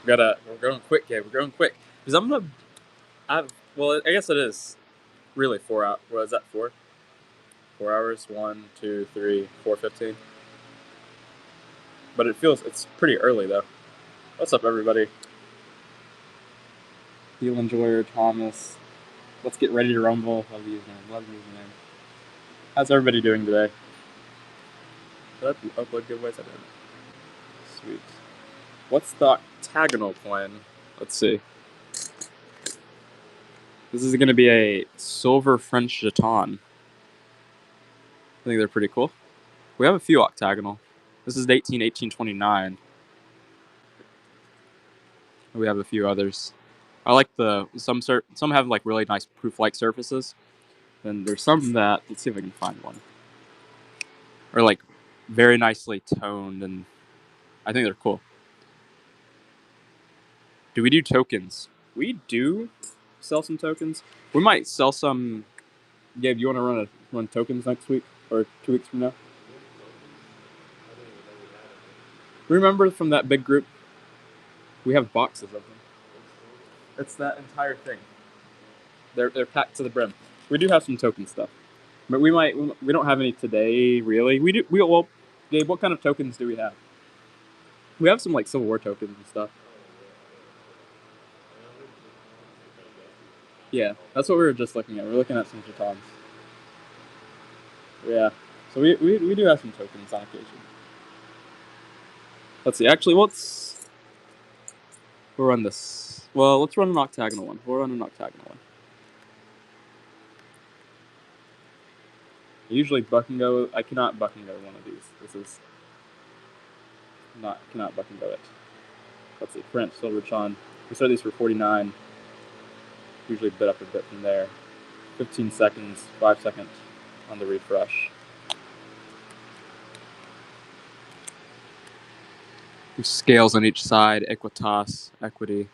We're going quick, Gabe. We're going quick. Because well, I guess it is really 4 hours. What is that, 4? 4 hours? 1, 2, 3, 4:15. But it's pretty early, though. What's up, everybody? Deal Enjoyer, Thomas. Let's get ready to rumble. Love the username. Love the username. How's everybody doing today? Did I upload giveaways? I didn't. Sweet. What's the octagonal plan? Let's see. This is going to be a silver French jeton. I think they're pretty cool. We have a few octagonal. This is 1829. We have a few others. I like some have like really nice proof-like surfaces. And there's some that, let's see if I can find one, are like very nicely toned, and I think they're cool. Do we do tokens? We do sell some tokens. We might sell some. Gabe, you want to run tokens next week or 2 weeks from now? Remember from that big group? We have boxes of them. It's that entire thing. They're packed to the brim. We do have some token stuff, but we don't have any today really. Well, Gabe, what kind of tokens do we have? We have some like Civil War tokens and stuff. Yeah, that's what we were just looking at. We're looking at some jetons. Yeah, so we do have some tokens on occasion. Let's see. Actually, we'll run this. Well, let's run an octagonal one. We'll run an octagonal one. Usually buck and go. I cannot buck and go one of these. This is cannot buck and go it. Let's see. French silver chon. We start these for 49. Usually bid up a bit from there. 15 seconds, 5 seconds on the refresh. Scales on each side, equitas, equity.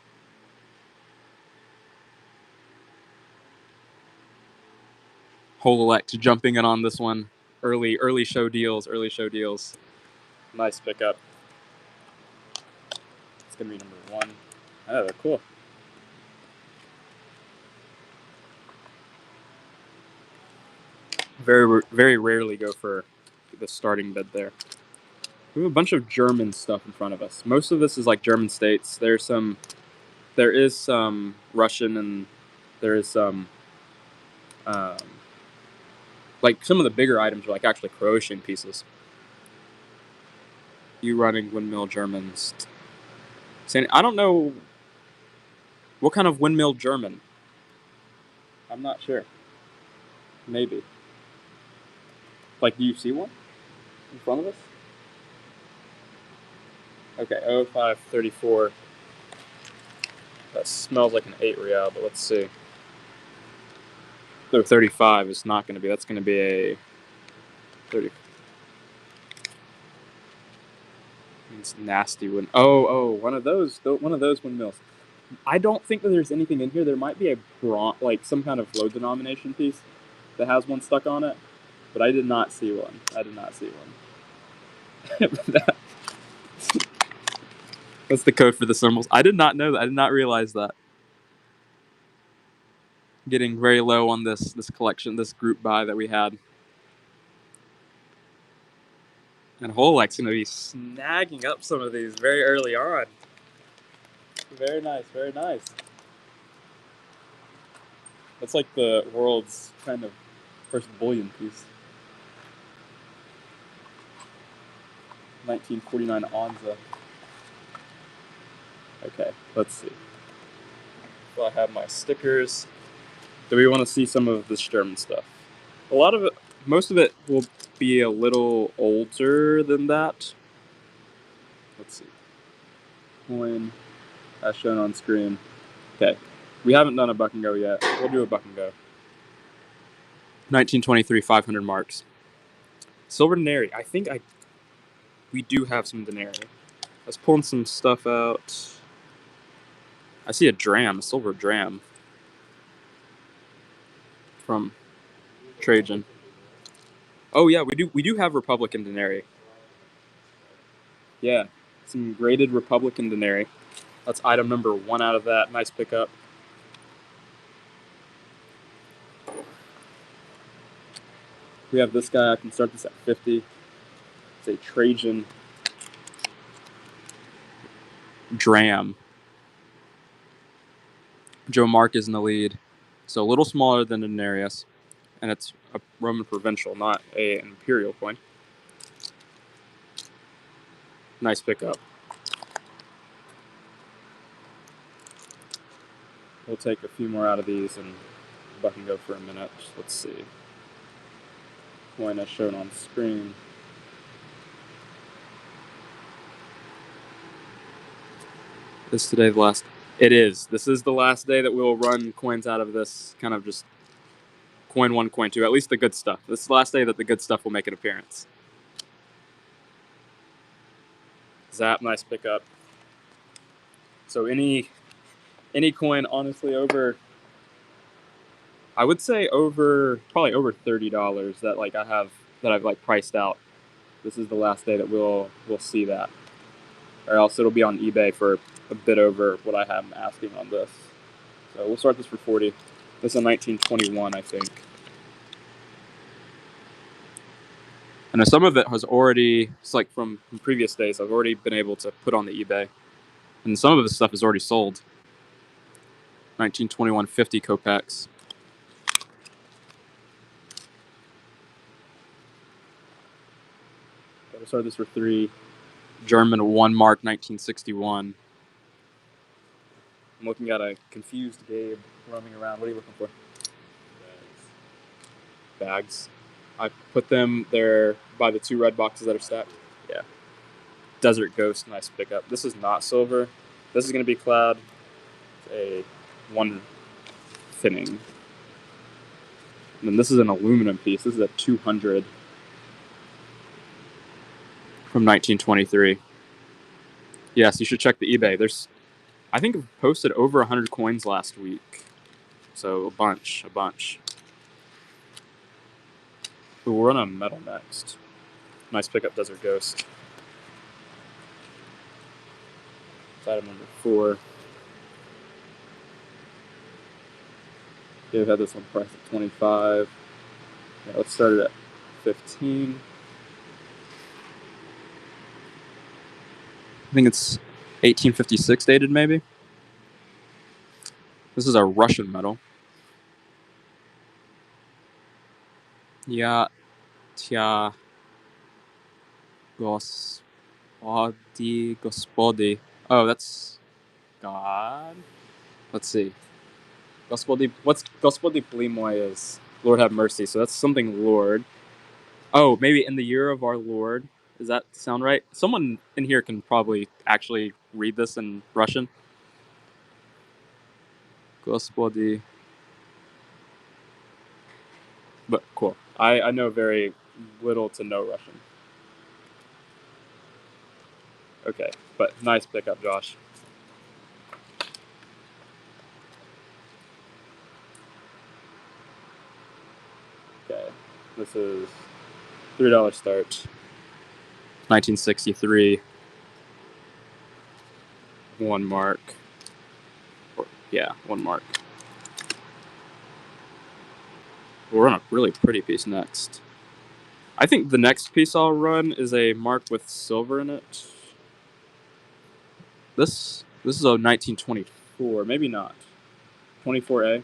Hololect jumping in on this one. Early show deals. Nice pickup. It's going to be number 1. Oh, they're cool. Very, very rarely go for the starting bid there. We have a bunch of German stuff in front of us. Most of this is like German states. There is some Russian, and there is some like some of the bigger items are like actually Croatian pieces. You running windmill Germans. I don't know what kind of windmill German. I'm not sure. Maybe. Like, do you see one in front of us? Okay, 0534. That smells like an 8 real, but let's see. So 35 is not going to be. That's going to be a 30. It's nasty one. One of those windmills. I don't think that there's anything in here. There might be a like some kind of low denomination piece that has one stuck on it, but I did not see one. That's the code for the symbols. I did not know that. I did not realize that. Getting very low on this collection, this group buy that we had. And Holec's going to be snagging up some of these very early on. Very nice, very nice. That's like the world's kind of first bullion piece. 1949 Onza. Okay, let's see. Well, I have my stickers. Do we want to see some of this German stuff? Most of it will be a little older than that. Let's see. Coin, as shown on screen. Okay, we haven't done a buck and go yet. We'll do a buck and go. 1923, 500 marks. Silver denarii. I think we do have some denarii. Let's pull some stuff out. I see a silver dram from Trajan. Oh yeah, we do have Republican denarii. Yeah, some graded Republican denarii. That's item number 1 out of that. Nice pickup. We have this guy. I can start this at 50. It's a Trajan Dram. Joe Mark is in the lead. So a little smaller than a denarius. And it's a Roman provincial, not an imperial coin. Nice pickup. We'll take a few more out of these and buck and go for a minute. Let's see. Coin as shown on screen. Is today the last? It is. This is the last day that we'll run coins out of this kind of just coin 1, coin 2. At least the good stuff. This is the last day that the good stuff will make an appearance. Zap, nice pickup. So any coin, honestly, over, I would say probably over $30 that I've like priced out. This is the last day that we'll see that, or else it'll be on eBay for a bit over what I have asking on this. So we'll start this for 40. This is a 1921, I think. And some of it has already, it's like from previous days, I've already been able to put on the eBay. And some of this stuff is already sold. 1921 50 kopaks. Okay, we'll start this for 3. German 1 mark 1961. I'm looking at a confused Gabe roaming around. What are you looking for? Bags. I put them there by the 2 red boxes that are stacked. Yeah. Desert Ghost, nice pickup. This is not silver. This is going to be clad. A 1 thinning. And then this is an aluminum piece. This is a 200 from 1923. Yes, you should check the eBay. I think I've posted over 100 coins last week. So a bunch. Ooh, we're on a metal next. Nice pickup, Desert Ghost. Item number 4. We've had this one priced at 25. Yeah, let's start it at 15. I think it's 1856 dated, maybe. This is a Russian metal. Yeah, tya, gospodi. Oh, that's God. Let's see. What's Gospodi Plimoy is? Lord have mercy. So that's something Lord. Oh, maybe in the year of our Lord. Does that sound right? Someone in here can probably actually read this in Russian. Gospodi. But cool. I know very little to no Russian. Okay, but nice pickup, Josh. Okay, this is $3 start. 1963. 1 mark. Yeah, 1 mark. We're on a really pretty piece next. I think the next piece I'll run is a mark with silver in it. This is a 1924, maybe not. 24A.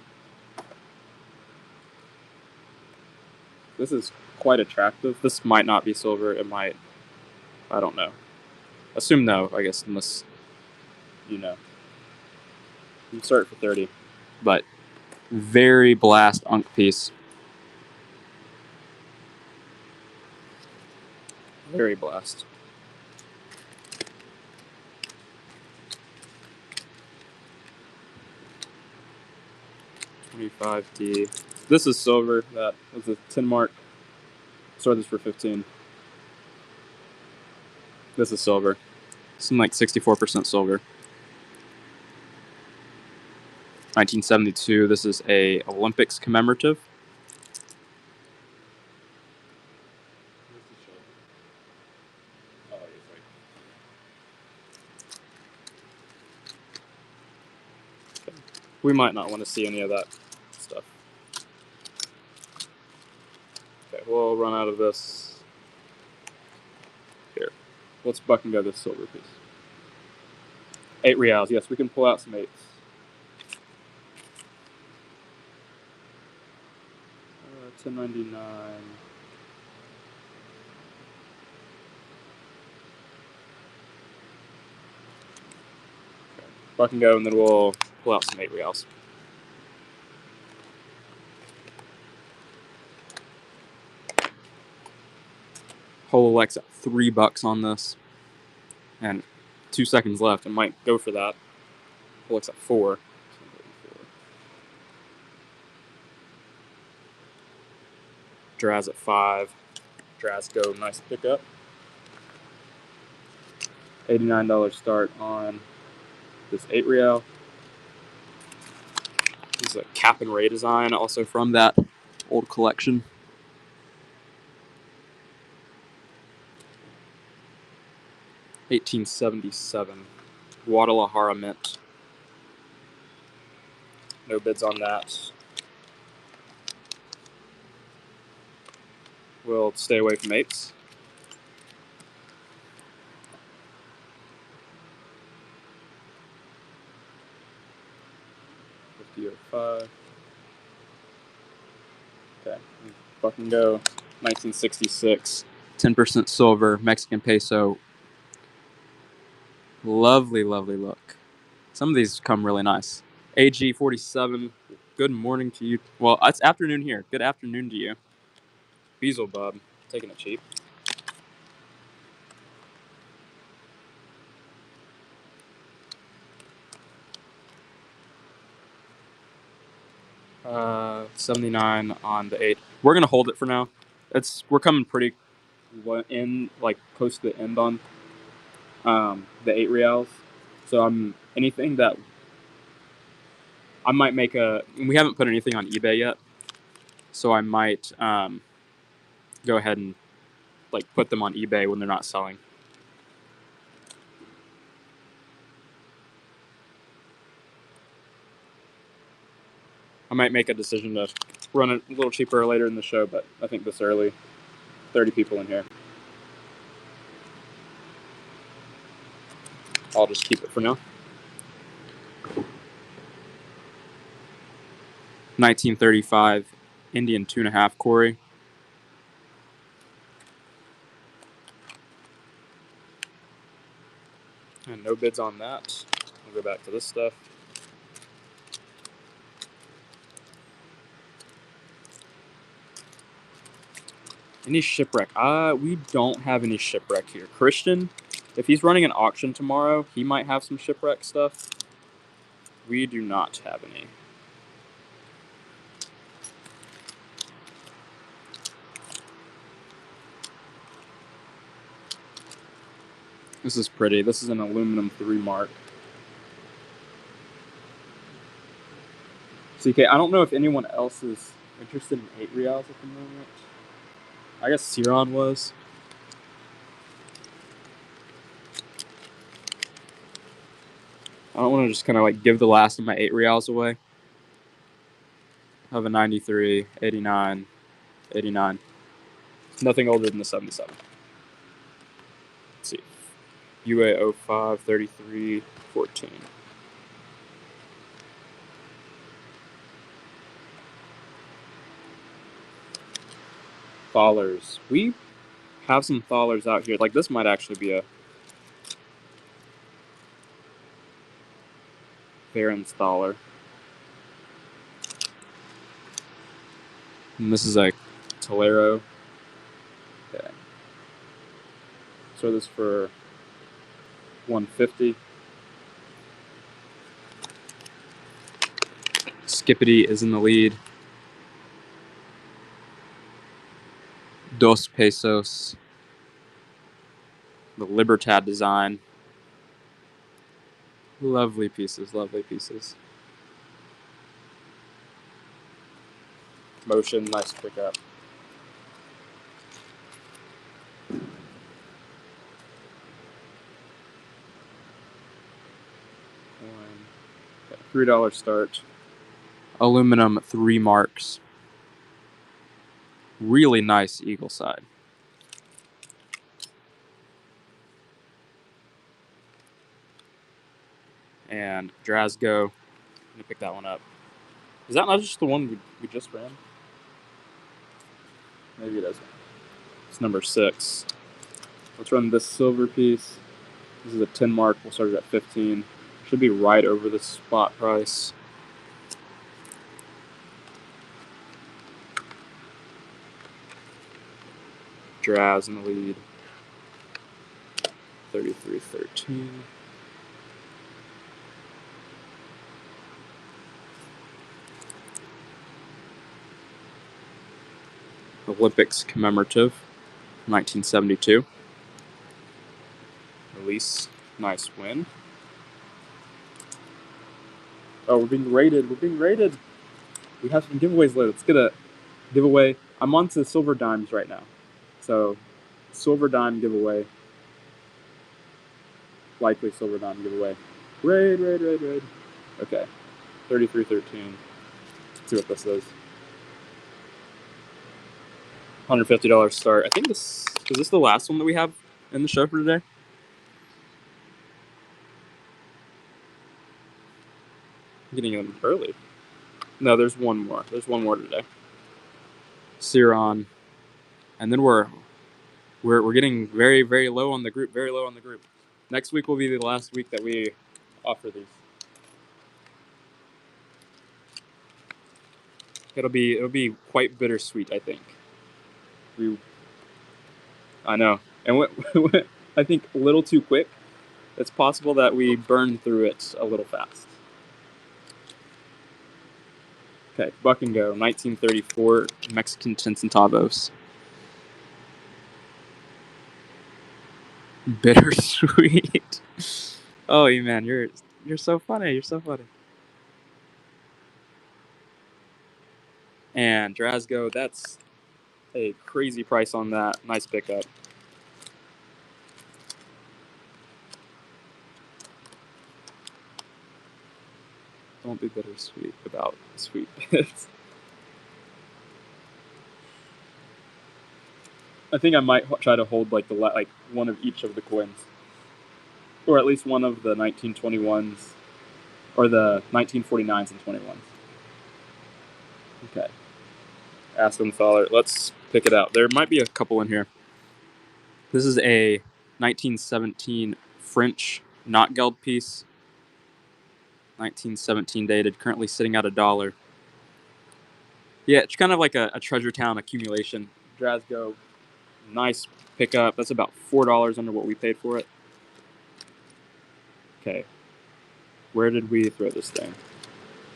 This is quite attractive. This might not be silver. It might. I don't know. Assume no, I guess, unless you know. You can start for 30. But very blast unk piece. Very blast. $25D. This is silver. That was a 10 mark. Start this for 15. This is silver. Something like 64% silver. 1972. This is a Olympics commemorative. We might not want to see any of that stuff. Okay, we'll run out of this. Here, let's buck and go this silver piece. 8 reals. Yes, we can pull out some 8s. 10.99. Okay. Buck and go, and then we'll pull out some 8 reals. Whole Alexa, $3 on this, and 2 seconds left. I might go for that. Whole Alexa 4. Draz at 5. Draz go, nice pickup. $89 start on this 8 real. This is a cap and ray design, also from that old collection. $18.77. Guadalajara mint. No bids on that. We'll stay away from 8s. $50.05. Okay, buck and go. 1966. 10% silver, Mexican peso. Lovely, lovely look. Some of these come really nice. AG47. Good morning to you. Well, it's afternoon here. Good afternoon to you. Beelzebub. Taking it cheap. $79 on the 8. We're gonna hold it for now. We're coming pretty in, like close to the end on the 8 reals. So anything that I might make we haven't put anything on eBay yet, so I might go ahead and like put them on eBay when they're not selling. I might make a decision to run it a little cheaper later in the show, but I think this early, 30 people in here. I'll just keep it for now. 1935 Indian 2.5 Corey. And no bids on that. We'll go back to this stuff. Any shipwreck? We don't have any shipwreck here. Christian, if he's running an auction tomorrow, he might have some shipwreck stuff. We do not have any. This is pretty. This is an aluminum 3 mark. CK, I don't know if anyone else is interested in 8 reals at the moment. I guess Ciron was. I don't want to just kind of like give the last of my 8 reals away. I have a 93, 89, 89. Nothing older than the 77. Let's see. UA 05, 33, 14. Thalers. We have some thalers out here. Like this might actually be a Baron's thaler. And this is a Tolero. Okay. So this for 150. Skippity is in the lead. Dos pesos. The Libertad design. Lovely pieces, lovely pieces. Motion, nice pickup. $3 start. aluminum 3 marks. Really nice eagle side. And Drasgo, let me pick that one up. Is that not just the one we just ran? Maybe it is. It's number 6. Let's run this silver piece. This is a 10 mark. We'll start it at 15. Should be right over the spot price. Draz in the lead. 33.13. Olympics commemorative, 1972. Release, nice win. Oh, we're being rated. We're being rated. We have some giveaways later. Let's get a giveaway. I'm on to silver dimes right now. So, silver dime giveaway. Likely silver dime giveaway. Raid. Okay. 33.13. Let's see what this is. $150 start. I think this is this the last one that we have in the show for today? I'm getting them early. No, there's one more. There's one more today. Ciron. And then we're getting very, very low on the group. Very low on the group. Next week will be the last week that we offer these. It'll be quite bittersweet, I think. I know, and I think a little too quick. It's possible that we burn through it a little fast. Okay, Buck and Go, 1934, Mexican 10 centavos. Bittersweet. Oh, man, you're so funny. You're so funny. And Drasgo, that's a crazy price on that. Nice pickup. Don't be bittersweet about sweet bits. I think I might try to hold like one of each of the coins, or at least one of the 1921s, or the 1949s and 21s. Okay. Aspen Thaler. Let's pick it out. There might be a couple in here. This is a 1917 French knot geld piece. 1917 dated, currently sitting at $1. Yeah, it's kind of like a Treasure Town accumulation. Drasgo, nice pickup. That's about $4 under what we paid for it. Okay. Where did we throw this thing?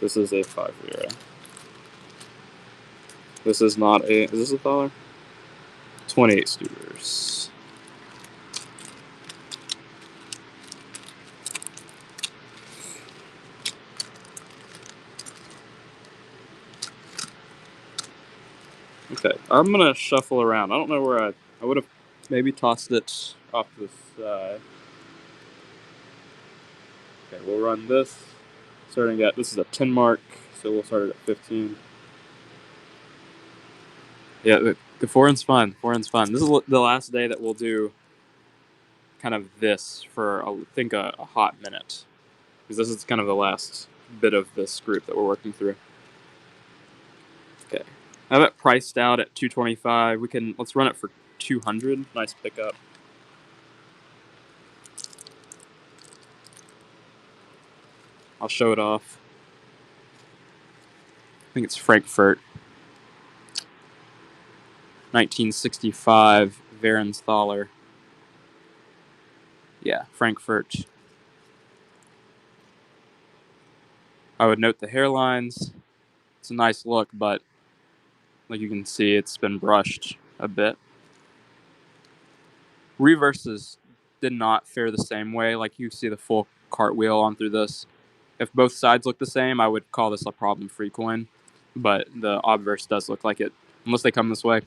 This is a 5 lira. This is not a... Is this a $1? 28 Stewers. Okay, I'm gonna shuffle around. I don't know where I would have maybe tossed it off the side. Okay, we'll run this. Starting at, this is a 10 mark, so we'll start it at 15. Yeah, the foreign's fun. Foreign's fun. This is the last day that we'll do kind of this for, I think, a hot minute. Because this is kind of the last bit of this group that we're working through. Okay. I have it priced out at $225. Let's run it for 200. Nice pickup. I'll show it off. I think it's Frankfurt. 1965 Thaler. Yeah, Frankfurt. I would note the hairlines. It's a nice look, but like you can see, it's been brushed a bit. Reverses did not fare the same way. Like you see the full cartwheel on through this. If both sides look the same, I would call this a problem-free coin. But the obverse does look like it. Unless they come this way.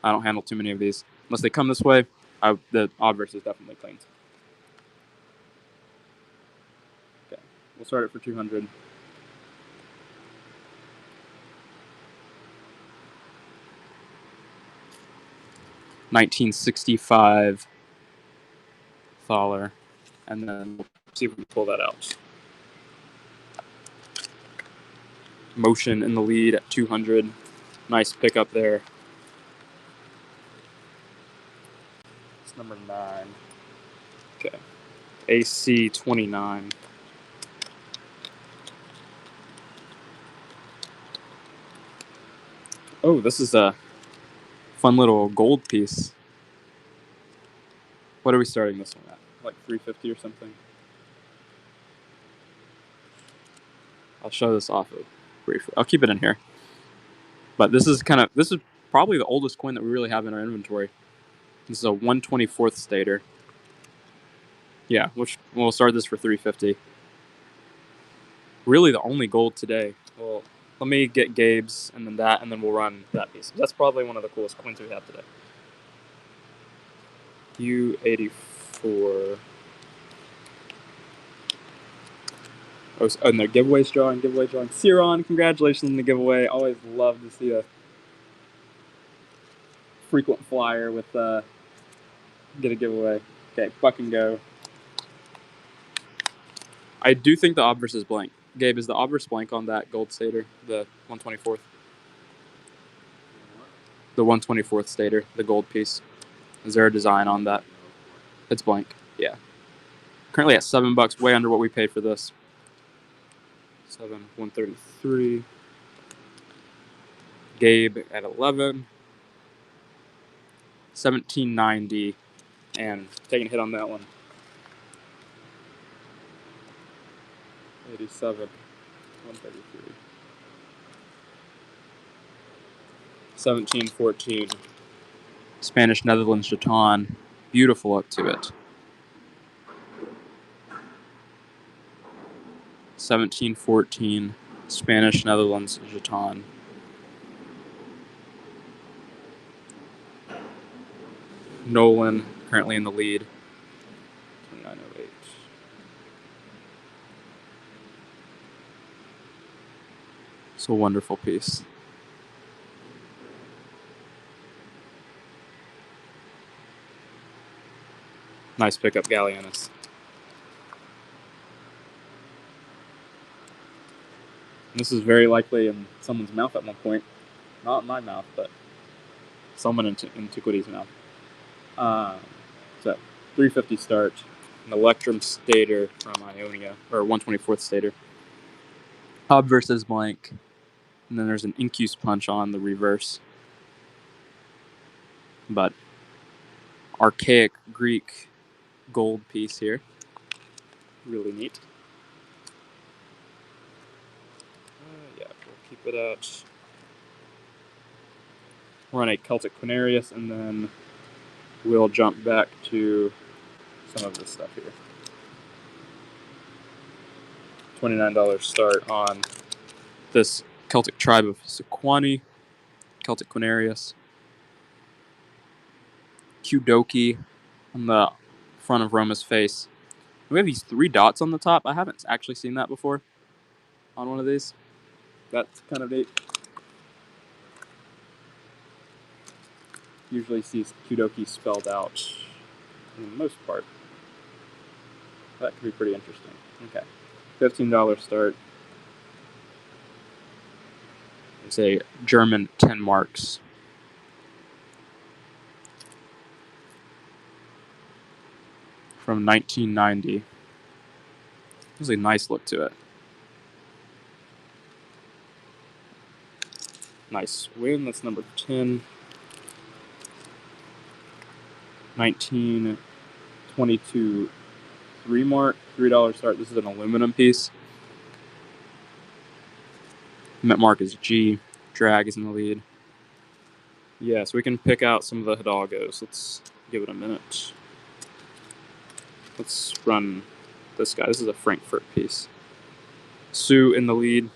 I don't handle too many of these. Unless they come this way, the obverse is definitely clean. Okay, we'll start it for 200. 1965 Thaler, and then we'll see if we can pull that out. Motion in the lead at 200. Nice pickup there. It's number 9. Okay. AC 29. Oh, this is a fun little gold piece. What are we starting this one at? Like 350 or something? I'll show this off briefly. I'll keep it in here. But this is probably the oldest coin that we really have in our inventory. This is a 1/24th stater. Yeah, which we'll start this for 350. Really the only gold today. Well, let me get Gabe's and then we'll run that piece. That's probably one of the coolest coins we have today. U84. Oh, and the giveaways drawing. Ciron, congratulations on the giveaway. Always love to see a frequent flyer with get a giveaway. Okay, buck and go. I do think the obverse is blank. Gabe, is the obverse blank on that gold stater, the 1/24th? The 1/24th stater, the gold piece. Is there a design on that? It's blank. Yeah. Currently at $7, way under what we paid for this. 133. Gabe at 11. 1790, and taking a hit on that one. 87. 133. 1714. Spanish Netherlands jeton. Beautiful up to it. 1714. Spanish Netherlands jeton. Nolan currently in the lead. 2908. It's a wonderful piece. Nice pickup, Gallienus. This is very likely in someone's mouth at one point. Not in my mouth, but someone in Antiquity's mouth. So, 350 start. An Electrum stater from Ionia, or 1/24th stater. Obverse is blank. And then there's an Incus punch on the reverse. But archaic Greek gold piece here. Really neat. Yeah, we'll keep it at. We're on a Celtic Quinarius, and then we'll jump back to some of this stuff here. $29 start on this Celtic tribe of Sequani, Celtic Quinarius. Kudoki on the front of Roma's face. We have these 3 dots on the top. I haven't actually seen that before on one of these. That's kind of neat. Usually sees Kudoki spelled out for the most part. That could be pretty interesting. Okay. $15 start. It's a German 10 marks. From 1990. There's a nice look to it. Nice win. That's number 10. 1922 3 mark. $3 start. This is an aluminum piece. Met mark is G. Drag is in the lead. Yeah, so we can pick out some of the Hidalgos. Let's give it a minute. Let's run this guy. This is a Frankfurt piece. Sue in the lead.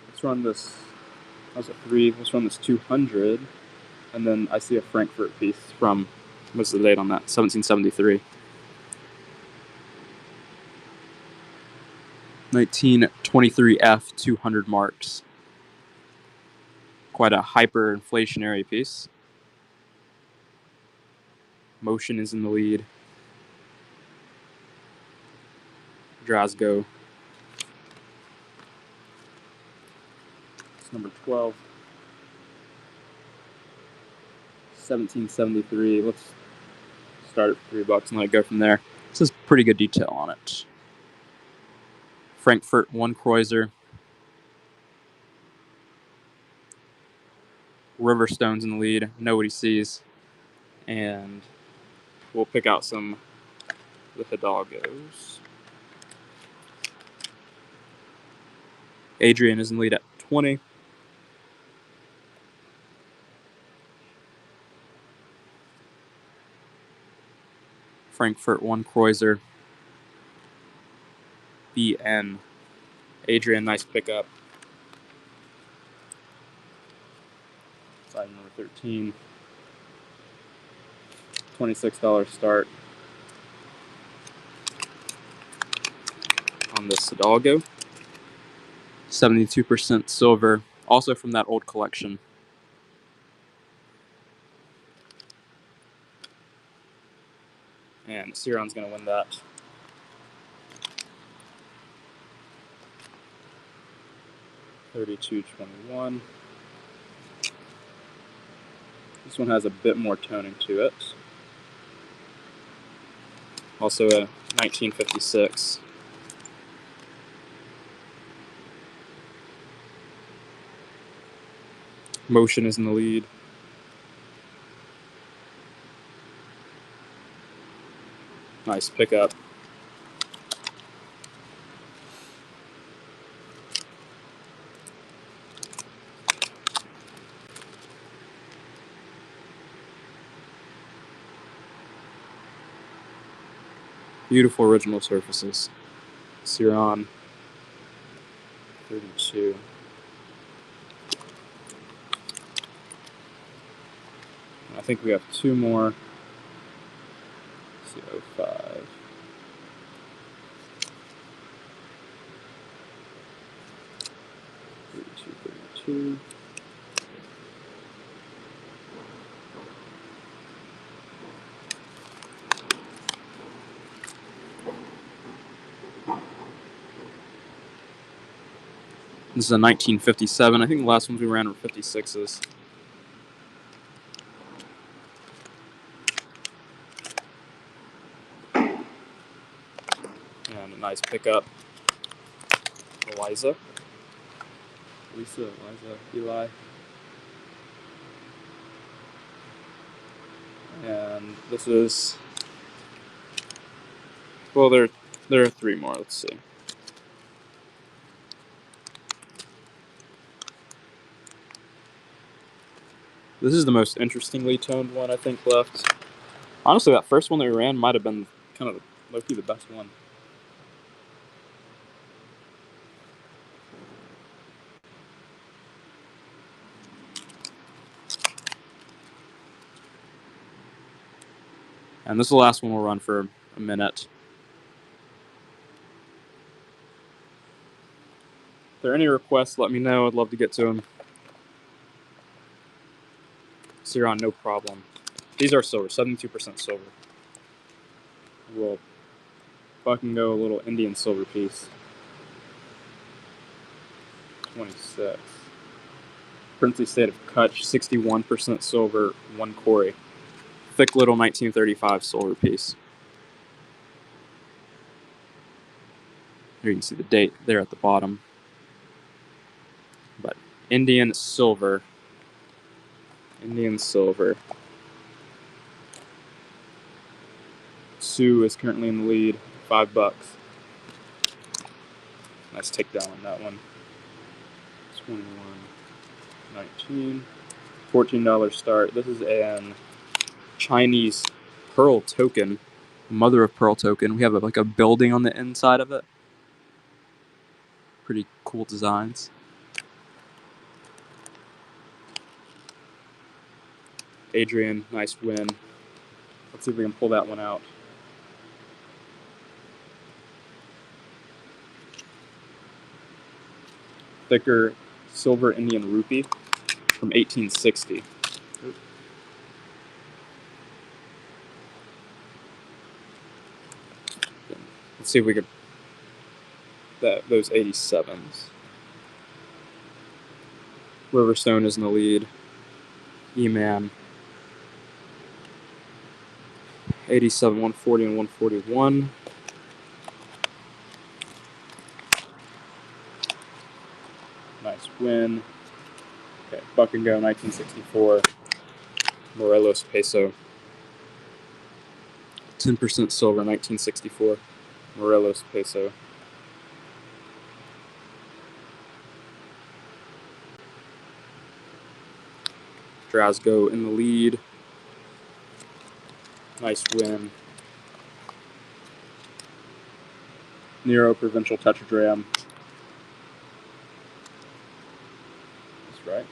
Let's run this. That was a 3. Let's run this 200. And then I see a Frankfurt piece from, what's the date on that? 1773. 1923 F, 200 marks. Quite a hyperinflationary piece. Motion is in the lead. Drasgo. It's number 12. 1773. Let's start at $3 and let it go from there. This is pretty good detail on it. Frankfurt 1 Kreuzer. Riverstone's in the lead. Nobody sees. And we'll pick out some of the Hidalgos. Adrian is in the lead at 20. Frankfurt 1 Kreuzer. BN. Adrian, nice pickup. Side number 13. $26 start on this Hidalgo. 72% silver, also from that old collection. And Ciron's going to win that. $32.21. This one has a bit more toning to it. Also a 1956. Motion is in the lead. Nice pickup. Beautiful original surfaces. Ciron 32. I think we have two more. Let's see, 05. $32.32. This is a 1957. I think the last ones we ran were 56s. And a nice pickup. Lisa, Eli. And this is, well, there are three more. Let's see. This is the most interestingly toned one I think left. Honestly, that first one that we ran might have been kind of low-key the best one. And this is the last one we'll run for a minute. If there are any requests, let me know. I'd love to get to them. Ciron, no problem. These are silver, 72% silver. We'll fucking go a little Indian silver piece. 26. Princely State of Kutch, 61% silver, 1 Corey. Thick little 1935 silver piece. Here you can see the date there at the bottom. But Indian silver. Indian silver. Sue is currently in the lead, $5. Nice takedown on that one. 21.19. $14 start. This is an Chinese pearl token, mother of pearl token. We have like a building on the inside of it. Pretty cool designs. Adrian, nice win. Let's see if we can pull that one out. Thicker silver Indian rupee. from 1860. Let's see if we could those 87s. Riverstone is in the lead. E-Man. 87, 140, and 141. Nice win. Okay, Buck and Go, 1964. Morelos Peso. 10% silver, 1964. Morelos Peso. Drasgo in the lead. Nice win. Nero Provincial Tetradrachm. That's right.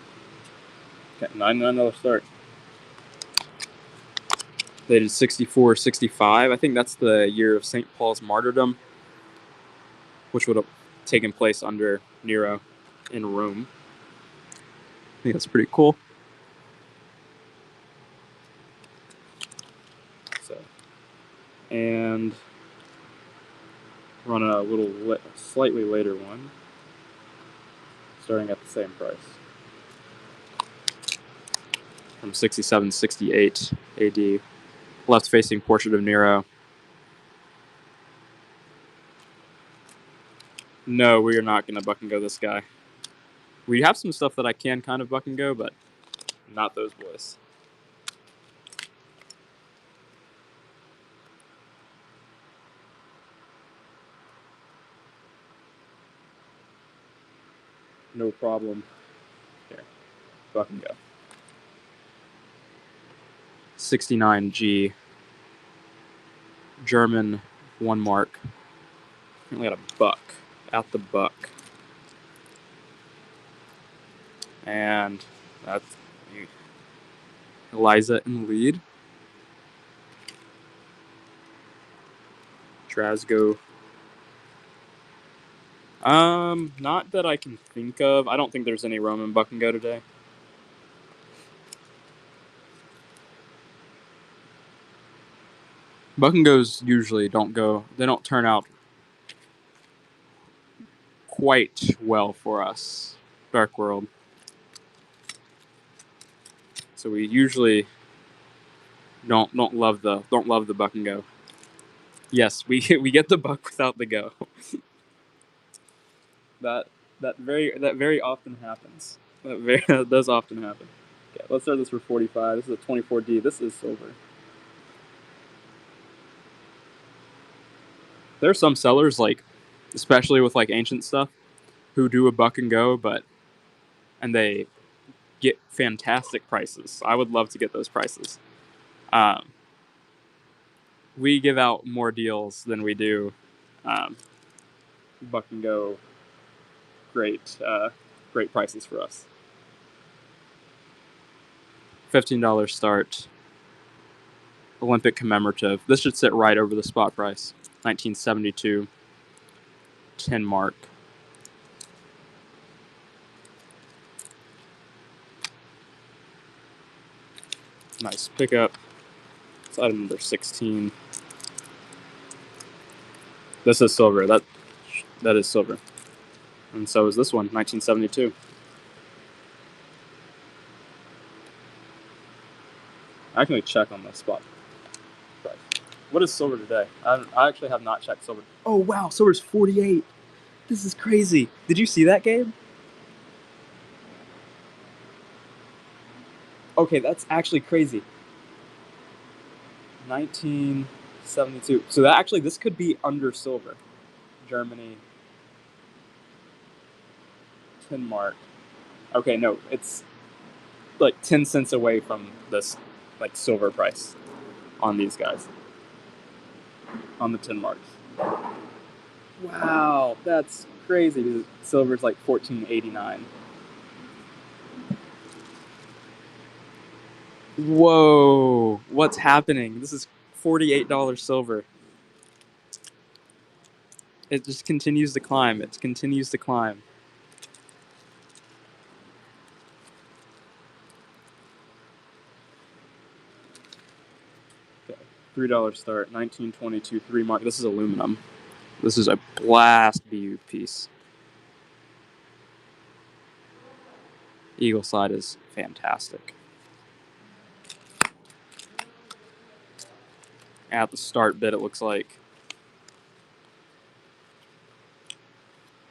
Okay, $99 start. They did 64, 65. I think that's the year of St. Paul's martyrdom, which would have taken place under Nero in Rome. I think that's pretty cool. So, and run a little slightly later one, starting at the same price. From 67, 68 AD. Left-facing portrait of Nero. No, we are not going to buck and go this guy. We have some stuff that I can kind of buck and go, but not those boys. No problem. Here, buck and go. 69G. German 1 mark. Currently at a buck. At the buck. And that's Eliza in the lead. Drasgo. Not that I can think of. I don't think there's any Roman buck and go today. Buck and goes usually don't turn out quite well for us. Dark World. So we usually don't love the buck and go. Yes, we get the buck without the go. that very often happens. That does often happen. Okay, let's start this for 45. This is a 24D. This is silver. There are some sellers, like, especially with like ancient stuff, who do a buck and go, and they get fantastic prices. I would love to get those prices. We give out more deals than we do buck and go. Great prices for us. $15 start. Olympic commemorative. This should sit right over the spot price. 1972. 10 mark. Nice pickup. It's item number 16. This is silver. That is silver. And so is this one, 1972. I can check on the spot price. What is silver today? I actually have not checked silver. Oh wow, silver's 48. This is crazy. Did you see that, Gabe? Okay, that's actually crazy. 1972. So this could be under silver. Germany. 10 mark. Okay, no, it's like 10 cents away from this like silver price on these guys. On the 10 marks. Wow, that's crazy. Silver's like $14.89. Whoa, what's happening? This is $48 silver. It just continues to climb. It continues to climb. $3 start, 1922, 3 mark. This is aluminum. This is a blast BU piece. Eagle side is fantastic. At the start bit, it looks like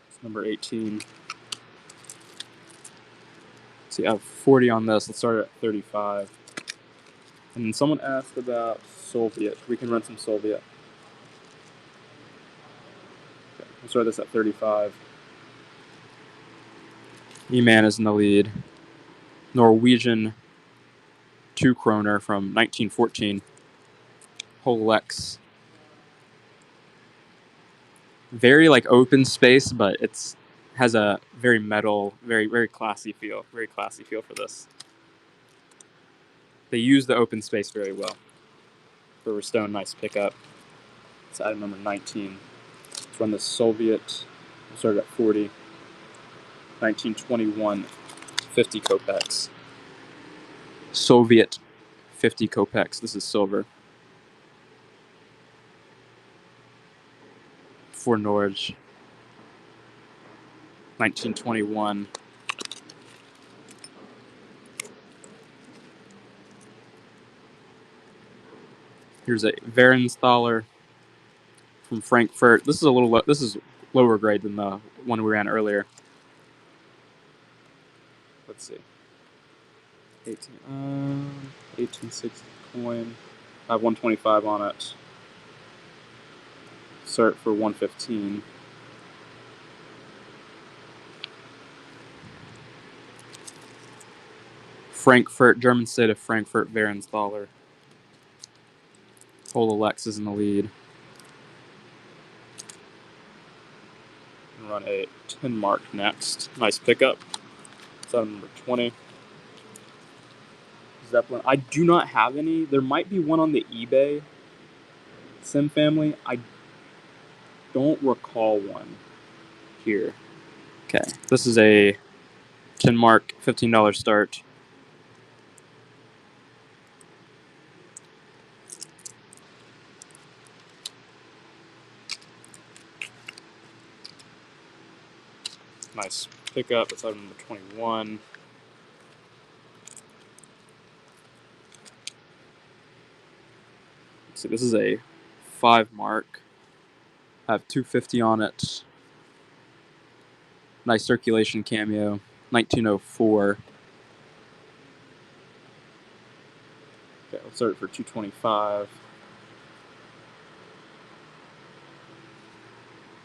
it's number 18. See, I have 40 on this. Let's start at 35. And someone asked about Soviet. We can run some Soviet. Okay, we'll start this at 35. E-Man is in the lead. Norwegian 2 kroner from 1914. Holex. Very like open space, but it's has a very metal, very classy feel. Very classy feel for this. They use the open space very well. River Stone, nice pickup. It's item number 19. Let's run the Soviet. We'll start at 40. 1921, 50 kopecks. Soviet 50 kopecks. This is silver. For Norwich. 1921. Here's a Verenshthaler from Frankfurt. This is lower grade than the one we ran earlier. Let's see. 1860 coin. I have 125 on it. Start for 115. Frankfurt, German state of Frankfurt, Verenshthaler. Holex is in the lead. Run a 10 mark next. Nice pickup. It's item number 20. Zeppelin. I do not have any. There might be one on the eBay Sim family. I don't recall one here. Okay. This is a 10 mark, $15 start. Nice pickup. It's item number 21. Let's see, this is a 5 mark. I have 250 on it. Nice circulation cameo. 1904. Okay, let's start it for 225.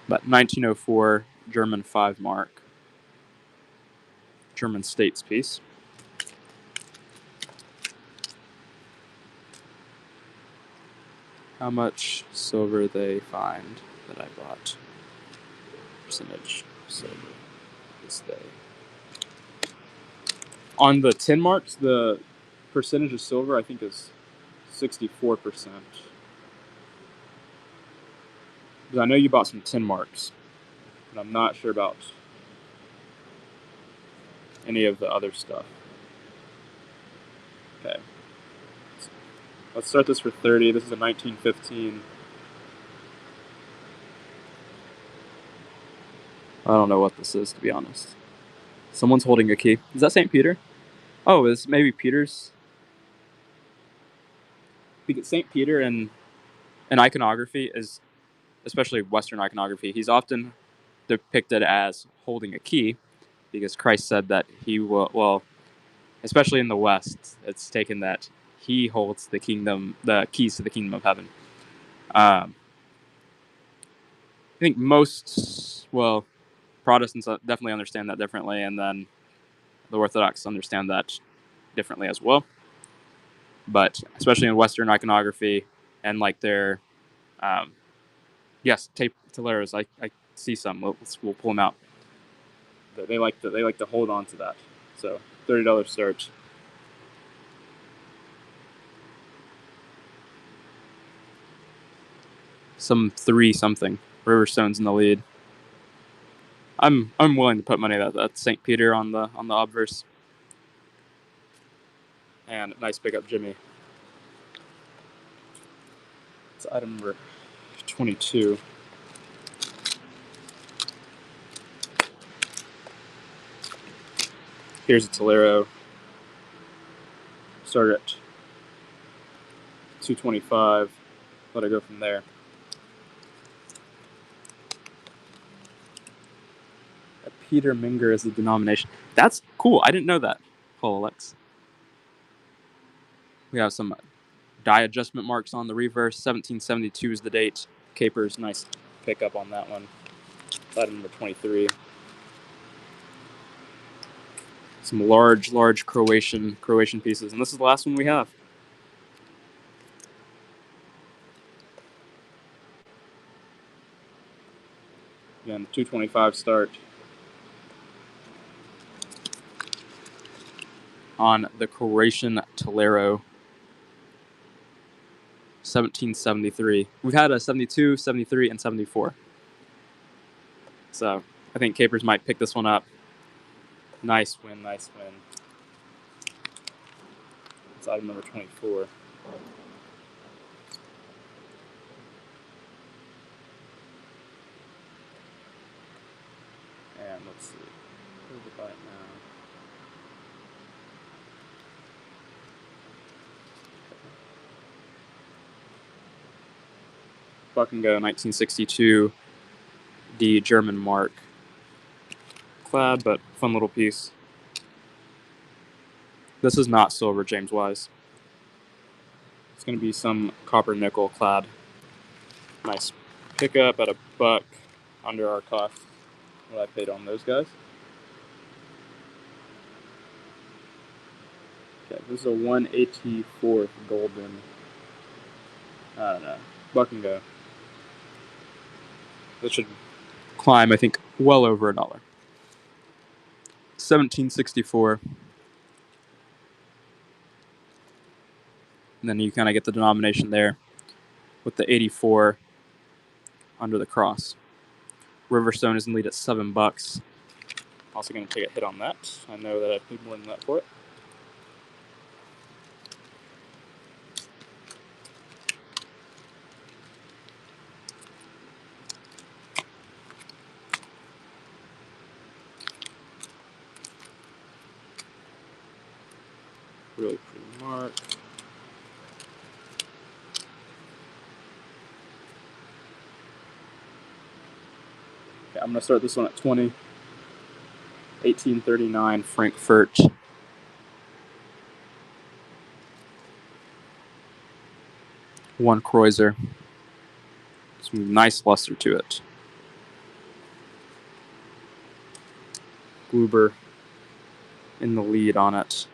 But 1904 German 5 mark. German states piece. How much silver they find that I bought. Percentage silver this day. On the 10 marks, the percentage of silver I think is 64%. Because I know you bought some 10 marks, but I'm not sure about any of the other stuff. Okay. Let's start this for 30. This is a 1915. I don't know what this is, to be honest. Someone's holding a key. Is that St. Peter? Oh, it's maybe Peter's. Because St. Peter in iconography is, especially Western iconography, he's often depicted as holding a key, because Christ said that he will, well, especially in the West, it's taken that he holds the keys to the kingdom of heaven. I think Protestants definitely understand that differently, and then the Orthodox understand that differently as well. But especially in Western iconography and like their, tape toleros, I see some. We'll pull them out. They like to hold on to that. So $30 start. Some 3-something. Riverstone's in the lead. I'm willing to put money that that's St. Peter on the obverse. And nice pickup, Jimmy. It's item number 22. Here's a Tolero. Start at 225. Let it go from there. A Peter Minger is the denomination. That's cool. I didn't know that. Alex. We have some die adjustment marks on the reverse. 1772 is the date. Capers, nice pickup on that one. Item number 23. Some large Croatian pieces, and this is the last one we have. Again, 225 start on the Croatian Tolero. 1773. We've had a 72, 73, and 74. So I think Capers might pick this one up. Nice win. It's item number 24. And let's see. Where's the bite now? Buck and Go 1962. The German mark. Clad, but fun little piece. This is not silver, James Wise. It's going to be some copper nickel clad. Nice pickup at a buck under our cost. What I paid on those guys. Okay, this is a 184th golden. I don't know. Buck and Go. That should climb, I think, well over $1. 1764. And then you kind of get the denomination there with the 84 under the cross. Riverstone is in lead at $7. Also going to take a hit on that. I know that I paid more than that for it. Really pretty mark. Okay, I'm going to start this one at 20. 1839 Frankfurt. One Kreuzer. Some nice luster to it. Gruber in the lead on it.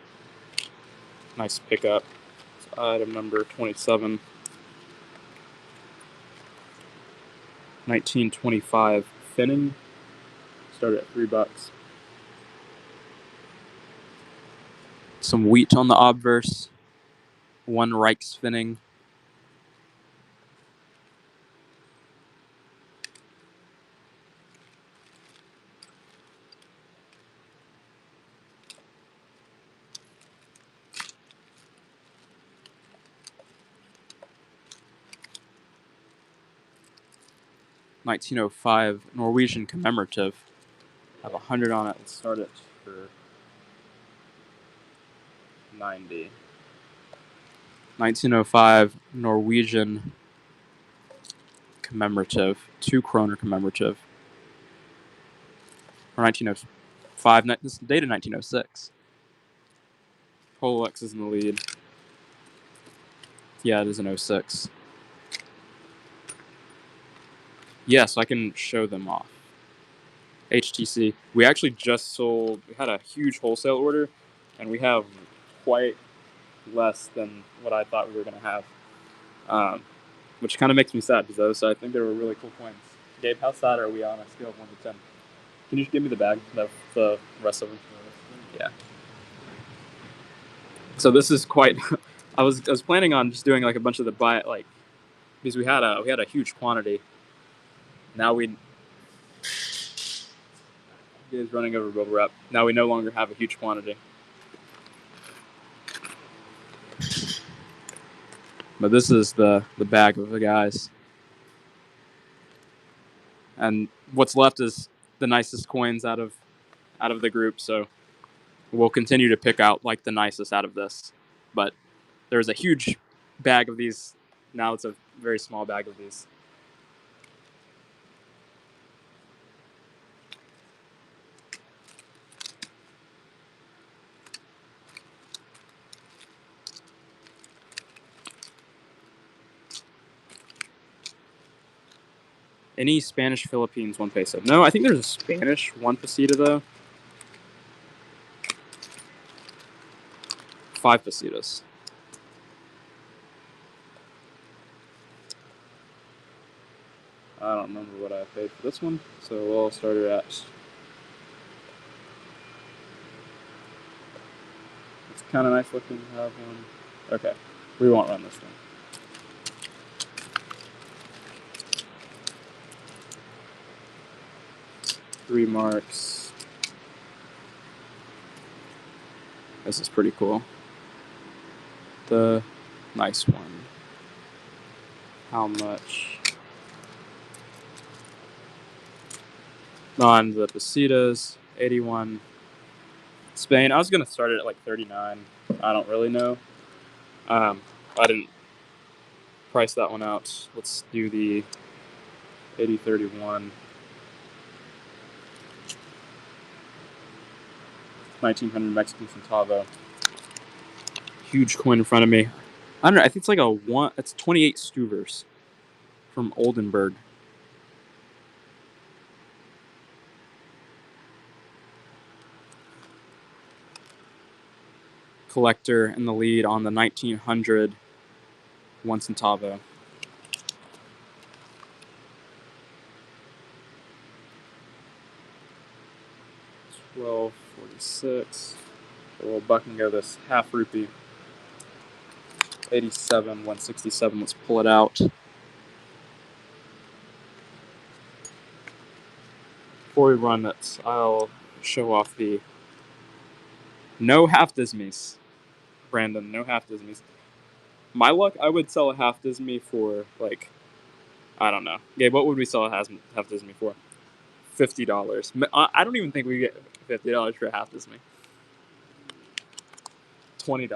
Nice pickup. It's item number 27. 1925 Finning. Started at $3. Some wheat on the obverse. One Reichs Finning. $1905 Norwegian commemorative. Have 100 on it and start it for 90. 1905 Norwegian commemorative, 2 kroner commemorative. Or 1905, this is dated 1906. Polex is in the lead. Yeah, it is an 06. Yes, I can show them off. HTC. We actually just sold, we had a huge wholesale order, and we have quite less than what I thought we were going to have, which kind of makes me sad because those, I think they were really cool coins. Gabe, how sad are we on a scale of 1 to 10? Can you just give me the bag, the rest of them? Yeah. So this is quite. I was planning on just doing like a bunch of the because we had a huge quantity. Now is running over bubble wrap. Now we no longer have a huge quantity. But this is the bag of the guys. And what's left is the nicest coins out of the group, so we'll continue to pick out like the nicest out of this. But there's a huge bag of these. Now it's a very small bag of these. Any Spanish Philippines 1 peso? No, I think there's a Spanish 1 peseta though. 5 pesetas. I don't remember what I paid for this one, so we'll start it at. It's kind of nice looking to have one. Okay, we won't run this one. Three marks. This is pretty cool. The nice one. How much? On the pesetas, 81. Spain, I was going to start it at like 39. I don't really know. I didn't price that one out. Let's do the 8031. 1900 Mexican centavo. Huge coin in front of me. I don't know. I think it's like it's 28 Stuvers from Oldenburg. Collector in the lead on the 1900 1 centavo. 1246. So we'll buck and go this half rupee. 87, 167. Let's pull it out. Before we run it, I'll show off the no half dismies. Brandon, no half dismies. My luck, I would sell a half dismy for like, I don't know. Gabe, what would we sell a half dismy for? $50. I don't even think we get $50 for a half dismy. $20.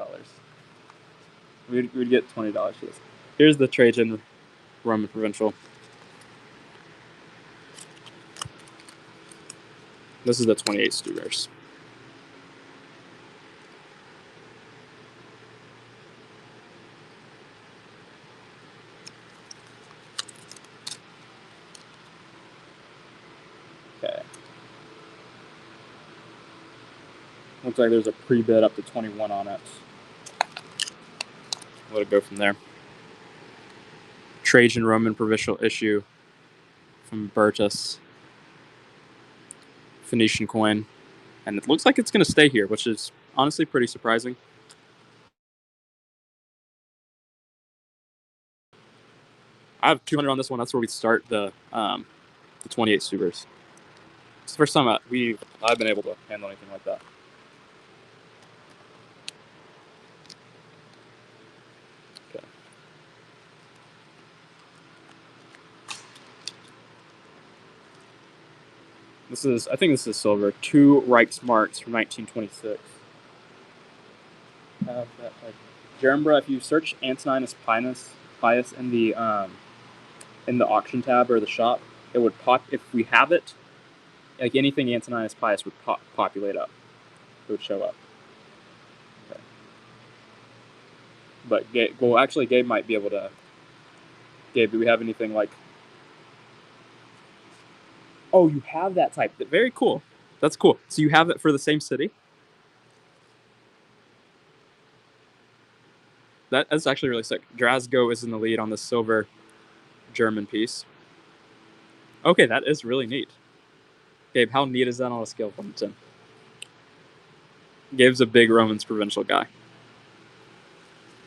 We'd get $20 for this. Here's the Trajan Roman Provincial. This is the 28 Stugars. Okay. Looks like there's a pre-bid up to 21 on it. Let it go from there. Trajan Roman Provincial issue from Bertus. Phoenician coin. And it looks like it's going to stay here, which is honestly pretty surprising. I have 200 on this one. That's where we start the 28 Stugars. It's the first time I've been able to handle anything like that. Okay. I think this is silver. 2 Reichsmarks from 1926. Have that type. Jerembra, if you search Antoninus Pius in the auction tab or the shop, it would pop. If we have it, like anything Antoninus Pius would populate up. It would show up. Okay. But Gabe might be able to. Gabe, do we have anything like? Oh, you have that type. Very cool. That's cool. So you have it for the same city? That's actually really sick. Drasgo is in the lead on the silver German piece. Okay, that is really neat. Gabe, how neat is that on a scale of 1 to 10? Gabe's a big Romans Provincial guy.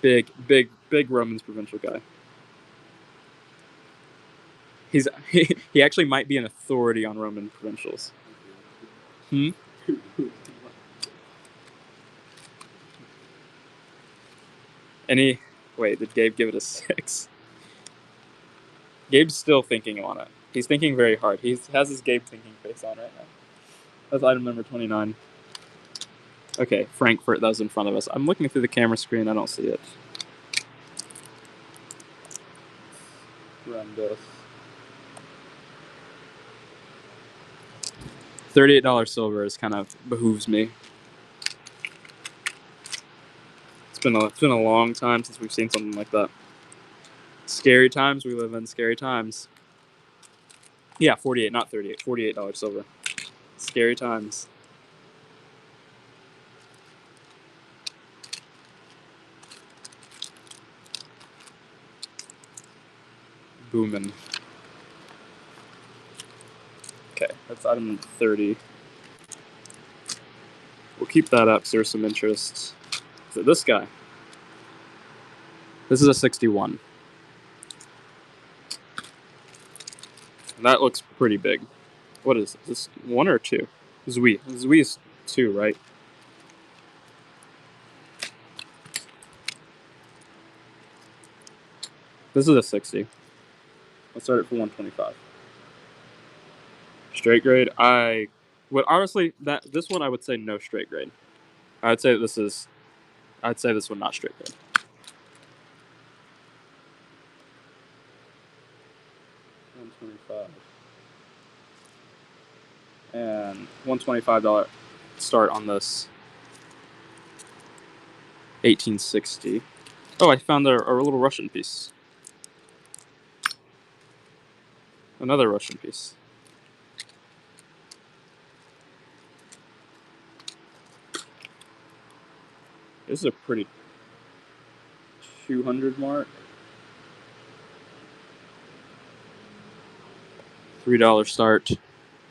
Big Romans Provincial guy. He actually might be an authority on Roman provincials. Any Wait, did Gabe give it a 6? Gabe's still thinking on it. He's thinking very hard. He has his Gabe thinking face on right now. That's item number 29. Okay, Frankfurt, that was in front of us. I'm looking through the camera screen. I don't see it. Run this. $38 silver is kind of behooves me. It's been a long time since we've seen something like that. Scary times we live in. Scary times. Yeah, 48, not 38. $48 silver. Scary times. Boomin'. Okay, that's item 30. We'll keep that up, so there's some interest. So this guy. This is a 61. That looks pretty big. What is this? 1 or 2? Zui. Zui is 2, right? This is a 60. Let's start it for 125. Straight grade. I would honestly this one I would say no straight grade. I'd say this one not straight grade. $125. And $125 start on this. 1860. Oh, I found a little Russian piece. Another Russian piece. This is a pretty 200 mark. $3 start.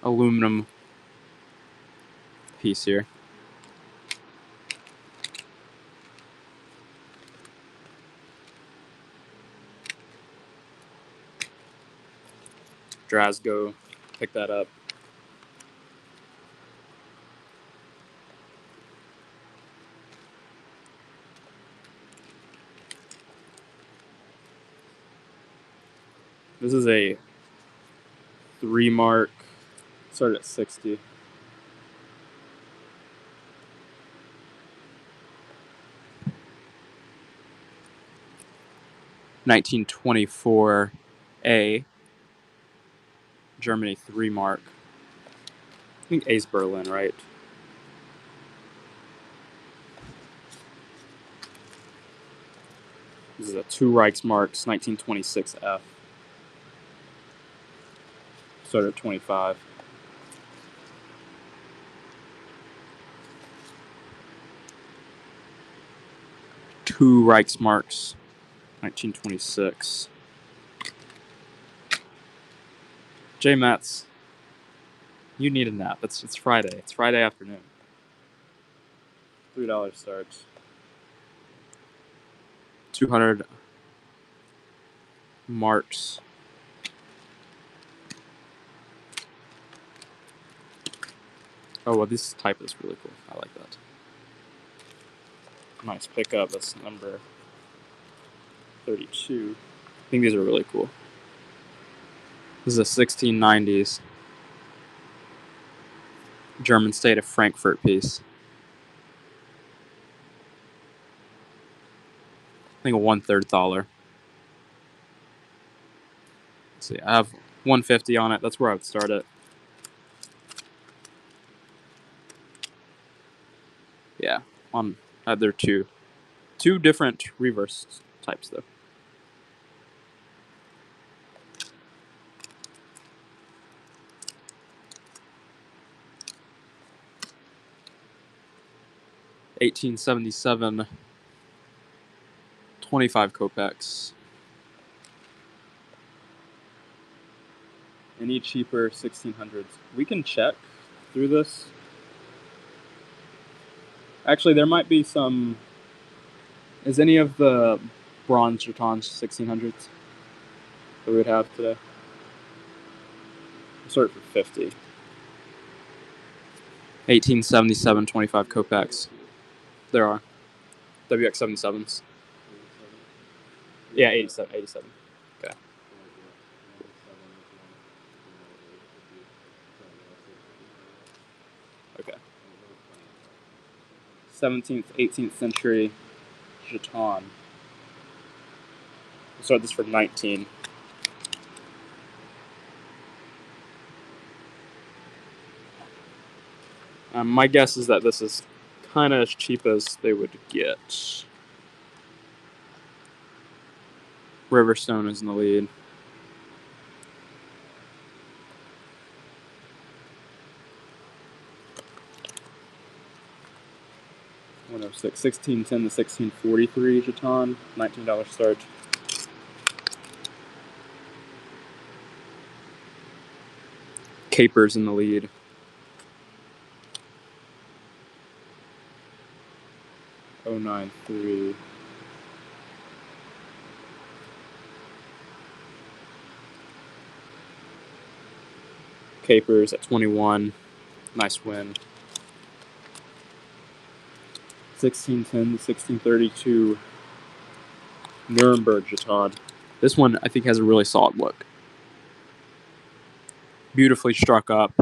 Aluminum piece here. Drasgo, pick that up. This is a 3 mark. Started at 60. $1924 Germany 3 mark. I think A's Berlin, right? This is a 2 Reichsmarks, 1926 F. Started at 25. Two Reichsmarks, 1926. J Metz, you need a nap. It's Friday. It's Friday afternoon. $3 starts. 200 marks. Oh, well, this type is really cool. I like that. Nice pickup. That's number 32. I think these are really cool. This is a 1690s German state of Frankfurt piece. I think a 1/3 Thaler. Let's see, I have 150 on it. That's where I would start it. Yeah, there are two different reverse types though. $1877, 25 kopecks. Any cheaper 1600s? We can check through this. Actually, there might be some. Is any of the bronze jetons 1600s that we would have today? We'll start for 50. 1877, 25 kopecks. There are WX77s. Yeah, 87. 87. Okay. 17th, 18th century jeton. We'll start this for 19. My guess is that this is kind of as cheap as they would get. Riverstone is in the lead. $106. 1610 to 1643 jeton. $19 start. Capers in the lead. $0.93. Capers at 21. Nice win. 1610 to 1632 Nuremberg jeton. This one I think has a really solid look. Beautifully struck up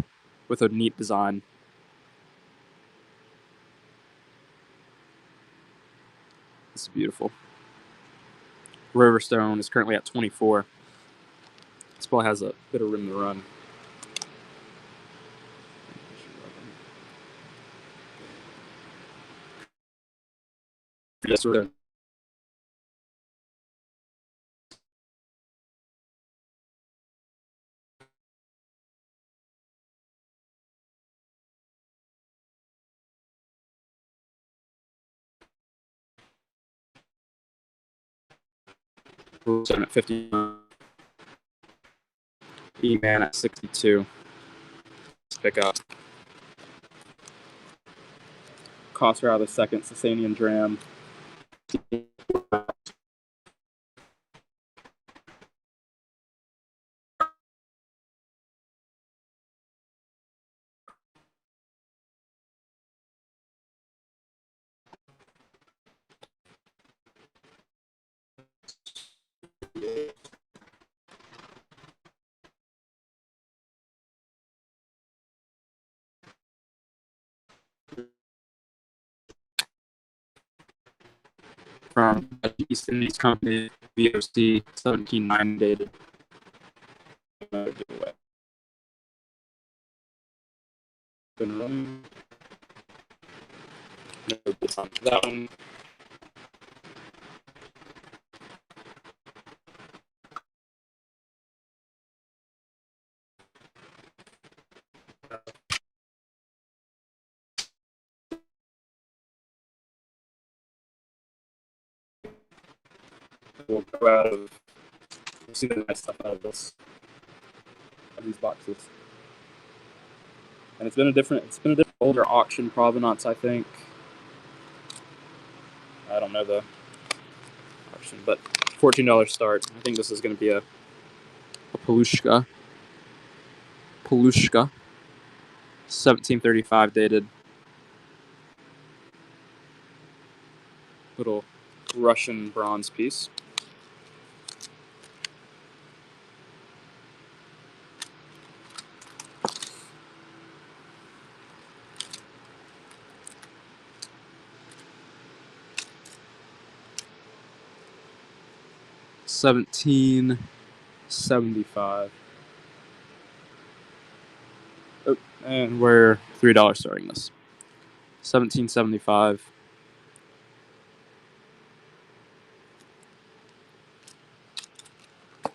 with a neat design. This is beautiful. Riverstone is currently at 24. This ball has a bit of room to run. Yes, sir. Riverstone at 50. E-Man at 62. Let's pick up. Costs her out of the second. Sasanian Dram. From East Indies Company, VOC, 1790 dated. Been running. No, that one. We'll go out of. We'll see the nice stuff out of this. Of these boxes. And it's been a different older auction provenance, I think. I don't know the auction, but $14 start. I think this is going to be a Palushka. 1735 dated. Little Russian bronze piece. $17.75. Oh, and we're $3 starting this. $17.75. I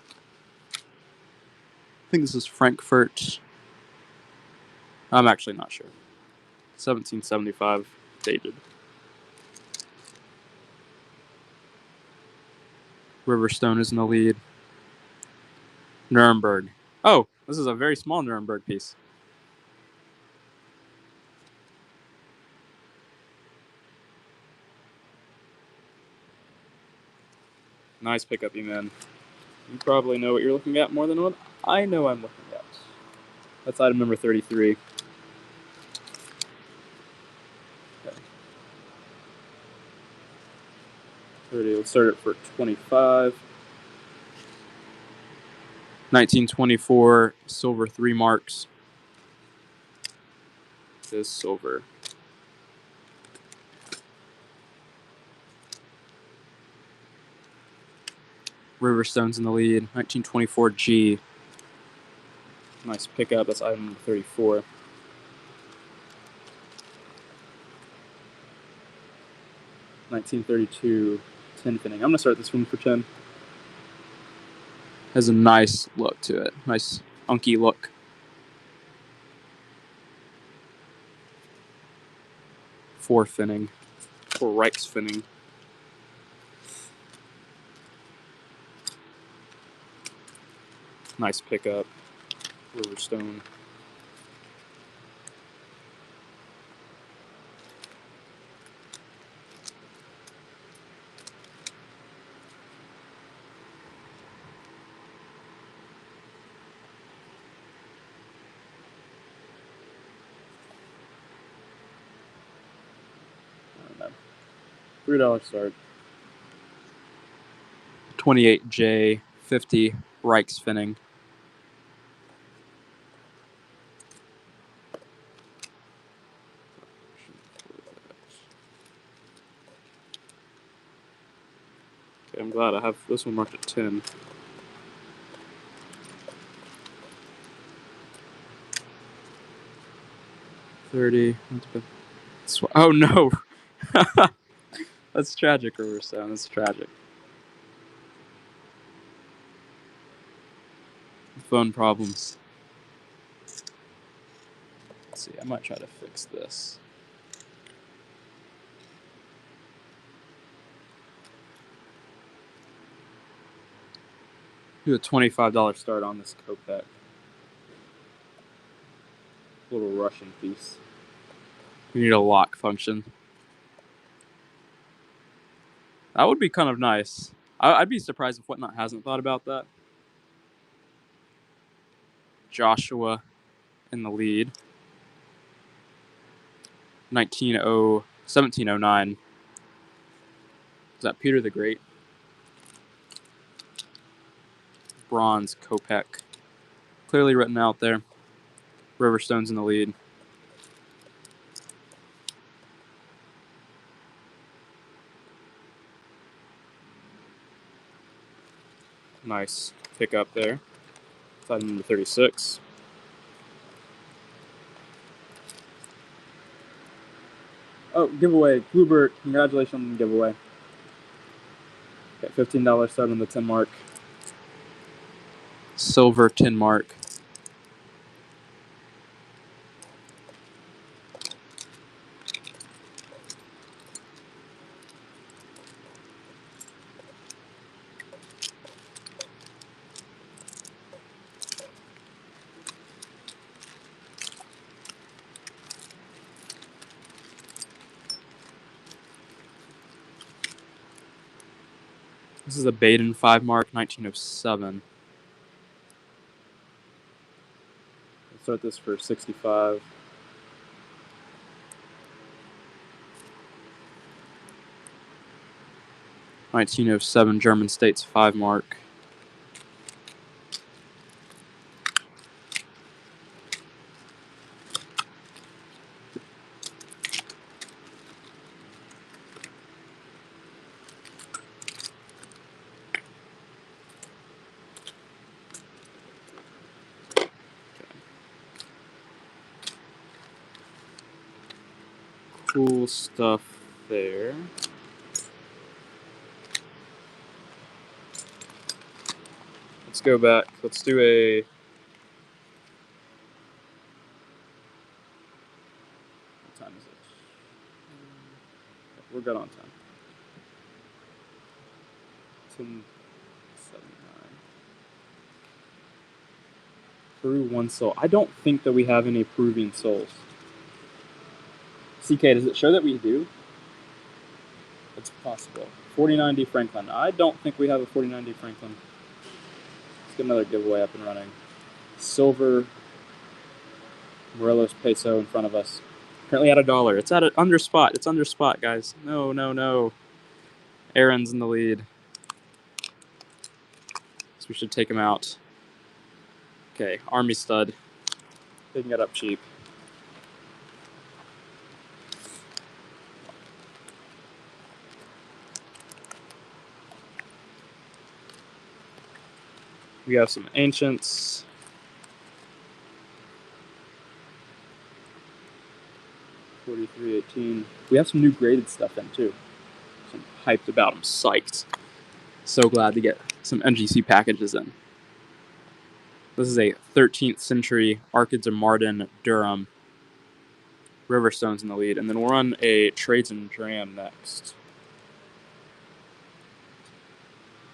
think this is Frankfurt. I'm actually not sure. 1775 dated. Riverstone is in the lead. Nuremberg. Oh, this is a very small Nuremberg piece. Nice pickup, E-Man. You probably know what you're looking at more than what I know I'm looking at. That's item number 33. Okay. 30. Let's start it for 25. 1924 silver 3 marks. This silver. Riverstone's in the lead. 1924 G. Nice pickup. That's item number 34. $1932 tin finning. I'm gonna start this one for 10. Has a nice look to it. Nice unky look. Four finning. 4 Reichs finning. Nice pickup. Riverstone. $3 start. 28J 50 Reichs finning. Okay, I'm glad I have this one marked at 10. $30. Oh no! That's tragic, Riverstone. That's tragic. Phone problems. Let's see, I might try to fix this. Do a $25 start on this copak. Little Russian piece. We need a lock function. That would be kind of nice. I'd be surprised if Whatnot hasn't thought about that. Joshua in the lead. 1709. Is that Peter the Great? Bronze copak. Clearly written out there. Riverstone's in the lead. Nice pickup there. Item number 36. Oh, giveaway. Bluebird, congratulations on the giveaway. Okay, $15 start on the 10 mark. Silver 10 mark. This is a Baden 5 mark, 1907. Let's start this for 65. $1907 German States 5 mark. Cool stuff there. Let's go back. Let's do a... What time is it? We're good on time. 10:79. Peru 1 soul. I don't think that we have any Peruvian souls. CK, does it show that we do? It's possible. 49D Franklin. I don't think we have a 49D Franklin. Let's get another giveaway up and running. Silver Morelos peso in front of us. Currently at $1. It's at an under spot. It's under spot, guys. No, no, no. Aaron's in the lead. So we should take him out. Okay, Army Stud. Picking it up cheap. We have some Ancients. $43.18. We have some new graded stuff in too. So I'm hyped about them. Psyched. So glad to get some NGC packages in. This is a 13th century Arcades of Marden Durham. Riverstone's in the lead. And then we'll run a Trades and Dram next.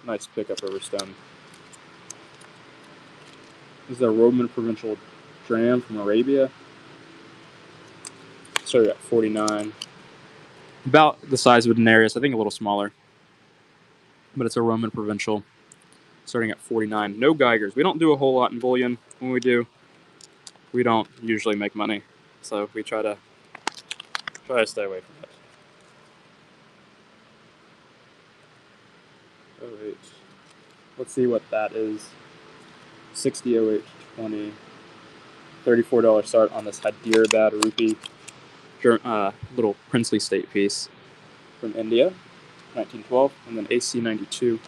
Nice pickup, Riverstone. This is a Roman Provincial Dram from Arabia. Started at 49. About the size of a denarius, I think a little smaller. But it's a Roman Provincial. Starting at 49. No Geigers. We don't do a whole lot in bullion. When we do, we don't usually make money. So we try to stay away from it. Oh, 08. Let's see what that is. 60.08 20. $34 start on this Hyderabad rupee. Little princely state piece from India, 1912, and then AC 92.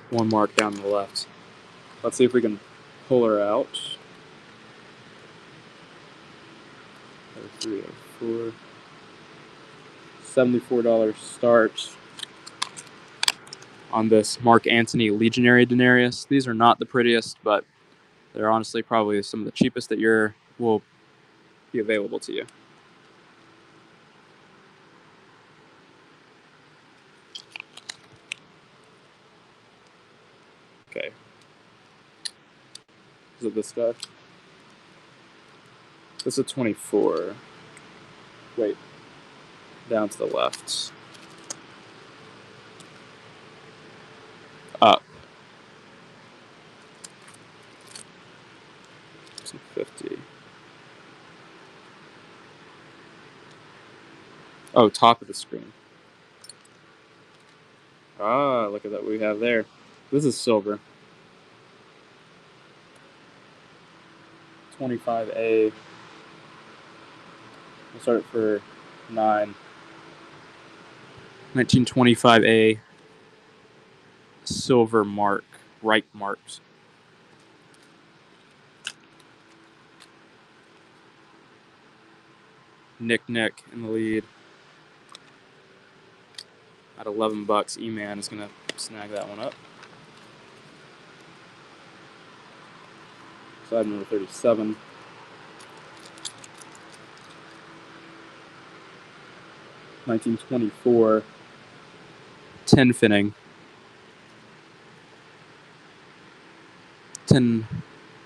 One mark down to the left. Let's see if we can pull her out. 304. $74 start on this Mark Antony Legionary Denarius. These are not the prettiest, but they're honestly probably some of the cheapest that will be available to you. Okay. Is it this guy? This is a 24. Wait. Down to the left. Up. 50. Oh, top of the screen. Ah, look at that we have there. This is silver. 25A. We'll start it for 9. 1925A. Silver mark. Right marks. Nick in the lead. At $11, E-Man is going to snag that one up. Side number 37. $1924. 10 finning. 10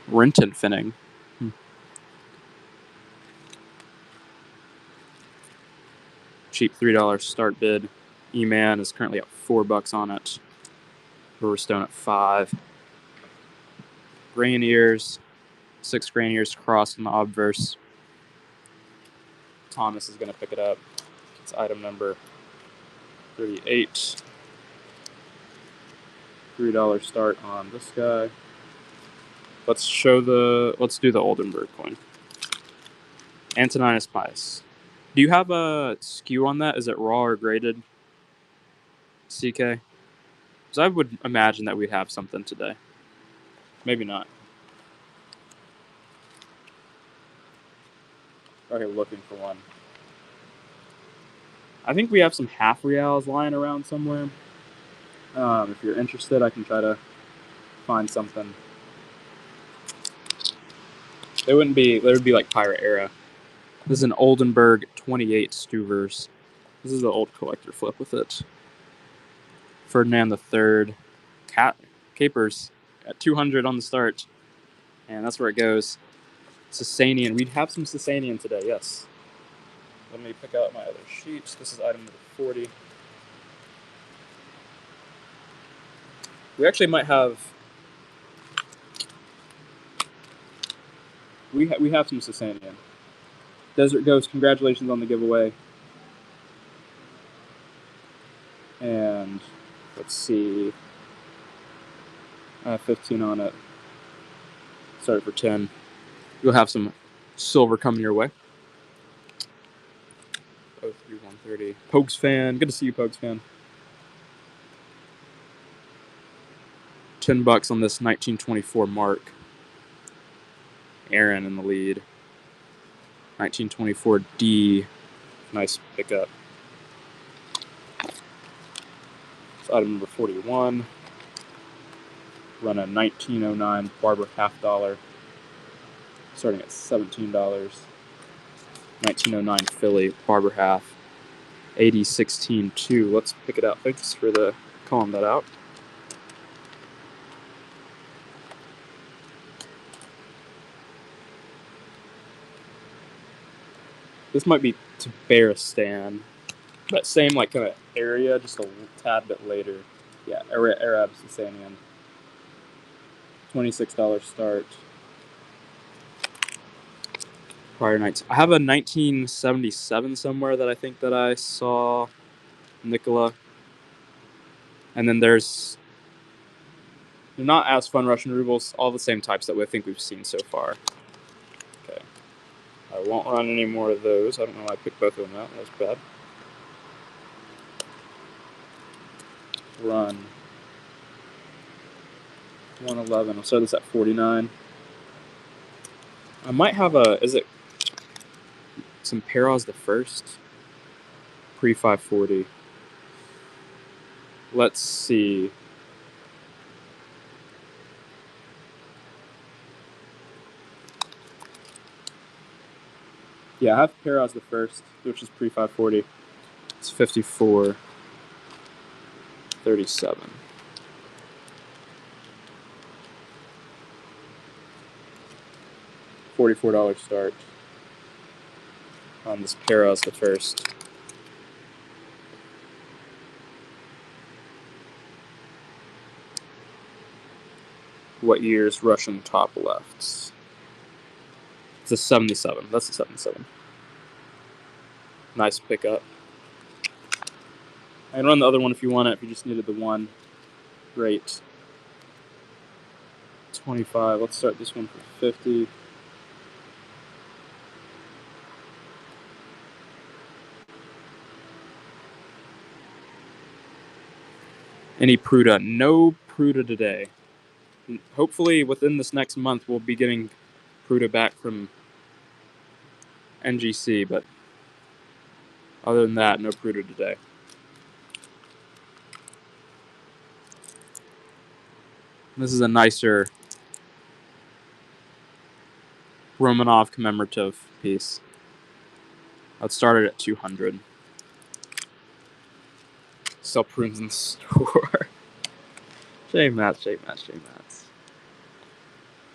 Renton finning. Cheap $3 start bid. E-Man is currently at $4 on it. Riverstone at 5. Grain ears. 6 grain ears crossed in the obverse. Thomas is going to pick it up. It's item number 38. $3 start on this guy. Let's do the Oldenburg coin. Antoninus Pius. Do you have a skew on that? Is it raw or graded? CK? Because I would imagine that we'd have something today. Maybe not. Okay, looking for one. I think we have some half reals lying around somewhere. If you're interested, I can try to find something. There would be like Pirate Era. This is an Oldenburg 28 Stuvers. This is the old collector flip with it. Ferdinand III. Capers at 200 on the start. And that's where it goes. Sasanian. We'd have some Sasanian today, yes. Let me pick out my other sheets. This is item number 40. We actually might have We have some Sasanian. Desert Ghost, congratulations on the giveaway. And let's see. I have 15 on it. Sorry for 10. You'll have some silver coming your way. 03130. Pogues fan. Good to see you, Pogues fan. $10 on this 1924 mark. Aaron in the lead. 1924 D. Nice pickup. It's item number 41. Run a 1909 Barber $half. Starting at $17. 1909 Philly Barber half. 8016-2. Let's pick it out. Thanks for the calling that out. This might be Tabaristan, but same like kind of area, just a tad bit later. Yeah, Arab Sasanian. $26 start. Prior nights. I have a 1977 somewhere that I think that I saw. Nicola. And then they're not as fun Russian rubles, all the same types that I think we've seen so far. Okay. I won't run any more of those. I don't know why I picked both of them out. That was bad. Run. 111. I'll start this at 49. I might have some Peros the first? Pre-540. Let's see. Yeah, I have Peros the first, which is pre-540. It's 54.37. $44 start on this Peros the first. What year's Russian top lefts? It's a 77. That's a 77. Nice pickup. I can run the other one if you want it, if you just needed the one. Great. 25. Let's start this one for 50. Any Pruda? No Pruda today. Hopefully within this next month we'll be getting Pruda back from NGC, but other than that, no Pruda today. This is a nicer Romanov commemorative piece. I'd start it at 200. Sell prunes in the store. Shame Mats.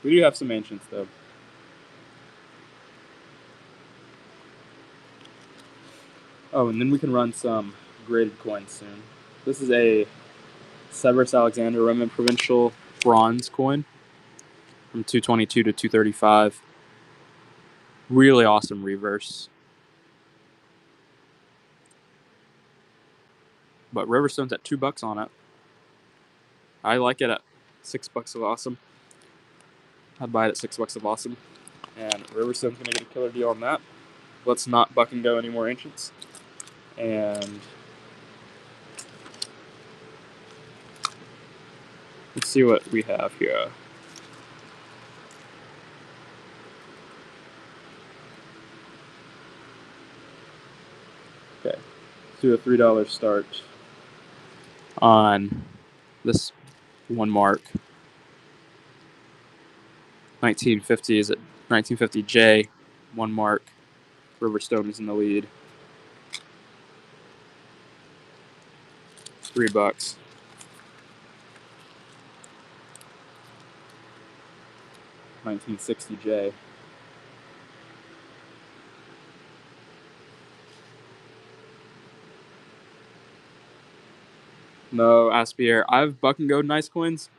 We do have some ancients though. Oh, and then we can run some graded coins soon. This is a Severus Alexander Roman Provincial bronze coin from 222 to 235. Really awesome reverse. But Riverstone's at $2 on it. I like it at $6 of awesome. I'd buy it at $6 of awesome. And Riverstone's gonna get a killer deal on that. Let's not buck and go any more ancients. And let's see what we have here. Okay, let's do a $3 start on this one mark. 1950 is at 1950J, one mark. Riverstone is in the lead. $3. $1960J. No, Aspier. I've buck and go nice coins.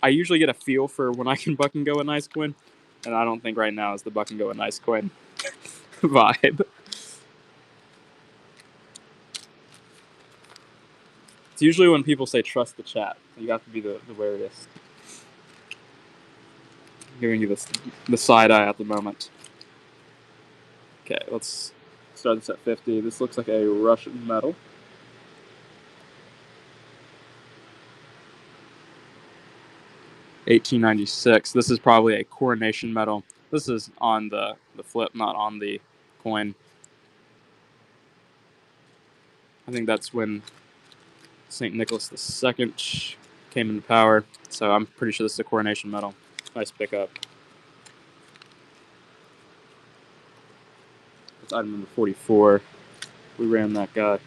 I usually get a feel for when I can buck and go a nice coin. And I don't think right now is the buck and go a nice coin vibe. It's usually when people say trust the chat. You have to be the wariest. I'm giving you the side eye at the moment. Okay, let's start this at 50. This looks like a Russian medal. $18.96. This is probably a coronation medal. This is on the flip, not on the coin. I think that's when St. Nicholas II came into power. So I'm pretty sure this is a coronation medal. Nice pickup. That's item number 44. We ran that guy.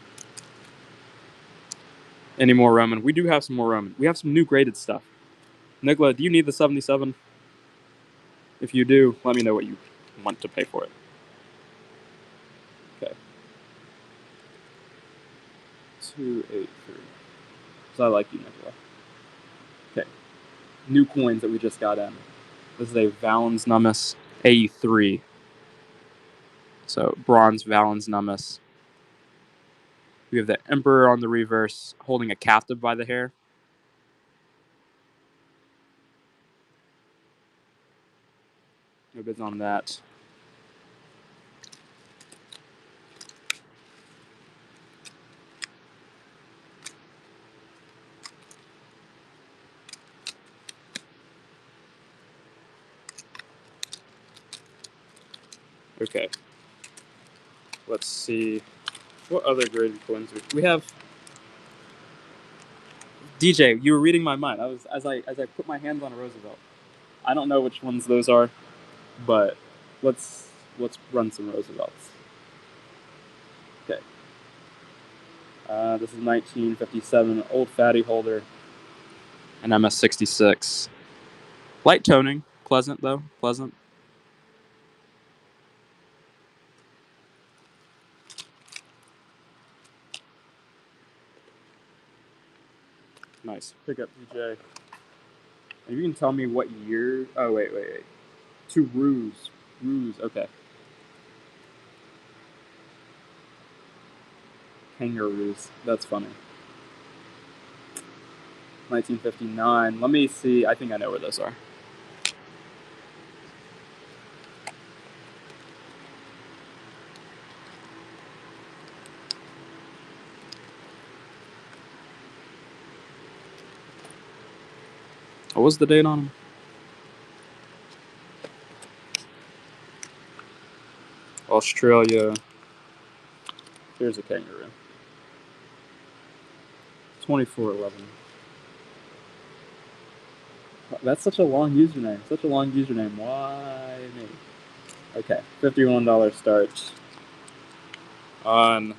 Any more Roman? We do have some more Roman. We have some new graded stuff. Nicola, do you need the 77? If you do, let me know what you want to pay for it. Okay. 283. So I like you, Nicola. Okay. New coins that we just got in. This is a Valens Nummus A3. So bronze Valens Nummus. We have the Emperor on the reverse holding a captive by the hair. No bids on that. Okay. Let's see. What other graded coins we have? DJ, you were reading my mind. I was as I put my hands on a Roosevelt. I don't know which ones those are, but let's run some Roosevelts. Okay. This is 1957 Old Fatty Holder, an MS-66. Light toning, pleasant though, pleasant. Nice. Pick up, DJ. And you can tell me what year. Oh, wait. Two Ruse. Okay. Kangaroos. That's funny. 1959. Let me see. I think I know where those are. What was the date on them? Australia. Here's a kangaroo. 2411. That's such a long username. Why me? Okay, $51 start on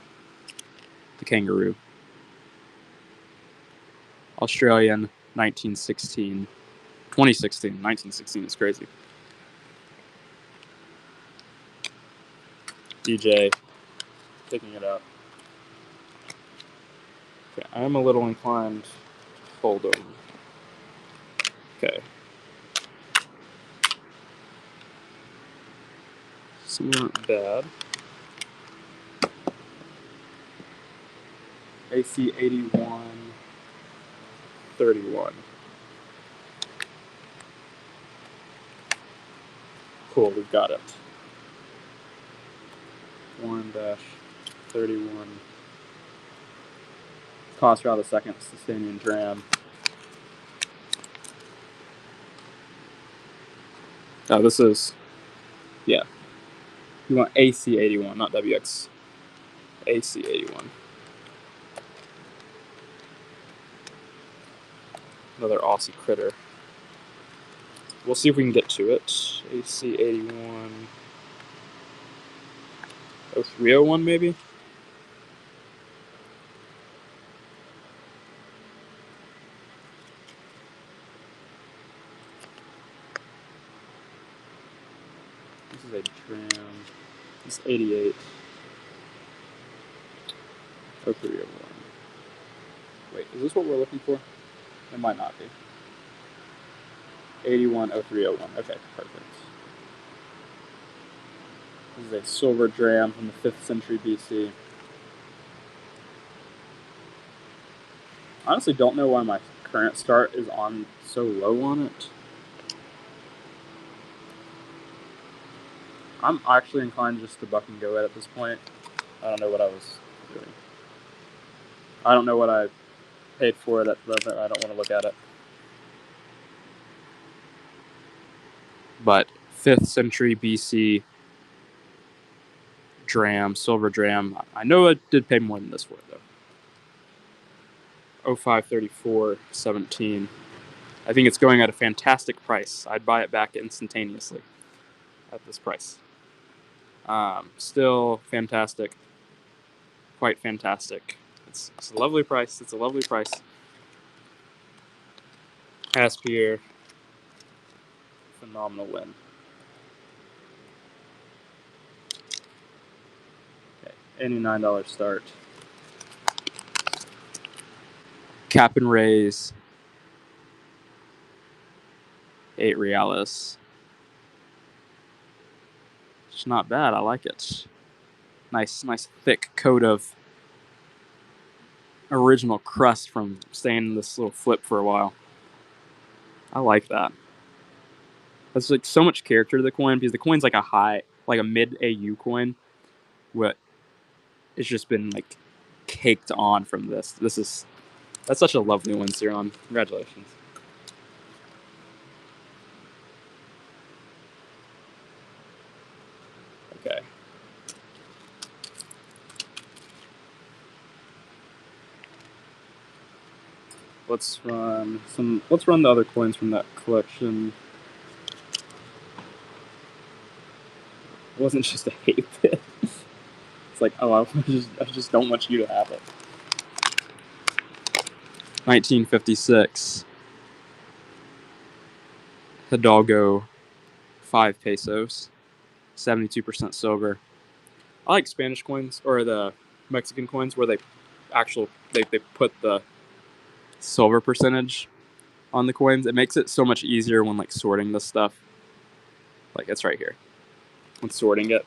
the kangaroo. Australian, 1916. 2016. 1916 is crazy. DJ, picking it up. Okay, I'm a little inclined to hold them. Okay. Some aren't bad. AC 81, 31. Cool, we've got it. 1-31. Cost route a second, Sasanian dram. Oh, this is, yeah. You want AC 81, not WX. AC 81. Another Aussie critter. We'll see if we can get to it. AC 81. 0301 maybe? This is a dram. This is 88. 0301. Wait, is this what we're looking for? It might not be. 81 0301. Okay, perfect. This is a silver dram from the 5th century BC. I honestly don't know why my current start is on so low on it. I'm actually inclined just to buck and go at this point. I don't know what I was doing. I don't know what I paid for it at the moment. I don't want to look at it. But 5th century BC dram, silver dram. I know I did pay more than this for it though. 0534.17. I think it's going at a fantastic price. I'd buy it back instantaneously at this price. Still fantastic. Quite fantastic. It's a lovely price. It's a lovely price. Aspier. Phenomenal win. Okay, $89 start. Cap and raise. 8 reales. It's not bad. I like it. Nice thick coat of original crust from staying in this little flip for a while. I like that. There's like so much character to the coin because the coin's like a mid AU coin. What it's just been like caked on from this. That's such a lovely one, Siron. Congratulations. Okay. Let's run the other coins from that collection. It wasn't just a hate bit. It's like, oh, I just don't want you to have it. 1956. Hidalgo, 5 pesos, 72% silver. I like Spanish coins or the Mexican coins where they put the silver percentage on the coins. It makes it so much easier when like sorting this stuff. Like it's right here. When sorting it,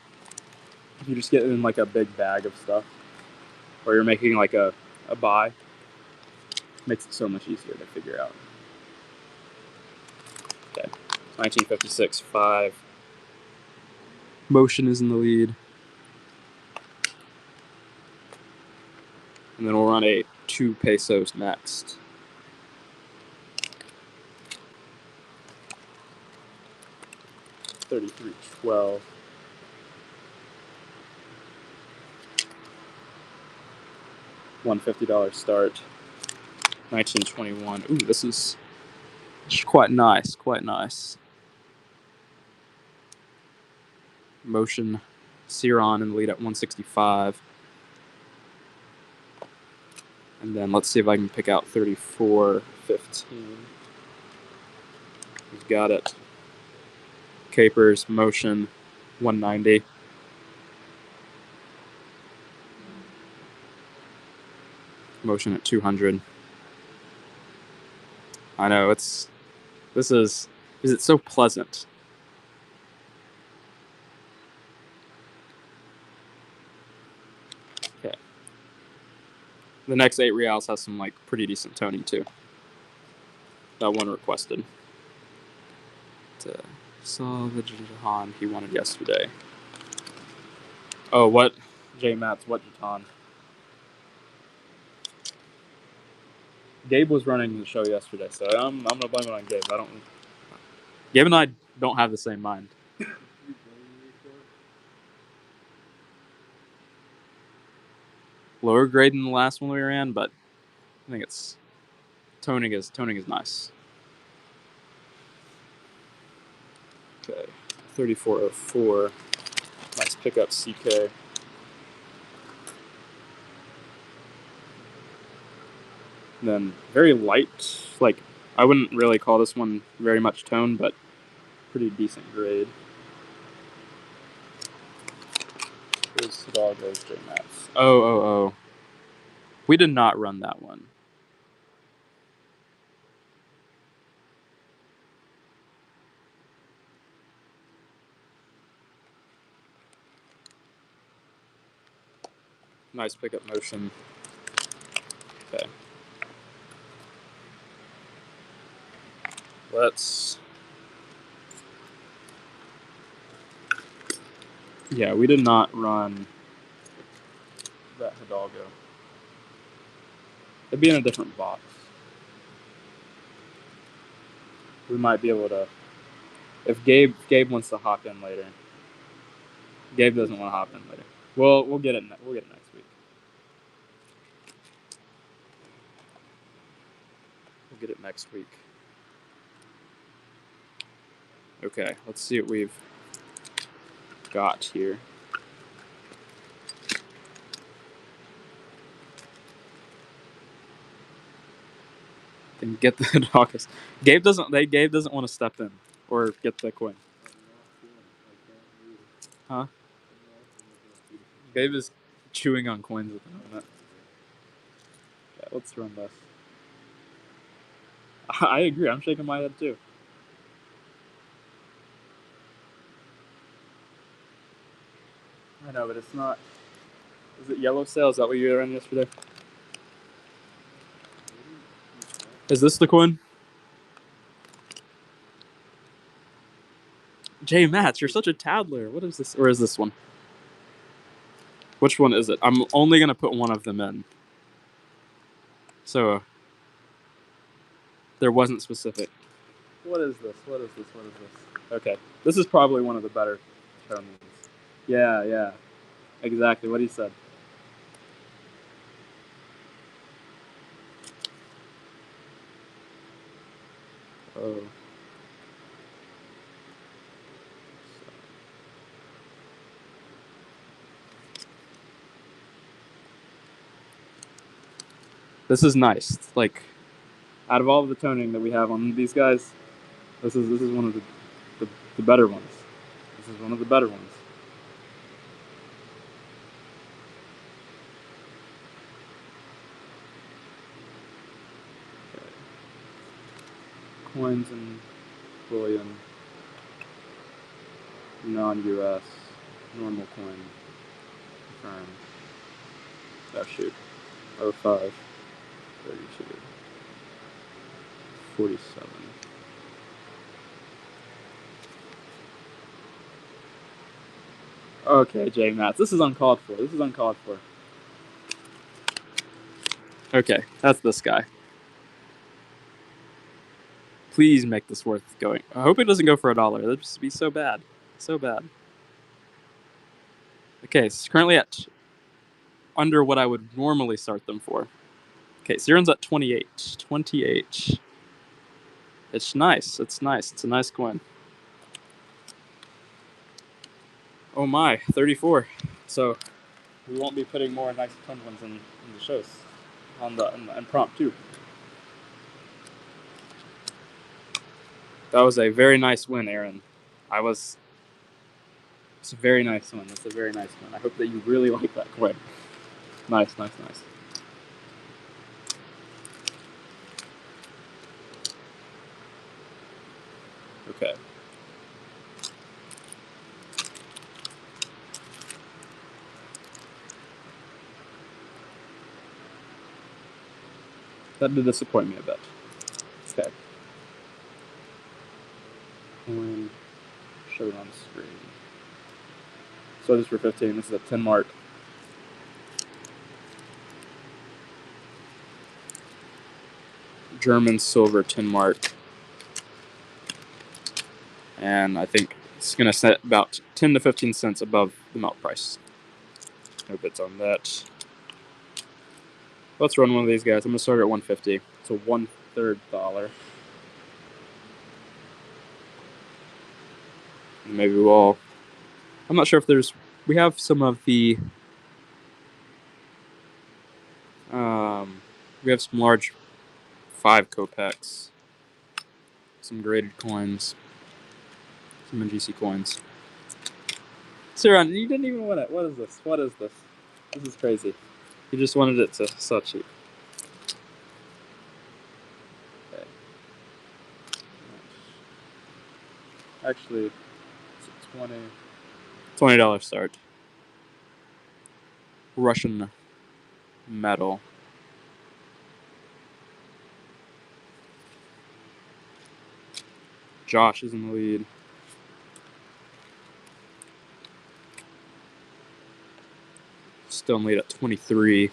you just get in like a big bag of stuff, or you're making like a buy. Makes it so much easier to figure out. Okay, 1956, 5. Motion is in the lead. And then we'll run a 2 pesos next. $33.12. $150 start. 1921. Ooh, this is quite nice. Quite nice. Motion, Siron in the lead at 165. And then let's see if I can pick out 34.15. We've got it. Capers, Motion, 190. Motion at 200. I know, is it so pleasant? Okay. The next 8 reals has some like pretty decent toning too. That one requested. Saw the jeton he wanted yesterday. Oh, what? J Mats, what jeton? Gabe was running the show yesterday, so I'm gonna blame it on Gabe. Gabe and I don't have the same mind. Lower grade than the last one we ran, but I think it's toning is nice. Okay, 34.04. Nice pickup, CK. And then very light, like I wouldn't really call this one very much tone, but pretty decent grade. Here's Hidalgo's J Mats. Oh. We did not run that one. Nice pickup motion. Okay. Yeah, we did not run that Hidalgo. It'd be in a different box. We might be able to, if Gabe wants to hop in later. Gabe doesn't want to hop in later. We'll get it. We'll get it next week. We'll get it next week. Okay, let's see what we've got here. Then get the dockers. Gabe doesn't want to step in or get the coin. Huh? Gabe is chewing on coins at the moment. Yeah, let's run this. I agree. I'm shaking my head too. I know, but it's not. Is it yellow sale? Is that what you ran yesterday? Is this the coin? Jay Matz, you're such a tattler. What is this? Or is this one? Which one is it? I'm only going to put one of them in. So, there wasn't specific. What is this? What is this? What is this? Okay. This is probably one of the better tones. Yeah. Exactly what he said. Oh. This is nice. Like, out of all of the toning that we have on these guys, this is one of the better ones. This is one of the better ones. Okay. Coins and bullion. Non-US. Normal coin. Confirm. Oh shoot. 05. 32. 47. Okay, J Mats. This is uncalled for. This is uncalled for. Okay, that's this guy. Please make this worth going. I hope it doesn't go for $1. That'd just be so bad. So bad. Okay, it's currently at under what I would normally start them for. Okay, Siren's at 28. 28. It's nice. It's nice. It's a nice coin. Oh my, 34. So we won't be putting more nice twin ones in the shows on the impromptu. That was a very nice win, Aaron. It's a very nice one. That's a very nice one. I hope that you really like that coin. Nice. Okay. That did disappoint me a bit. Okay. Coin showed on screen. So this is for 15. This is a 10 mark. German silver 10 mark. And I think it's going to set about 10 to 15 cents above the melt price. No bids on that. Let's run one of these guys. I'm going to start at 150. It's a 1/3 dollar. And maybe we'll. I'm not sure if there's. We have some of the. We have some large 5 kopaks. Some graded coins. Some NGC coins. Siran, you didn't even want it. What is this? What is this? This is crazy. You just wanted it to sell cheap. Okay. Actually, it's a $20 start. Russian metal. Josh is in the lead. Still in lead at 23.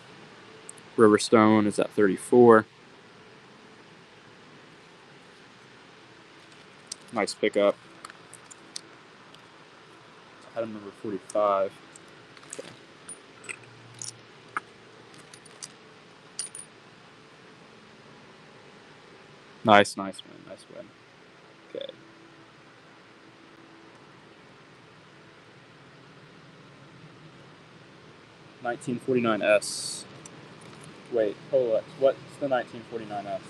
Riverstone is at 34. Nice pickup. Item number 45. Okay. Nice win. Okay. $19.49S. Wait, Polex. What's the $19.49S?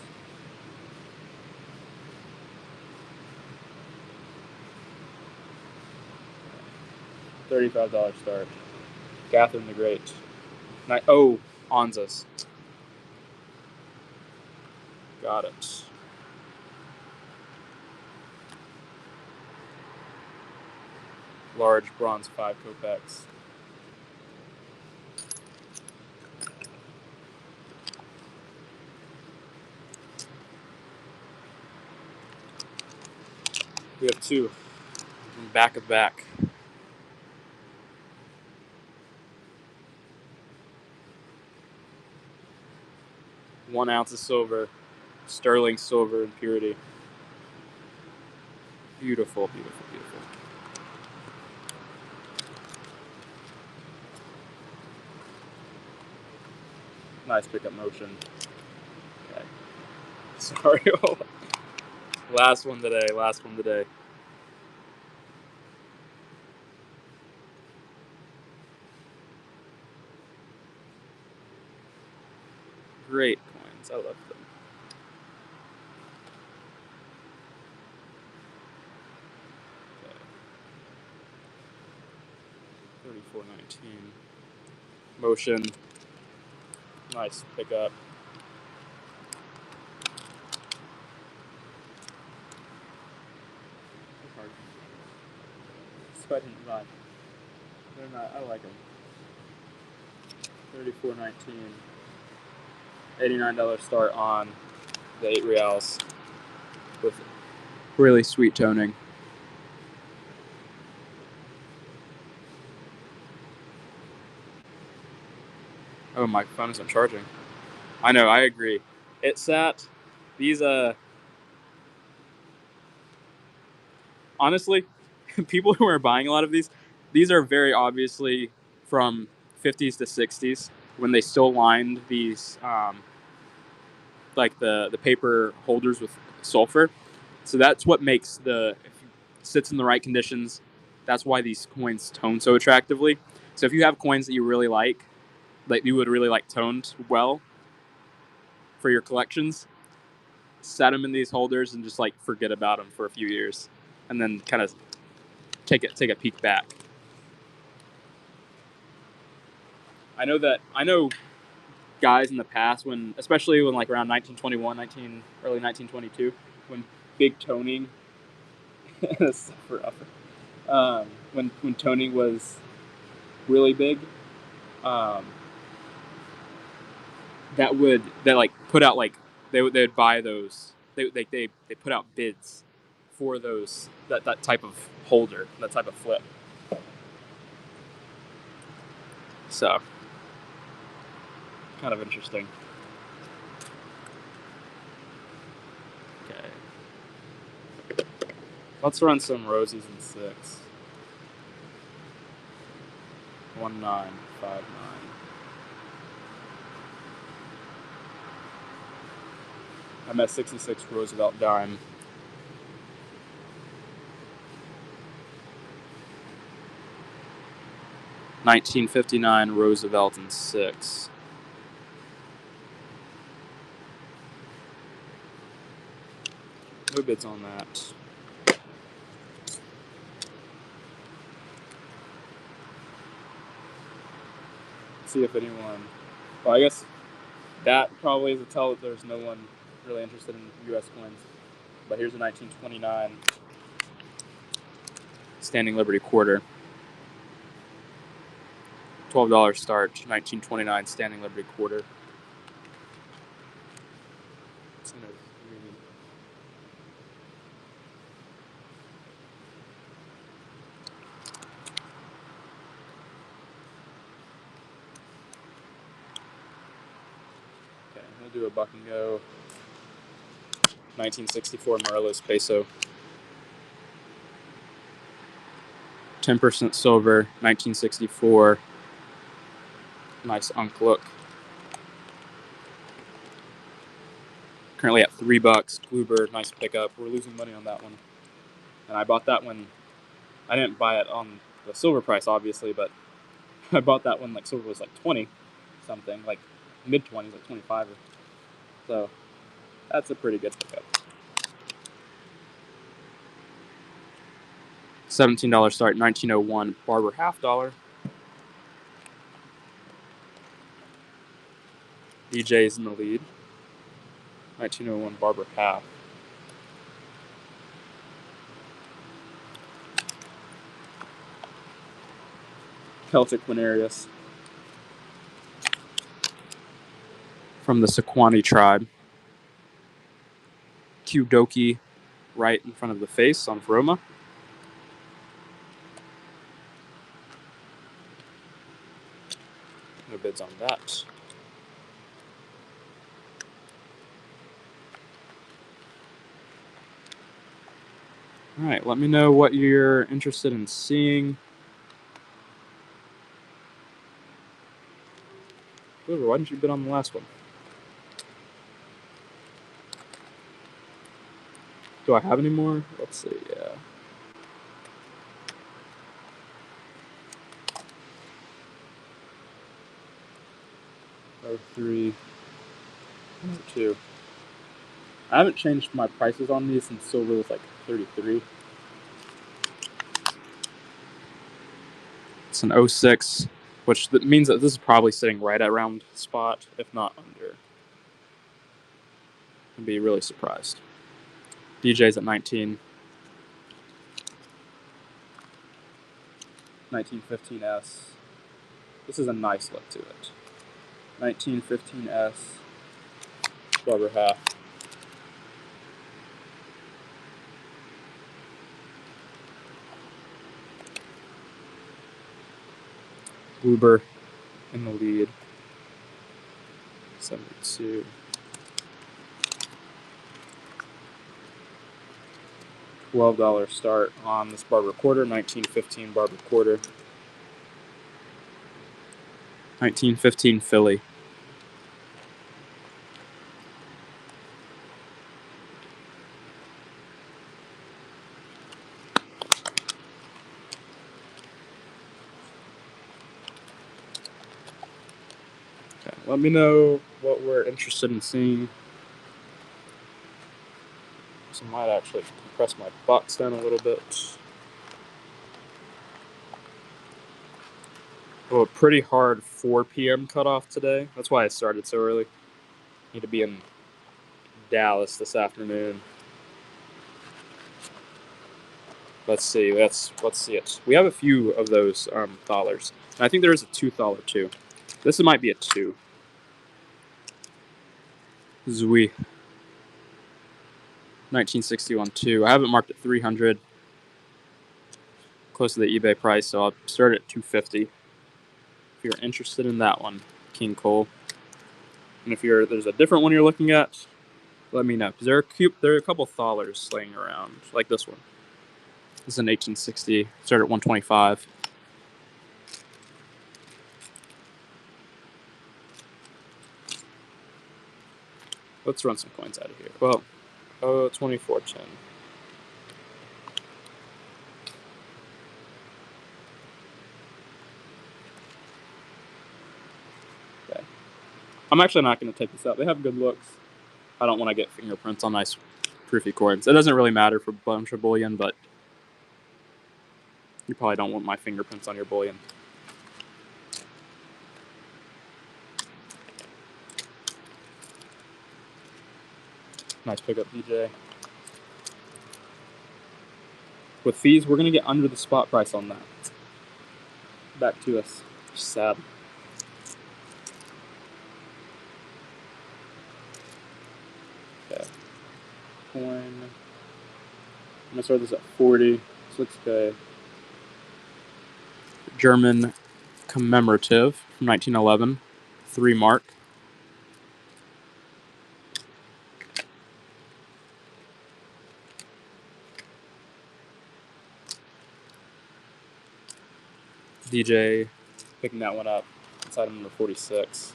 $35 start. Catherine the Great. Oh, Anzas. Got it. Large bronze 5 kopaks. We have 2. Back of back. 1 ounce of silver. Sterling silver in purity. Beautiful. Nice pickup motion. Okay. Sorry. Last one today. Great coins. I love them. Okay. 34.19. Motion. Nice pickup. So I didn't run. They're not. I like them. 34.19. $89 start on the 8 reals with really sweet toning. Oh, my phone isn't charging. I know, I agree. It sat. These honestly, people who are buying a lot of these are very obviously from 50s to 60s when they still lined these like the paper holders with sulfur. So that's what makes if it sits in the right conditions, that's why these coins tone so attractively. So if you have coins that you really like you would really like toned well for your collections, set them in these holders and just like forget about them for a few years, and then kind of take a peek back. I know guys in the past especially when like around 1921, early 1922, when big toning when toning was really big, they like put out like they would buy those. They put out bids for those that type of holder, that type of flip. So kind of interesting. Okay, let's run some rosies in 6. 1959. I'm at 66 Roosevelt dime. $19.59 Roosevelt in 6. No bids on that. See if anyone. Well, I guess that probably is a tell that there's no one really interested in U.S. coins. But here's a 1929 Standing Liberty quarter. $12 start, 1929 Standing Liberty quarter. It's in a green. Okay, we'll do a buck and go. 1964 Morelos peso. 10% silver, 1964. Nice unk look. Currently at $3. Bluebird, nice pickup. We're losing money on that one. And I bought that one. I didn't buy it on the silver price, obviously, but I bought that one like silver was like 20 something, like mid 20s, like 25 or so. That's a pretty good pickup. $17 start, 1901 Barber half dollar. DJ's in the lead. 1901 Barber half. Celtic Quinarius from the Sequani tribe. Qdoki right in front of the face on Roma. No bids on that. All right, let me know what you're interested in seeing. Whoever, why didn't you bid on the last one? Do I have any more? Let's see, yeah. Oh, 03, 102. I haven't changed my prices on these since silver was like 33. It's an 06, which means that this is probably sitting right at around spot, if not under. I'd be really surprised. DJ's at 19. 1915S. This is a nice look to it. 1915S. Barber half. Uber in the lead. 72. $12 start on this Barber quarter. 1915 Barber quarter. 1915 Philly. Okay, let me know what we're interested in seeing. So I might actually compress my box down a little bit. Oh, a pretty hard 4 p.m. cutoff today. That's why I started so early. Need to be in Dallas this afternoon. Let's see. Let's see it. We have a few of those dollars. And I think there is a $2 too. This might be a 2. Zui. 1961 2. I have it marked at 300. Close to the eBay price, so I'll start at 250. If you're interested in that one, King Cole. And if there's a different one you're looking at, let me know. Because there are a couple thalers laying around, like this one. This is an 1860. Start at 125. Let's run some coins out of here. Well, 2410. Okay. I'm actually not going to take this out. They have good looks. I don't want to get fingerprints on nice proofy coins. It doesn't really matter for a bunch of bullion, but you probably don't want my fingerprints on your bullion. Nice pickup, DJ. With fees, we're going to get under the spot price on that. Back to us. Sad. Okay. Coin. I'm gonna start this at 40. So let's go. German commemorative from 1911. 3 mark. DJ picking that one up inside of number 46.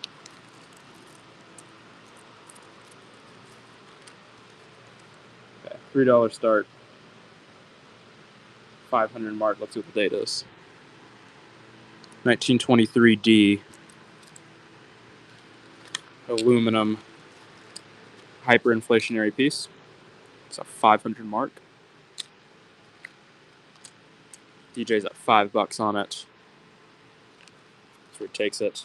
Okay, $3 start. 500 mark. Let's see what the date is. 1923 D. Aluminum hyperinflationary piece. It's a 500 mark. DJ's at $5 on it. That's where he takes it.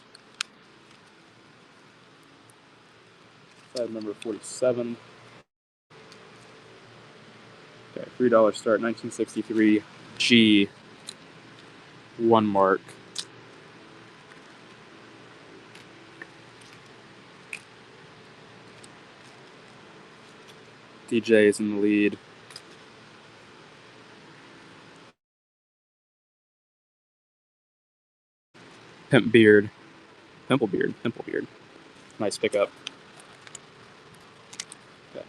Side number 47. Okay, $3 start. 1963 G. 1 mark. DJ is in the lead. Pimple beard. Nice pickup. Okay.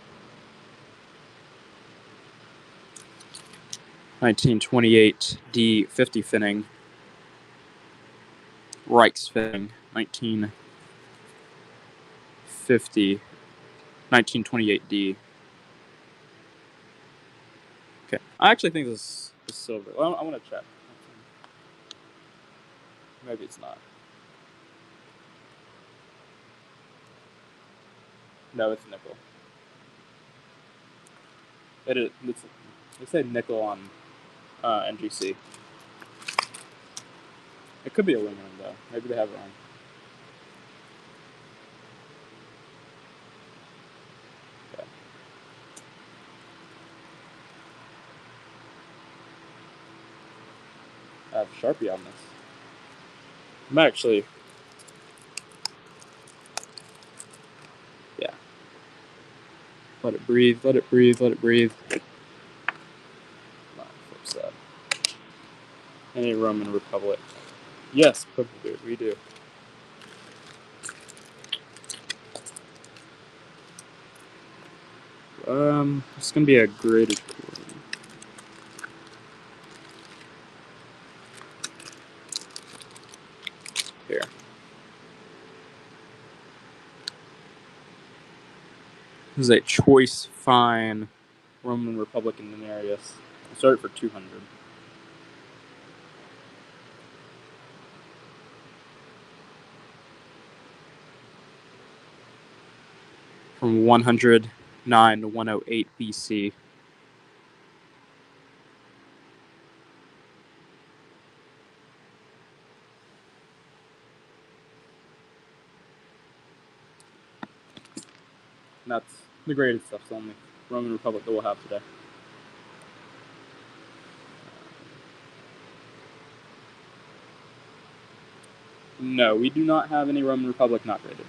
1928 D 50 finning. Reichs finning. 1928 D. Okay. I actually think this is silver. Well, I want to check. Maybe it's not. No, it's nickel. It said nickel on NGC. It could be aluminum though. Maybe they have it wrong. Okay. I have Sharpie on this. I'm actually. Yeah. Let it breathe. Any Roman Republic. Yes, purple beard, we do. It's gonna be a graded coin. Here. This is a choice fine Roman Republic in denarius. I started for 200. From 109 to 108 BC. And that's the graded stuff. It's only Roman Republic that we'll have today. No, we do not have any Roman Republic not graded.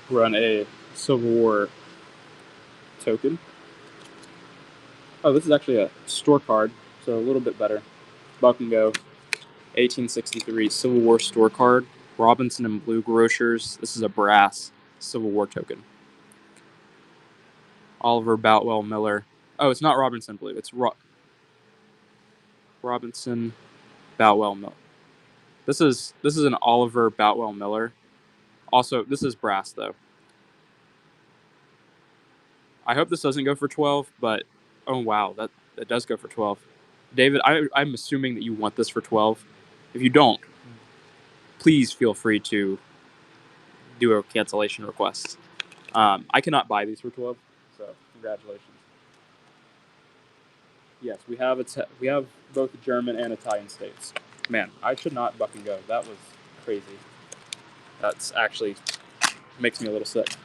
Run a Civil War token. Oh, this is actually a store card, so a little bit better. Buck and go. 1863 Civil War store card. Robinson and Blue Grocers. This is a brass Civil War token. Oliver Boutwell Miller. Oh, it's not Robinson Blue. It's Robinson Boutwell Miller. This is an Oliver Boutwell Miller. Also, this is brass though. I hope this doesn't go for 12, but oh wow, that does go for 12. David, I'm assuming that you want this for 12. If you don't, please feel free to do a cancellation request. I cannot buy these for 12, so congratulations. Yes, we have both German and Italian states. Man, I should not buck and go. That was crazy. That's actually makes me a little sick.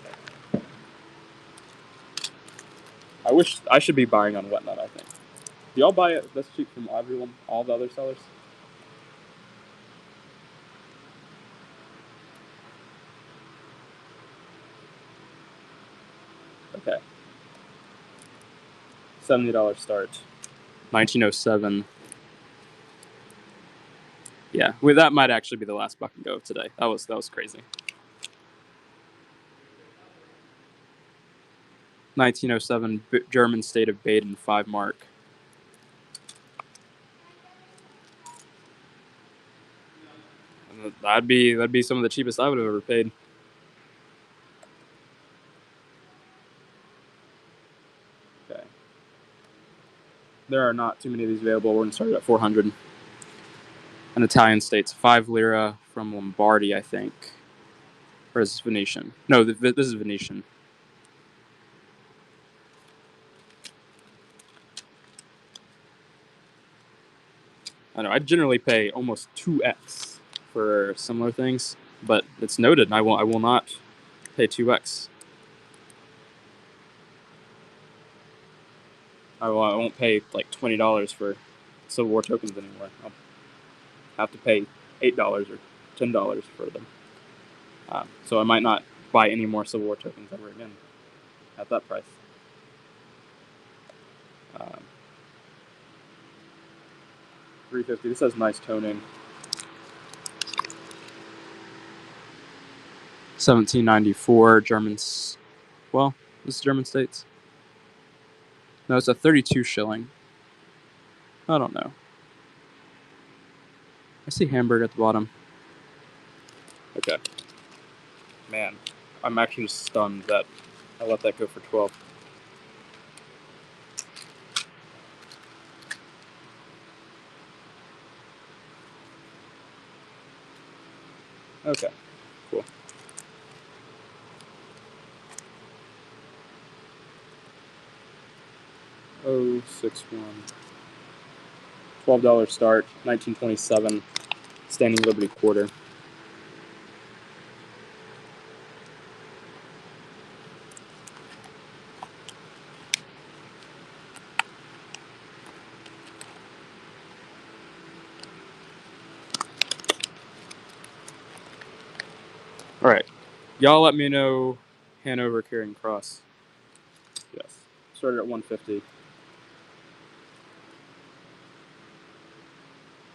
I wish I should be buying on Whatnot, I think. Do y'all buy it this cheap from everyone, all the other sellers? Okay. $70 start. 1907. Yeah, well, that might actually be the last buck and go of today. That was crazy. 1907 German state of Baden, 5 mark. And that'd be some of the cheapest I would have ever paid. Okay. There are not too many of these available. We're gonna start at 400. An Italian states, 5 lira from Lombardy, I think. Or is this Venetian? No, this is Venetian. I know I generally pay almost 2x for similar things, but it's noted. I will not pay 2x. I won't pay like $20 for Civil War tokens anymore. I'll have to pay $8 or $10 for them. So I might not buy any more Civil War tokens ever again at that price. 350. This has nice toning. 1794 Germans. Well, this is German states. No, it's a 32 shilling. I don't know. I see Hamburg at the bottom. Okay. Man, I'm actually just stunned that I let that go for 12. Okay, cool. Oh, 61. $12 start, 1927, Standing Liberty Quarter. All right, y'all let me know Hanover Carrying Cross. Yes, started at 150.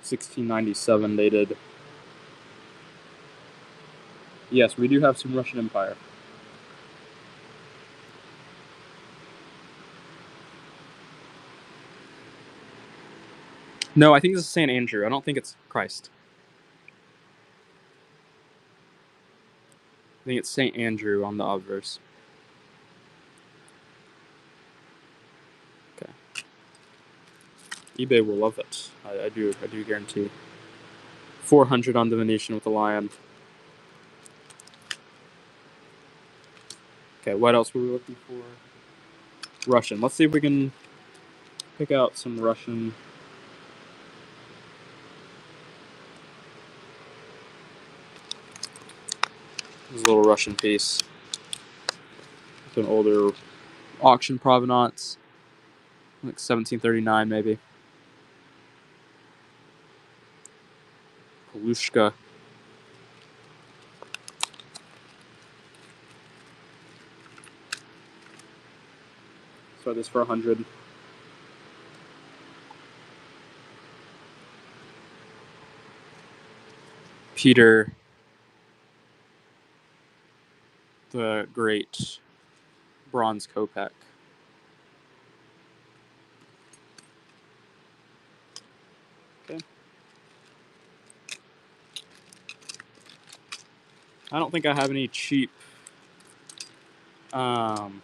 1697 dated. Yes, we do have some Russian Empire. No, I think this is St. Andrew. I don't think it's Christ. I think it's St. Andrew on the obverse. Okay. eBay will love it. I do guarantee. 400 on the Venetian with the lion. Okay, what else were we looking for? Russian. Let's see if we can pick out some Russian. This is a little Russian piece. It's an older auction provenance. Like 1739 maybe. Polushka. So this for 100. Peter the Great, bronze copak. Okay. I don't think I have any cheap. What am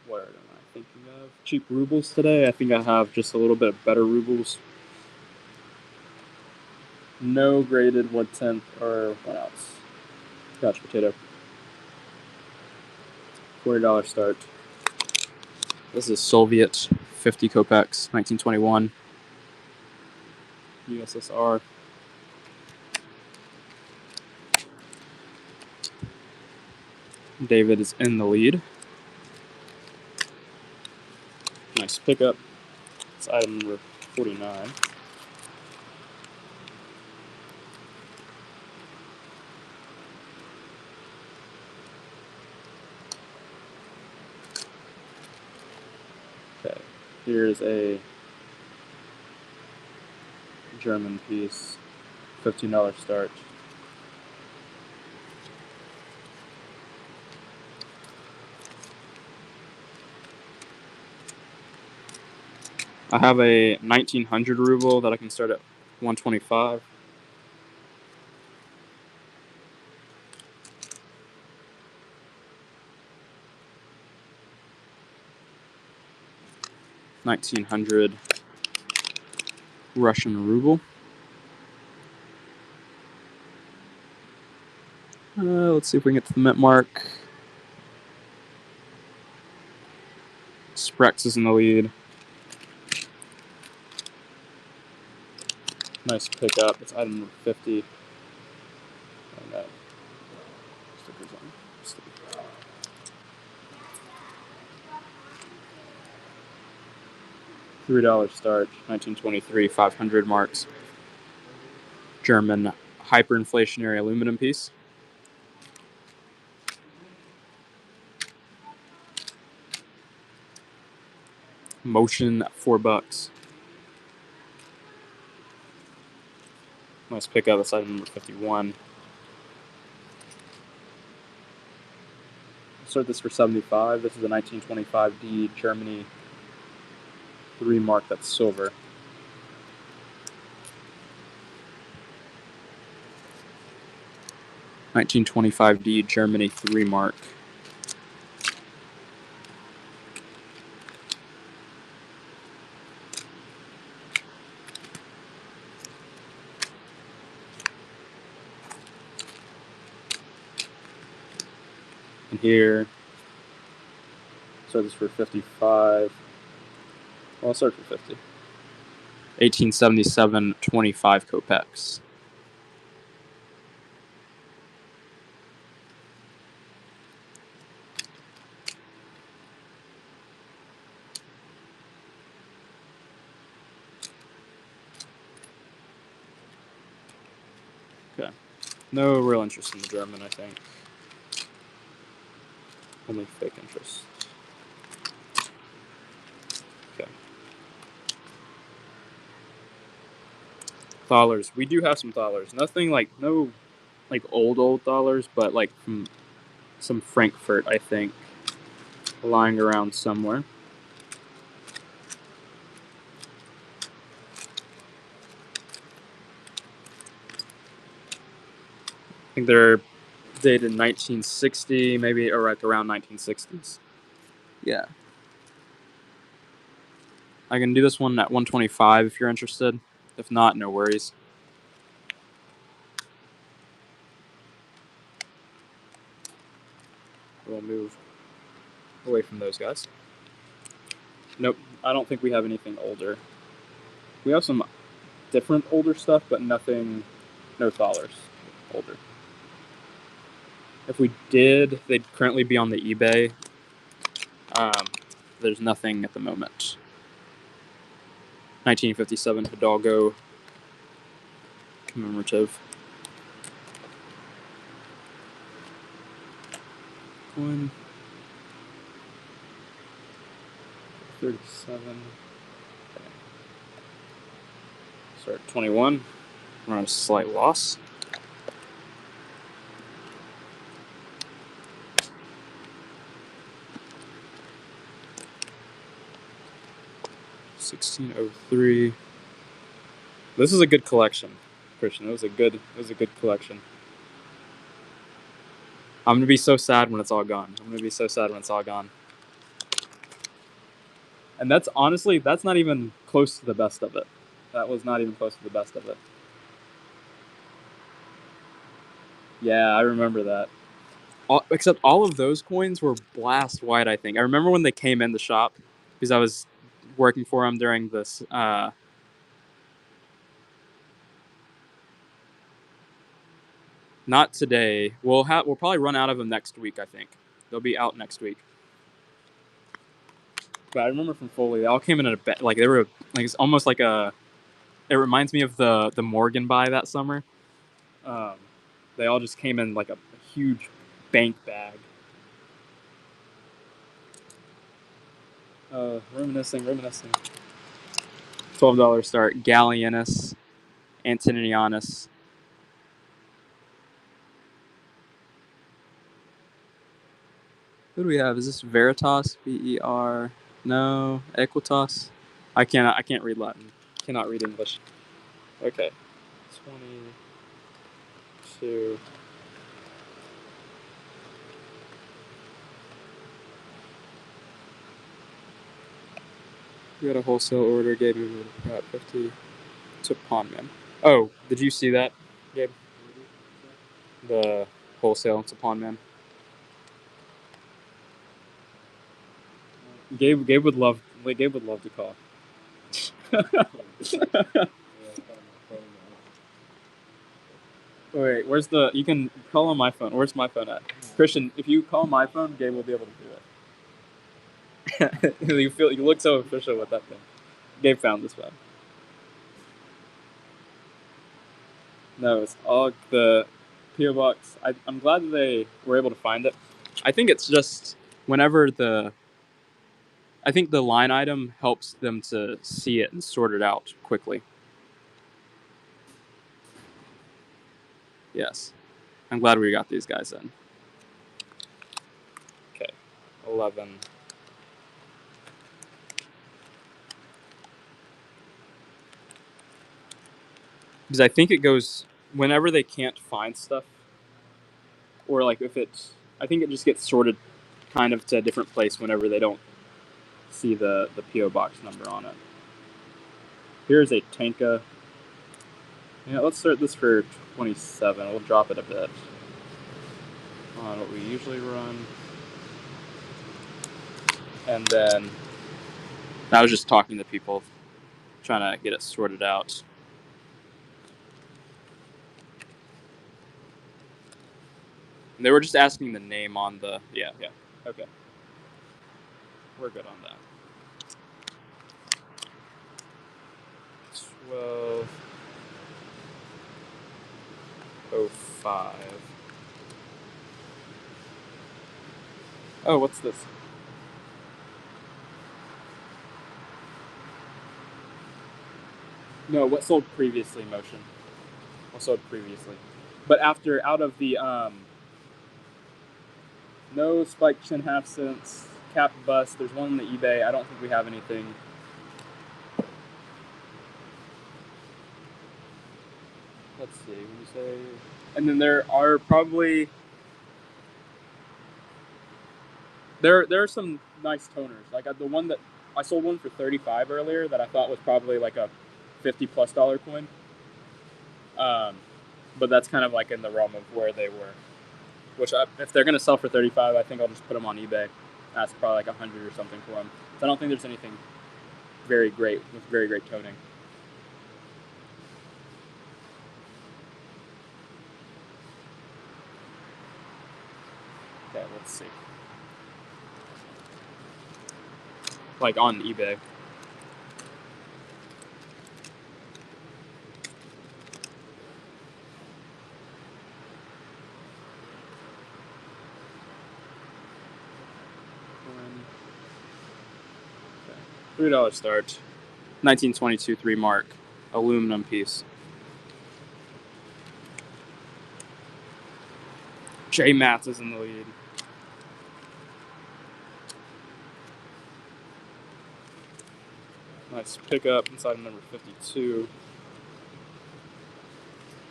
I thinking cheap rubles today. I think I have just a little bit better rubles. No graded 1/10 or 1 ounce. Couch potato. $40 start. This is Soviet 50 kopecks, 1921. USSR. David is in the lead. Nice pickup. It's item number 49. Okay, here's a German piece, $15 start. I have a 1900 ruble that I can start at 125. $1900 Russian ruble. Let's see if we can get to the mint mark. Sprex is in the lead. Nice pickup. It's item number 50. And that stickers on. $3 start. 1923. 500 marks. German hyperinflationary aluminum piece. Motion $4. Nice pickup. That's item number 51. Start this for 75. This is a 1925D Germany 3 mark. That's silver. $1925D Germany 3 mark. And here, start this for 55. Well, I'll start for 50. 1877 25 kopecks. Okay. No real interest in the German, I think. Only fake interest. Okay. Thalers. We do have some thalers. Nothing like, no like old thalers, but like from some Frankfurt, I think, lying around somewhere. I think they're dated 1960, maybe, or like around 1960s. Yeah. I can do this one at 125 if you're interested. If not, no worries. We'll move away from those guys. Nope, I don't think we have anything older. We have some different older stuff, but nothing, no thalers older. If we did, they'd currently be on the eBay. There's nothing at the moment. 1957 Hidalgo commemorative. 37. Okay. Start 21. We're on a slight loss. $16.03. This is a good collection, Christian. It was a good collection. I'm gonna be so sad when it's all gone. And that's honestly, that's not even close to the best of it. That was not even close to the best of it. Yeah, I remember that. Except all of those coins were blast white, I think. I remember when they came in the shop because I was working for them during this. Not today. We'll probably run out of them next week, I think. They'll be out next week. But I remember from Foley, they all came in at like they were like it's almost like a. It reminds me of the Morgan buy that summer. Um, they all just came in like a huge bank bag. Reminiscing. $12 start. Gallienus, Antonianus. Who do we have? Is this Veritas? VER? No. Equitas? I can't read Latin. Cannot read English. Okay. 22. We got a wholesale order. Gave me about 50 to Pawnman. Oh, did you see that, Gabe? The wholesale to Pawnman. Gabe would love to call. Wait, where's the? You can call on my phone. Where's my phone at? Christian, if you call my phone, Gabe will be able to do it. You look so official with that thing. Gabe found this one. No, it's all the PO box. I'm glad that they were able to find it. I think it's just whenever I think the line item helps them to see it and sort it out quickly. Yes. I'm glad we got these guys in. Okay. 11. Because I think it goes whenever they can't find stuff, or like if it's, I think it just gets sorted kind of to a different place whenever they don't see the PO box number on it. Here's a Tanka. Yeah, let's start this for 27. We'll drop it a bit on what we usually run. And then I was just talking to people, trying to get it sorted out. And they were just asking the name on the, yeah, okay. We're good on that. 12:05. Oh, what's this? No, what sold previously, Motion. What sold previously. But out of the, no spike chin half cents, cap bust, there's one on the eBay. I don't think we have anything. Let's see, when you say... And then there are probably... There are some nice toners. Like the one that... I sold one for $35 earlier that I thought was probably like a $50+ coin. But that's kind of like in the realm of where they were. Which, if they're going to sell for $35, I think I'll just put them on eBay. That's probably like $100 or something for them. So I don't think there's anything very great with very great toning. Okay, let's see. Like on eBay. Okay. $3 start. 1922 3 mark. Aluminum piece. J Mats is in the lead. Nice pickup inside of number 52.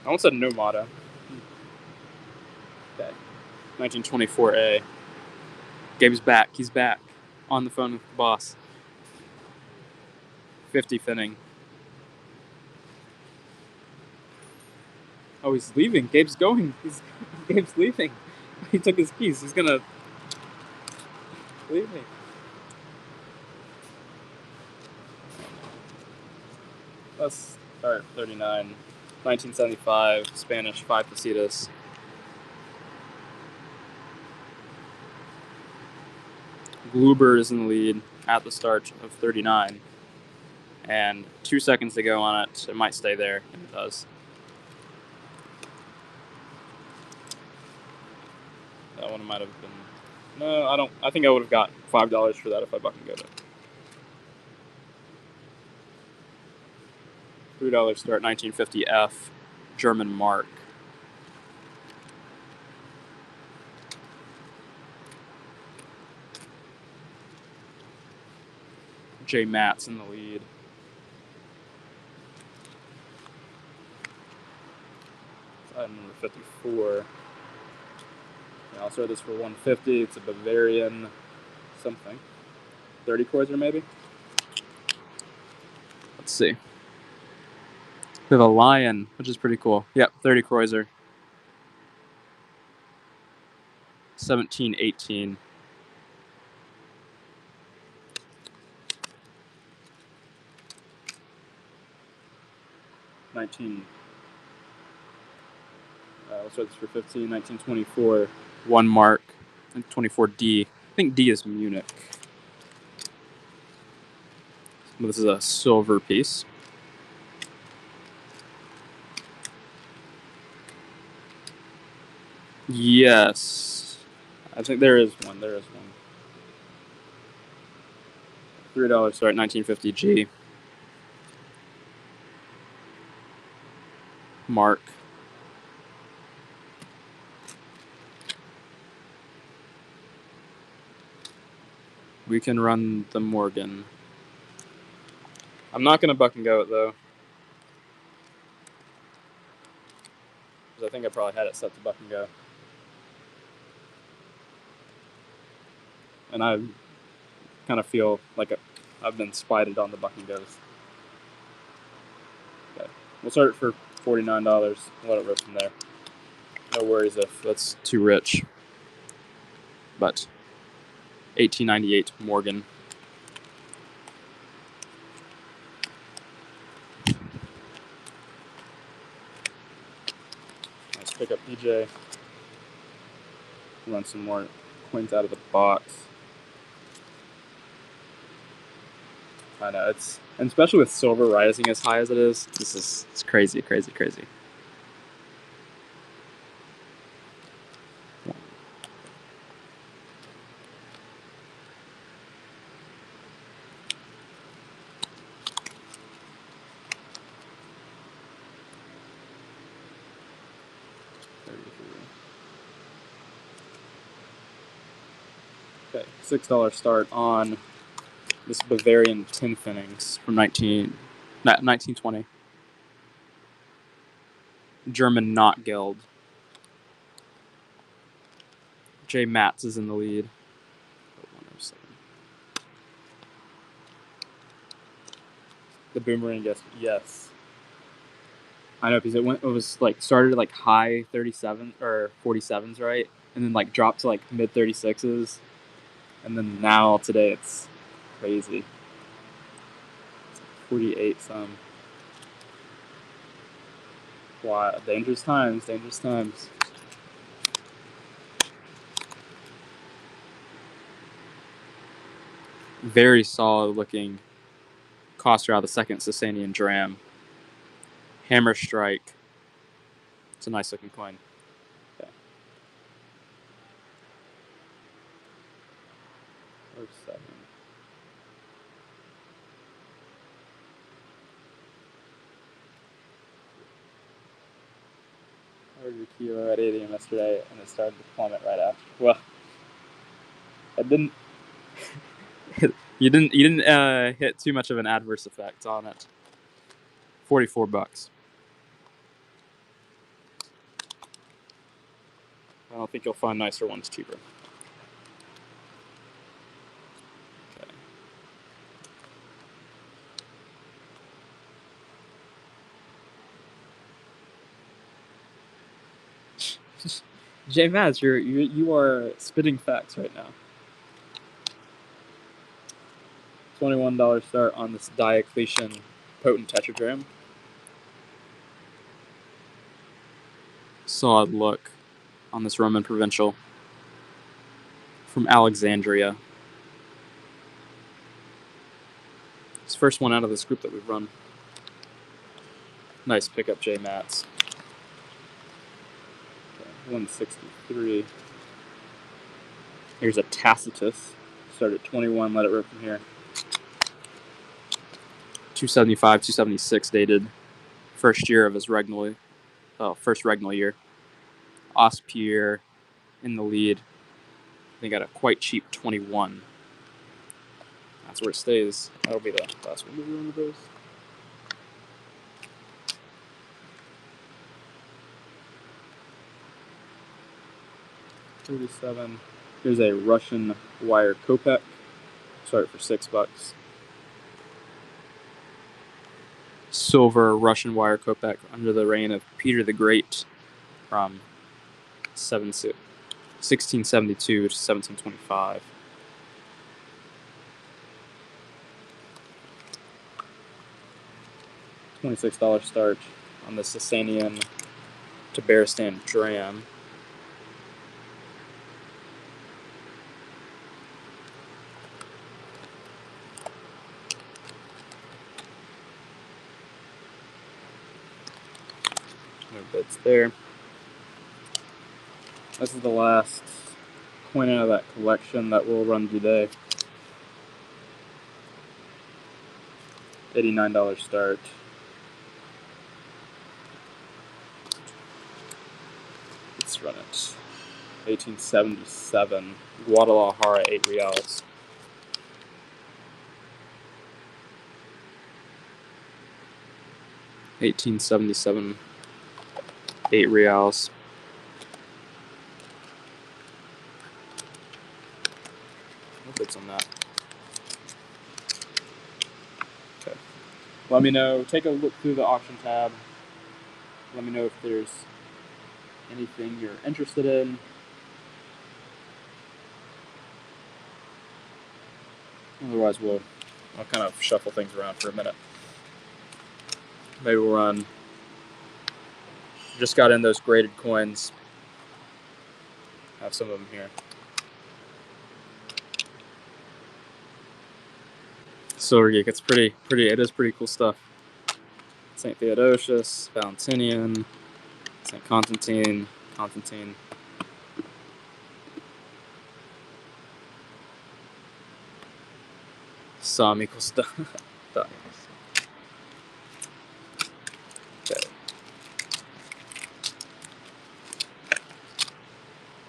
I almost said Nomada. Okay. 1924A. Gabe's back. He's back. On the phone with the boss. 50 finning. Oh, he's leaving. Gabe's going. Gabe's leaving. He took his keys. He's gonna leave me. Let's start 39. 1975, Spanish, 5 pesetas. Gluber is in the lead at the start of 39. And 2 seconds to go on it. It might stay there, and it does. That one might have been... No, I don't. I think I would have got $5 for that if I buck and got it. $3 start, 1950 F, German mark. J. Matt's in the lead. Side number 54. Yeah, I'll start this for 150. It's a Bavarian something. 30 kreuzer maybe? Let's see. We have a lion, which is pretty cool. Yep, 30 kreuzer. 1718. Let's start this for 15. 1924. 1 mark. And 24D. I think D is Munich. This is a silver piece. Yes. I think there is one. There is one. $3 start, 1950 G. Mark. We can run the Morgan. I'm not going to buck and go it, though. Because I think I probably had it set to buck and go. And I kind of feel like I've been spited on the buck and goes. Okay. We'll start it for $49. Let it rip from there. No worries if that's too rich. But 1898 Morgan. Let's pick up PJ. Run some more coins out of the box. I know, and especially with silver rising as high as it is, it's crazy, crazy, crazy. Okay, $6 start on this Bavarian tin finnings from 1920. German Knot Guild. J. Matz is in the lead. The boomerang, yes. I know, because it was like started at like high 37 or 47s, right? And then like dropped to like mid 36s. And then now today it's crazy. It's 48 some. Wow, dangerous times, dangerous times. Very solid looking Koster, the second Sasanian dram. Hammer strike. It's a nice looking coin. Okay. Or 7. I ordered a kilo at 8 a.m. yesterday, and it started to plummet right after. Well, it didn't. You didn't hit too much of an adverse effect on it. $44. I don't think you'll find nicer ones cheaper. Okay. J Maz, you are spitting facts right now. $21 start on this Diocletian potent tetragram. Solid look on this Roman provincial from Alexandria. It's the first one out of this group that we've run. Nice pickup, J Mats. Okay, 163. Here's a Tacitus. Start at 21, let it rip from here. 275, 276 dated. First year of his first regnal year. Ospierre in the lead. They got a quite cheap 21. That's where it stays. That'll be the last one we run with those. $37. Here's a Russian wire copak. Start for $6. Silver Russian wire copak under the reign of Peter the Great from 1672 to 1725. $26 start on the Sasanian Tabaristan dram. No bids there. This is the last coin out of that collection that we'll run today. $89 start. Let's run it. 1877. Guadalajara, 8 reals. $18.77, 8 reals. No bids on that. Okay. Let me know. Take a look through the auction tab. Let me know if there's anything you're interested in. Otherwise, I'll kind of shuffle things around for a minute. Maybe we'll run. Just got in those graded coins. Have some of them here. Silver Geek, it's pretty. It is pretty cool stuff. St. Theodosius, Valentinian, St. Constantine. Some equals stuff. Okay.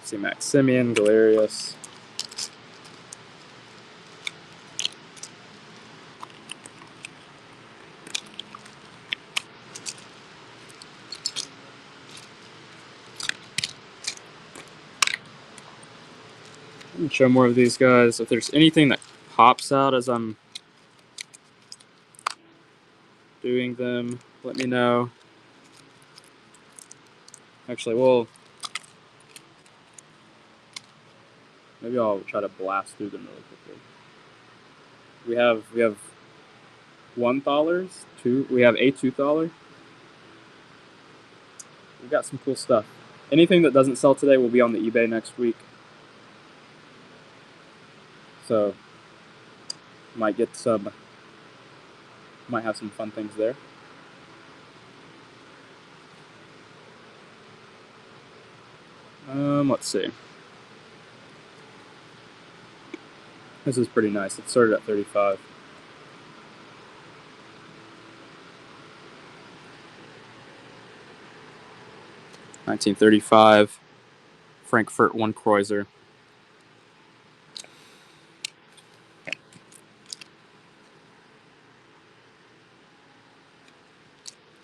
See Maximian, Galerius. Let me show more of these guys. If there's anything that pops out as I'm doing them, let me know. Actually, maybe I'll try to blast through them really quickly. We have $1, we have a $2. We've got some cool stuff. Anything that doesn't sell today will be on the eBay next week. So might have some fun things there. Let's see. This is pretty nice. It started at 35. $1935 Frankfurt 1 Kreuzer.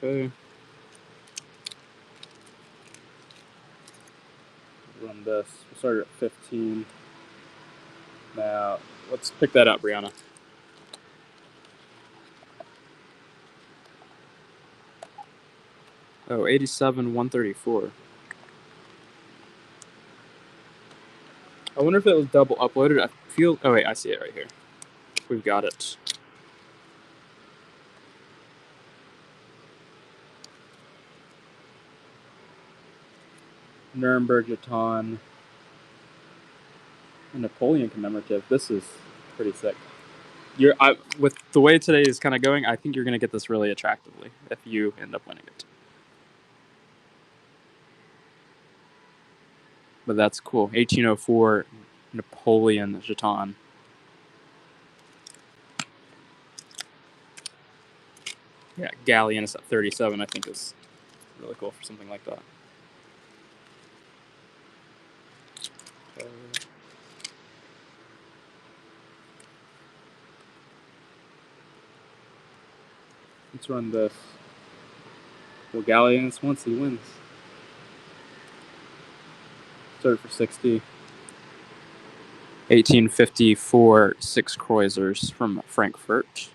Okay. Run this. We'll start at 15. Now, let's pick that up, Brianna. Oh, 87, 134. wonder if it was double uploaded. I feel. Oh wait, I see it right here. We've got it. Nuremberg jeton. A Napoleon commemorative. This is pretty sick. With the way today is kind of going, I think you're going to get this really attractively if you end up winning it. But that's cool. 1804 Napoleon jeton. Yeah, Galleonus at 37, I think, is really cool for something like that. Let's run this. Well, Galleonus once he wins. Started for 60. 1854 6 Kreuzers from Frankfurt.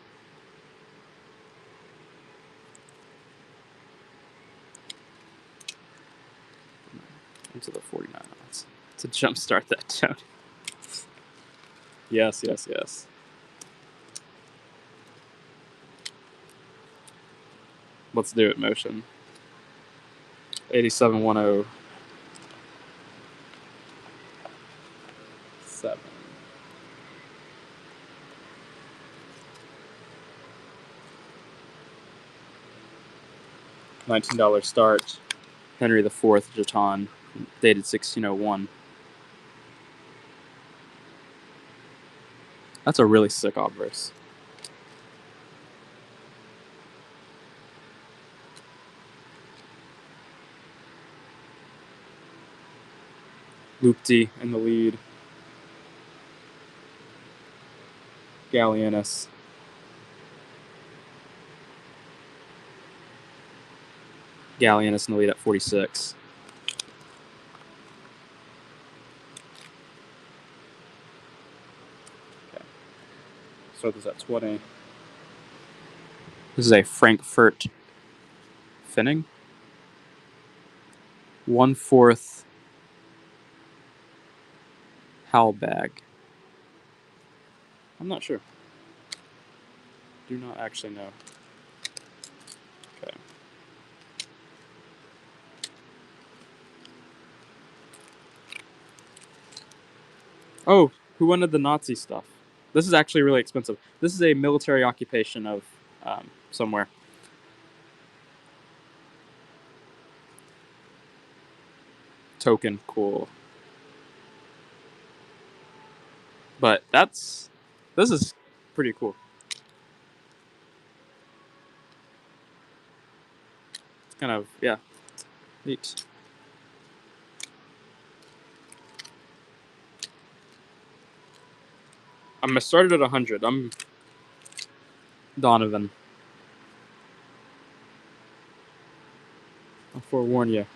Into the 49 odds to jumpstart that tone. Yes, yes, yes. Let's do it, motion. 8710. 7. $19 start. Henry IV jeton, dated 1601. That's a really sick obverse. Lupti in the lead. Galleonus. Galleonus in the lead at 46. Okay. So this at 20. This is a Frankfurt Finning. 1/4 Halbag. I'm not sure. Do not actually know. Okay. Oh, who wanted the Nazi stuff? This is actually really expensive. This is a military occupation of somewhere. Token, cool. But this is pretty cool. It's kind of, yeah, neat. I started at 100. I'm Donovan. I'll forewarn you.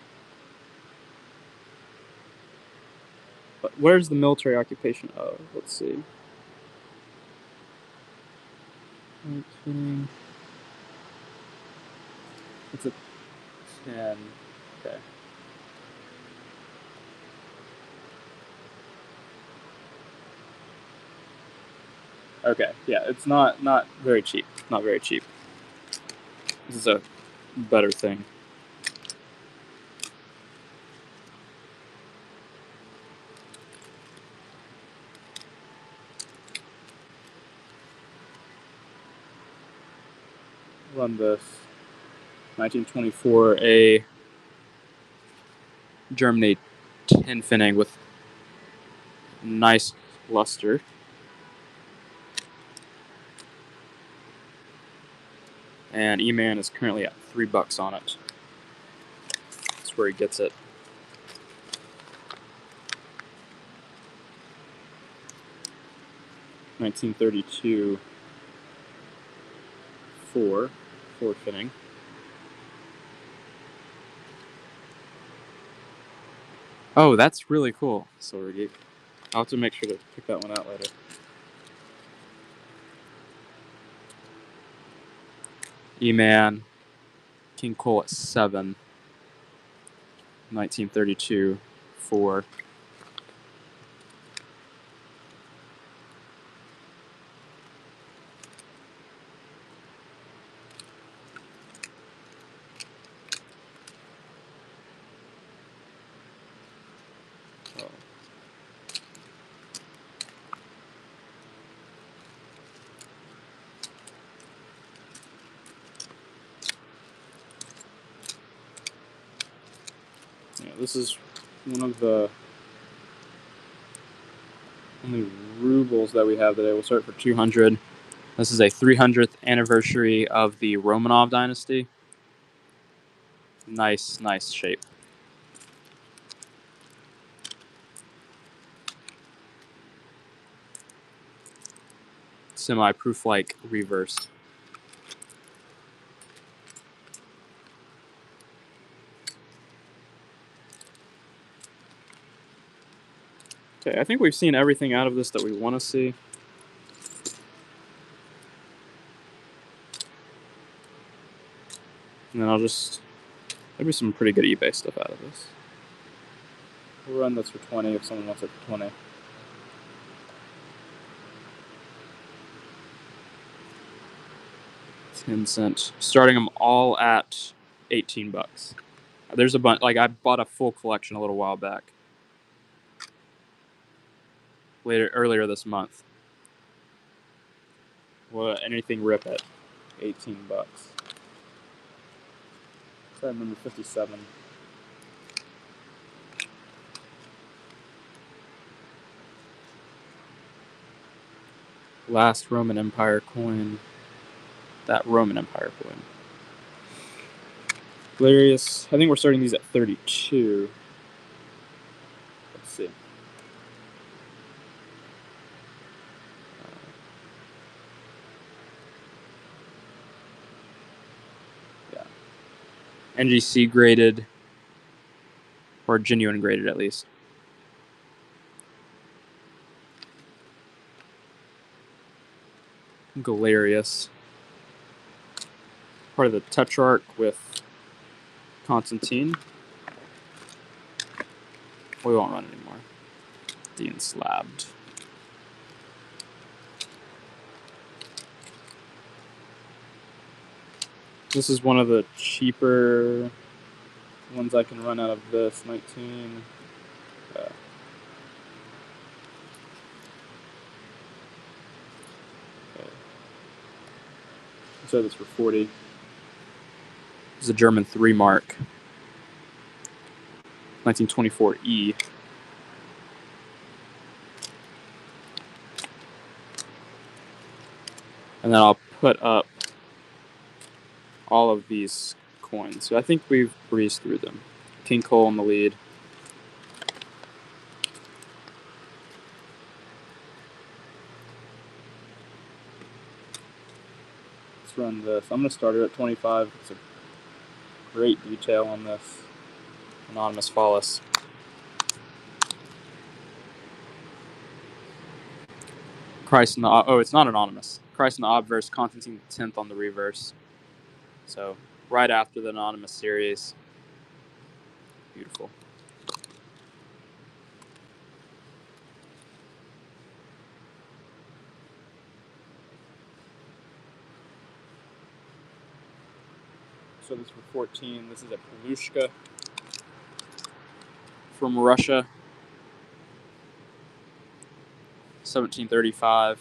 But where's the military occupation? Oh, let's see. It's a 10. Okay. Okay, yeah, it's not very cheap. Not very cheap. This is a better thing. Run this. 1924 a Germany tin finning with nice luster. And E-Man is currently at $3 on it. That's where he gets it. $1932 4 finning. Oh, that's really cool. Silver Geek. I'll have to make sure to pick that one out later. E-Man, King Cole at 7. 1932 4. Oh. Yeah, this is one of the only rubles that we have today. We'll start for 200. This is a 300th anniversary of the Romanov dynasty. Nice, nice shape. Semi-proof-like reverse. Okay, I think we've seen everything out of this that we want to see. And then I'll just... There'll be some pretty good eBay stuff out of this. We'll run this for 20 if someone wants it for 20. $0.10. Starting them all at 18 bucks. There's a bunch. Like, I bought a full collection a little while back. Earlier this month. Well, anything rip at 18 bucks. Try number 57. Last Roman Empire coin. That Roman Empire coin. Galerius. I think we're starting these at 32. Let's see. Yeah. NGC graded. Or genuine graded, at least. Galerius. Part of the Tetrarch with Constantine. We won't run anymore. Dean slabbed. This is one of the cheaper ones I can run out of this. 19. Okay. So this for 40. This is a German 3 mark. 1924E. And then I'll put up all of these coins. So I think we've breezed through them. King Cole in the lead. Let's run this. I'm going to start it at 25. It's a great detail on this anonymous phallus. Christ in the it's not anonymous. Christ in the obverse, Constantine X on the reverse. So right after the anonymous series. Beautiful. So this for 14. This is a Pelushka from Russia. 1735.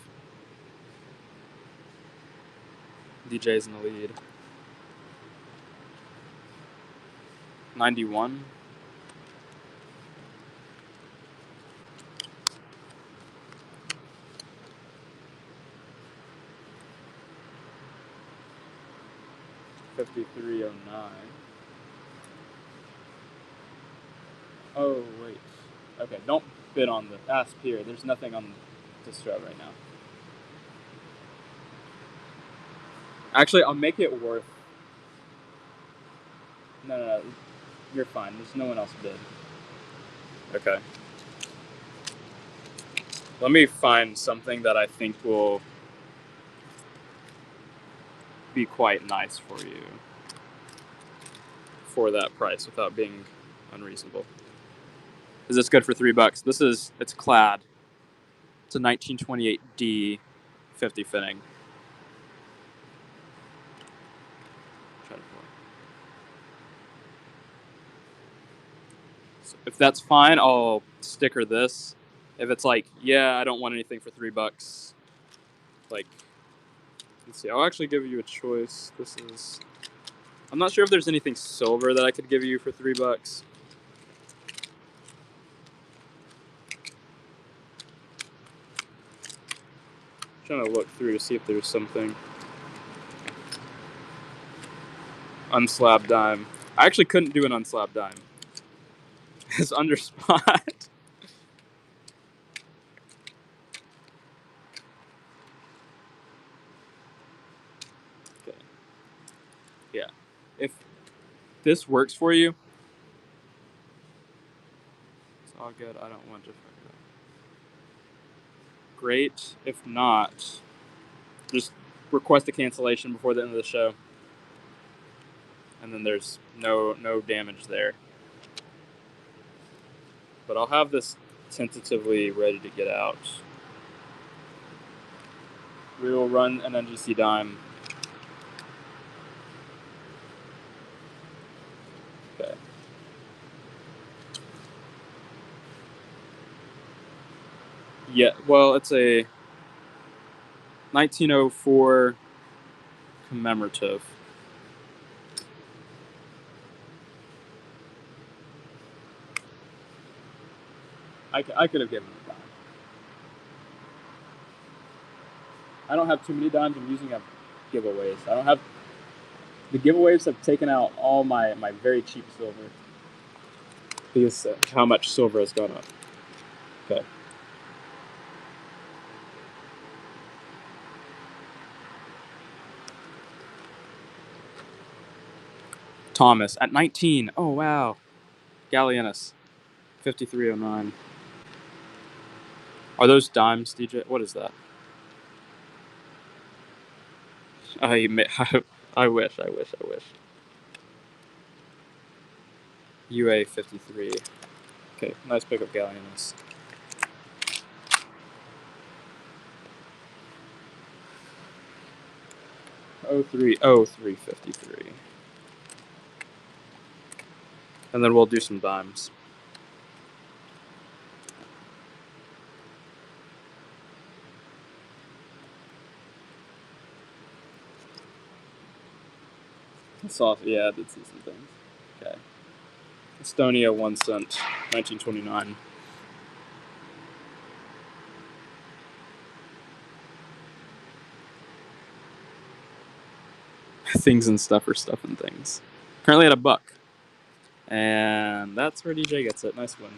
DJ's in the lead. 91. $53.09. Oh wait. Okay, don't bid on the asp here. There's nothing on Distro right now. Actually, I'll make it worth. No. You're fine. There's no one else bid. Okay. Let me find something that I think will be quite nice for you for that price without being unreasonable. Is this good for $3? It's clad. It's a 1928D 50 fitting. So if that's fine, I'll sticker this. If it's like, yeah, I don't want anything for $3, like, let's see, I'll actually give you a choice. This is, I'm not sure if there's anything silver that I could give you for $3. I'm trying to look through to see if there's something. Unslabbed dime. I actually couldn't do an unslabbed dime. It's under spot. Okay. Yeah. If this works for you, it's all good. I don't want to fuck it up. Great. If not, just request a cancellation before the end of the show. And then there's no damage there. But I'll have this tentatively ready to get out. We will run an NGC dime. Okay. Yeah, well, it's a 1904 commemorative. I could have given it a dime. I don't have too many dimes. I'm using up giveaways. I don't have... The giveaways have taken out all my very cheap silver. Because how much silver has gone up. Okay. Thomas at 19. Oh, wow. Gallienus. 5309. Are those dimes, DJ? What is that? I wish. UA 53. Okay, nice pickup, Gallienus. Oh 0353. And then we'll do some dimes. Yeah, I did see some things. Okay. Estonia 1 cent, 1929. Things and stuff or stuff and things. Currently at $1. And that's where DJ gets it. Nice win.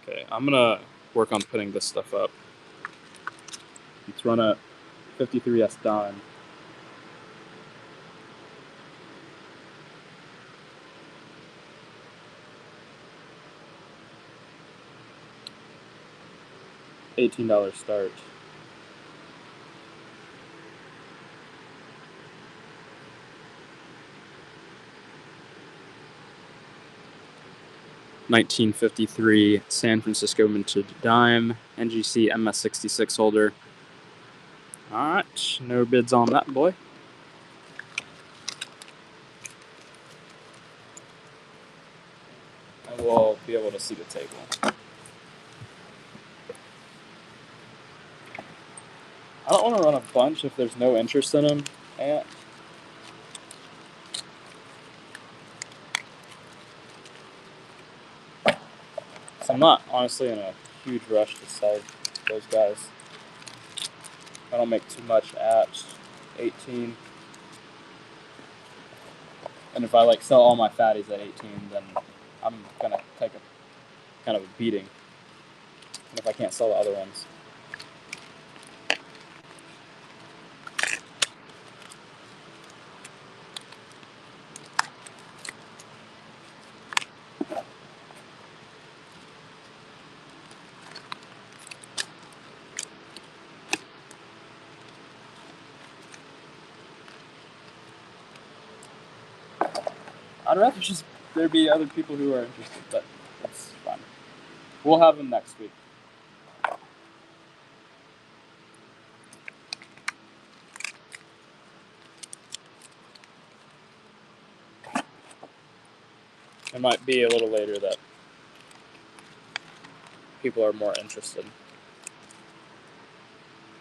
Okay, I'm gonna work on putting this stuff up. Let's run a 53S dime. $18 start. $19.53 San Francisco minted dime, NGC MS66 holder. Alright, no bids on that boy. And we'll be able to see the table. I don't want to run a bunch if there's no interest in them. And so I'm not honestly in a huge rush to sell those guys. I don't make too much at 18. And if I like sell all my fatties at 18, then I'm gonna take a kind of a beating. And if I can't sell the other ones. I'd rather just there be other people who are interested, but that's fine. We'll have them next week. It might be a little later that people are more interested.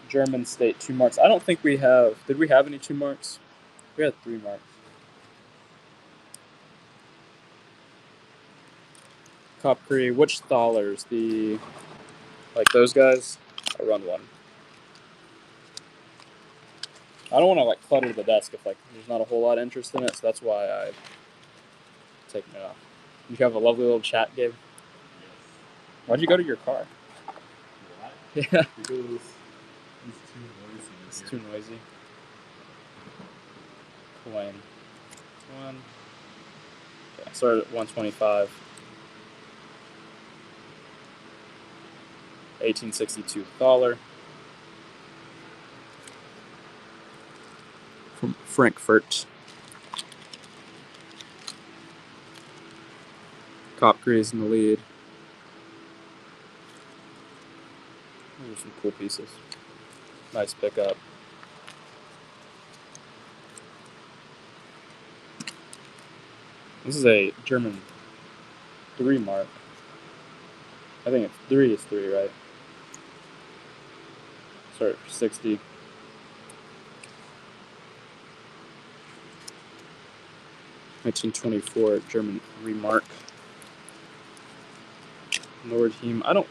German state 2 marks. I don't think we have. Did we have any 2 marks? We had 3 marks. Kopri, which thalers? The like those guys? I run one. I don't want to like clutter the desk if like there's not a whole lot of interest in it, so that's why I taken it off. You have a lovely little chat, Gabe. Yes. Why'd you go to your car? What? Yeah. Because it's too noisy. It's too noisy. Coin. One. Okay, I started at 125. 1862 thaler. From Frankfurt. Kopgre's in the lead. Those are some cool pieces. Nice pickup. This is a German 3 mark. I think it's 3 is 3, right? Start 60. (1924) German 3 mark. Nordheim. I don't.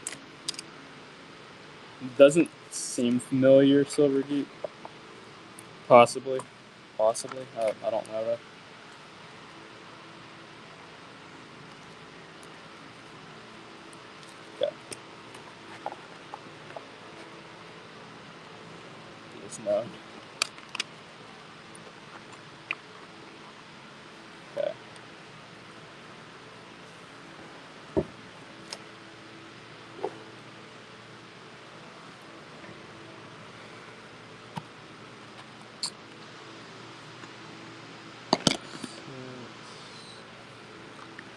Doesn't seem familiar. Silvergate. Possibly. I don't know that. Okay. It's known. Okay.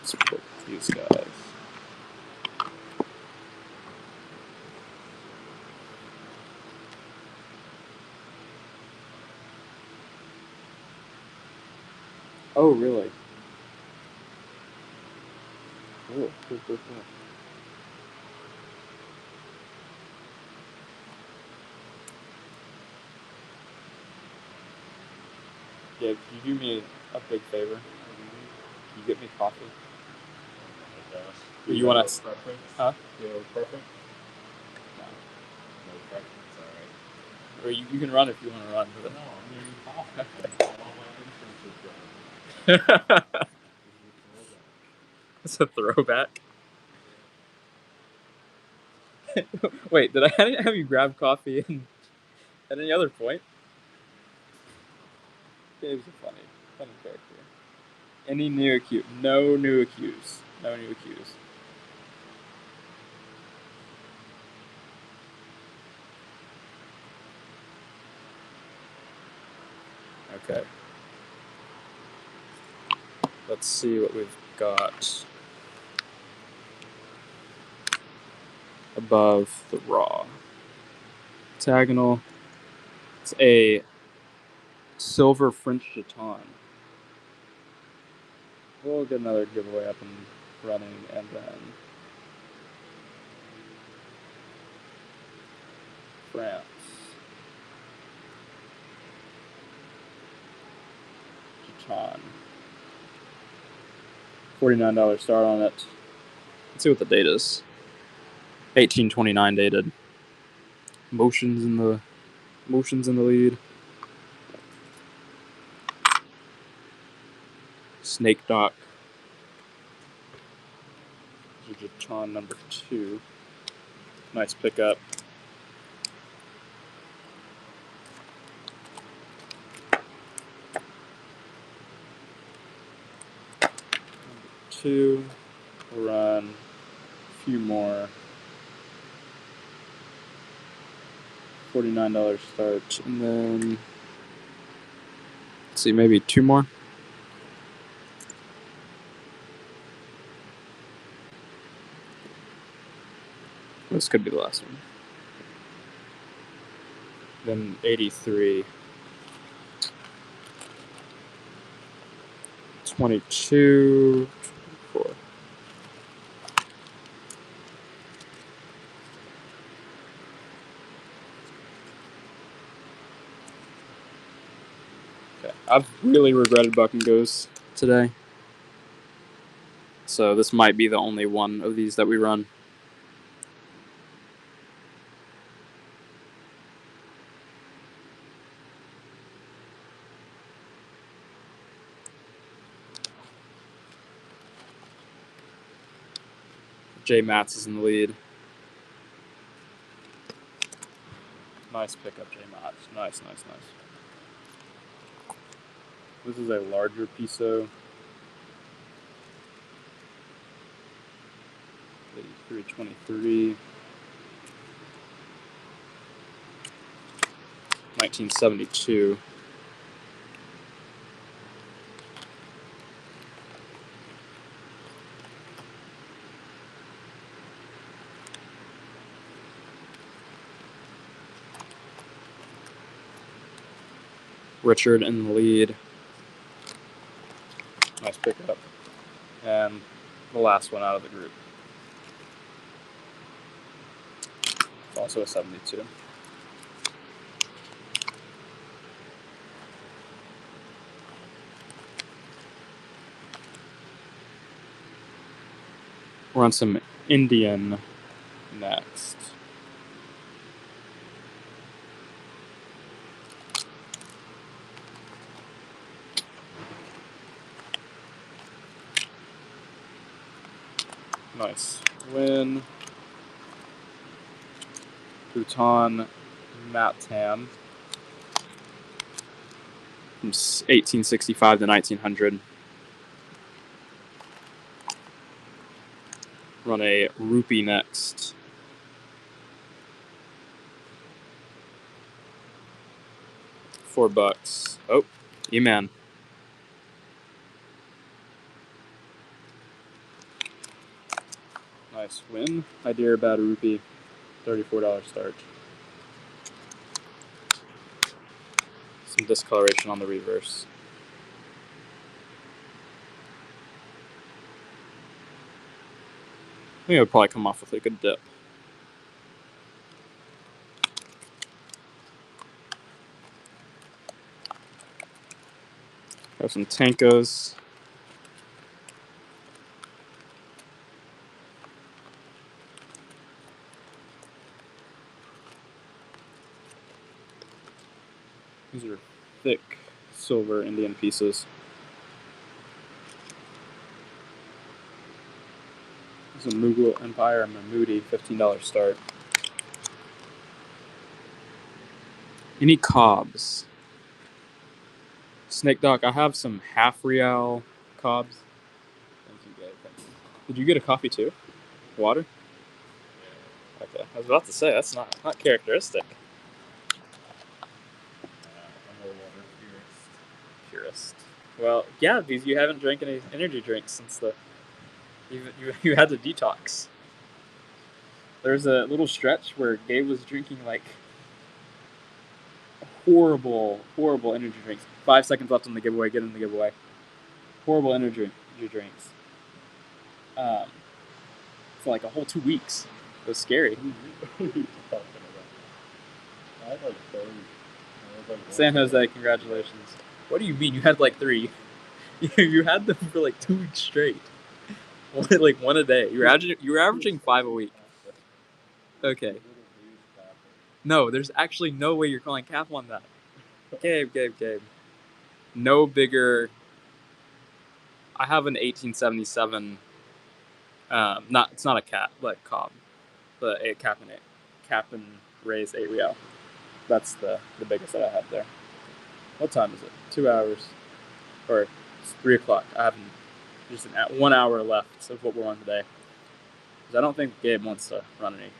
Let's put these guys. Oh, really? Oh, cool. Yeah, can you do me a big favor? Can you get me coffee? Oh my gosh. You want to? Preference? Huh? Do you have a preference? No. No preference, alright. Or you can run if you want to run. No, I'm gonna need coffee. All my insurance is gone. It's a throwback. Wait, did I have you grab coffee at any other point? Dave's a funny character. Any new accuse? No new accuse. No new accuse. Okay. Let's see what we've got above the raw. Hexagonal. It's a silver French jeton. We'll get another giveaway up and running, and then France. Jeton. $49 start on it. Let's see what the date is. 1829 dated. Motions in the lead. Snake Dock. Jeton number 2. Nice pickup. Number 2. We'll run a few more. $49 start, and then let's see, maybe 2 more. This could be the last one. Then 83. 22. 4. Okay, I've really regretted buck and goes today. So this might be the only one of these that we run. J Mats is in the lead. Nice pickup, J Mats. Nice. This is a larger piso. 323. 1972. Richard in the lead. Nice pickup. And the last one out of the group. It's also a 72. We're on some Indian next. Nice. Win. Bhutan Matam. From 1865 to 1900. Run a rupee next. $4. Oh, E-Man. Nice win. Idea about a rupee. $34 start. Some discoloration on the reverse. I think it would probably come off with like a dip. Have some Tankos. These are thick silver Indian pieces. This is a Mughal Empire Mahmudi, $15 start. Any cobs? Snake Doc, I have some half real cobs. Thank you, Gabe. Thank you. Did you get a coffee too? Water? Okay, I was about to say that's not characteristic. I'm a water Purist. Well, yeah, because you haven't drank any energy drinks since you had to detox. There's a little stretch where Gabe was drinking like horrible energy drinks. 5 seconds left on the giveaway. Get in the giveaway. Horrible energy drinks. For like a whole 2 weeks. It was scary. What are you talking about? I had like 30. San Jose, congratulations. What do you mean? You had like 3? You had them for like 2 weeks straight. Like one a day. You were averaging 5 a week. Okay. No, there's actually no way you're calling cap on that. Gabe. No bigger. I have an 1877. It's not a cat, like cob, but a cap and raise 8 real. That's the biggest that I have there. What time is it? 2 hours, or it's 3 o'clock. I have just 1 hour left of what we're on today. Because I don't think Gabe wants to run any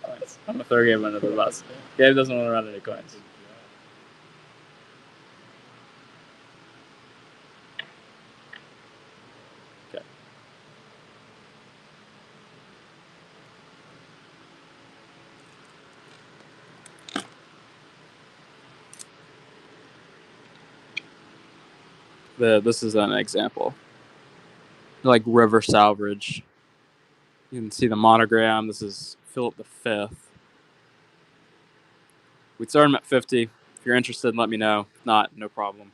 coins. I'm gonna throw Gabe under the bus. Gabe doesn't want to run any coins. Okay. This is an example. like River Salvage. You can see the monogram. This is Philip V. We'd start them at 50. If you're interested, let me know. If not, no problem.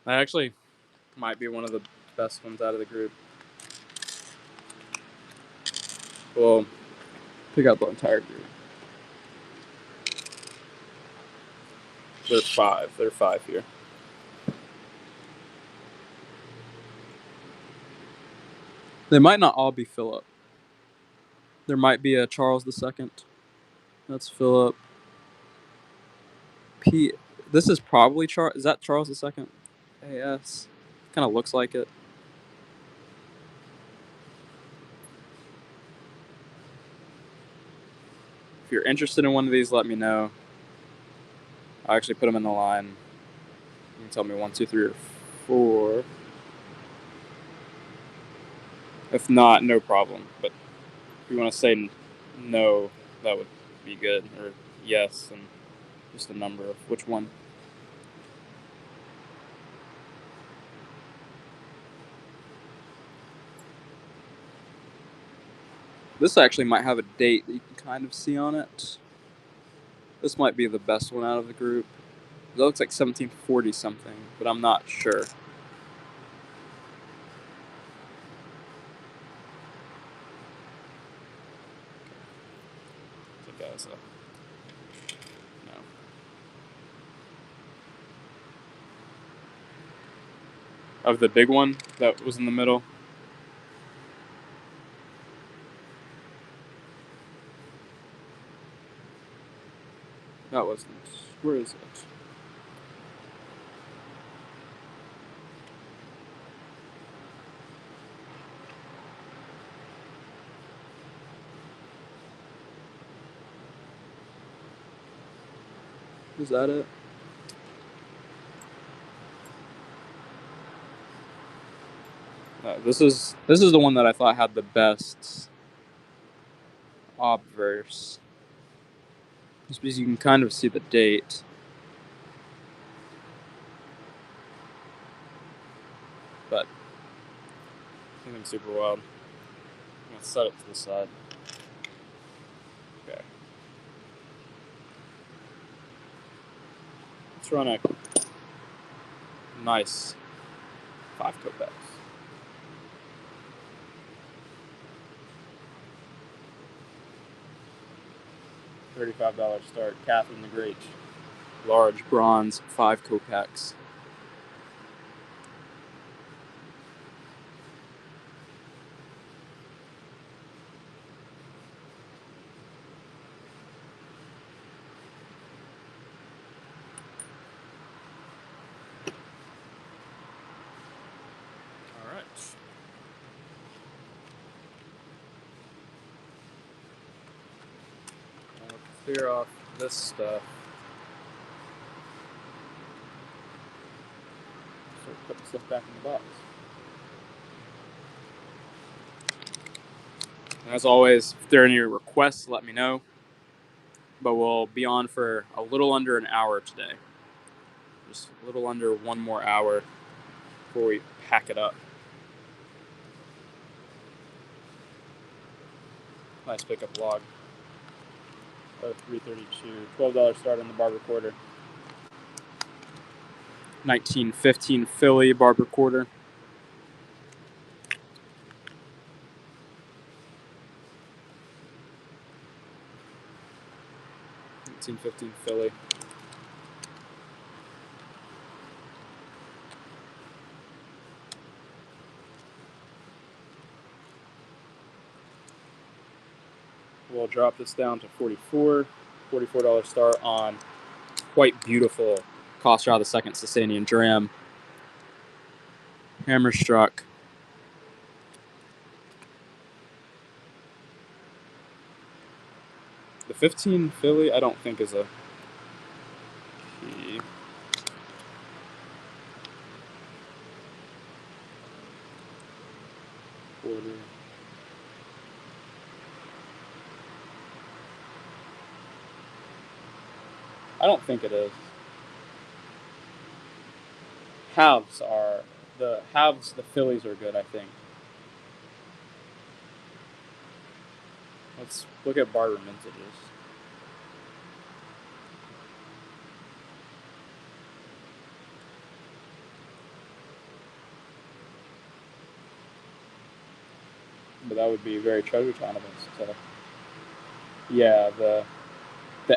That actually might be one of the best ones out of the group. We'll pick out the entire group. There's 5. There are 5 here. They might not all be Philip. There might be a Charles II. That's Philip. P. This is probably Charles. Is that Charles II? AS. Kind of looks like it. If you're interested in one of these, let me know. I'll actually put them in the line. You can tell me 1, 2, 3, or 4. If not, no problem. But if you want to say no, that would be good. Or yes, and just a number of which one. This actually might have a date that you can kind of see on it. This might be the best one out of the group. It looks like 1740 something, but I'm not sure. Guys, no. Of the big one that was in the middle. That wasn't. Where is it? Is that it? No, this is the one that I thought had the best obverse. Just because you can kind of see the date. But nothing super wild. I'm gonna set it to the side. Okay. Let's run a nice 5 kopaks. $35 start. Catherine the Great. Large bronze 5 kopaks. All right. I'll clear off this stuff. So put the stuff back in the box. And as always, if there are any requests, let me know. But we'll be on for a little under an hour today. Just a little under 1 more hour before we pack it up. Nice pickup log. 332. $12 start on the Barber quarter. 1915 Philly Barber quarter. $19.15 Philly. We'll drop this down to 44. $44 start on quite beautiful Khosrow II Sasanian dram. Hammer struck. The 15 Philly, I don't think is a key. Barber. I don't think it is. Halves are the fillies are good, I think. Let's look at Barber mintages. But that would be very treasure hunt of us. So, yeah, the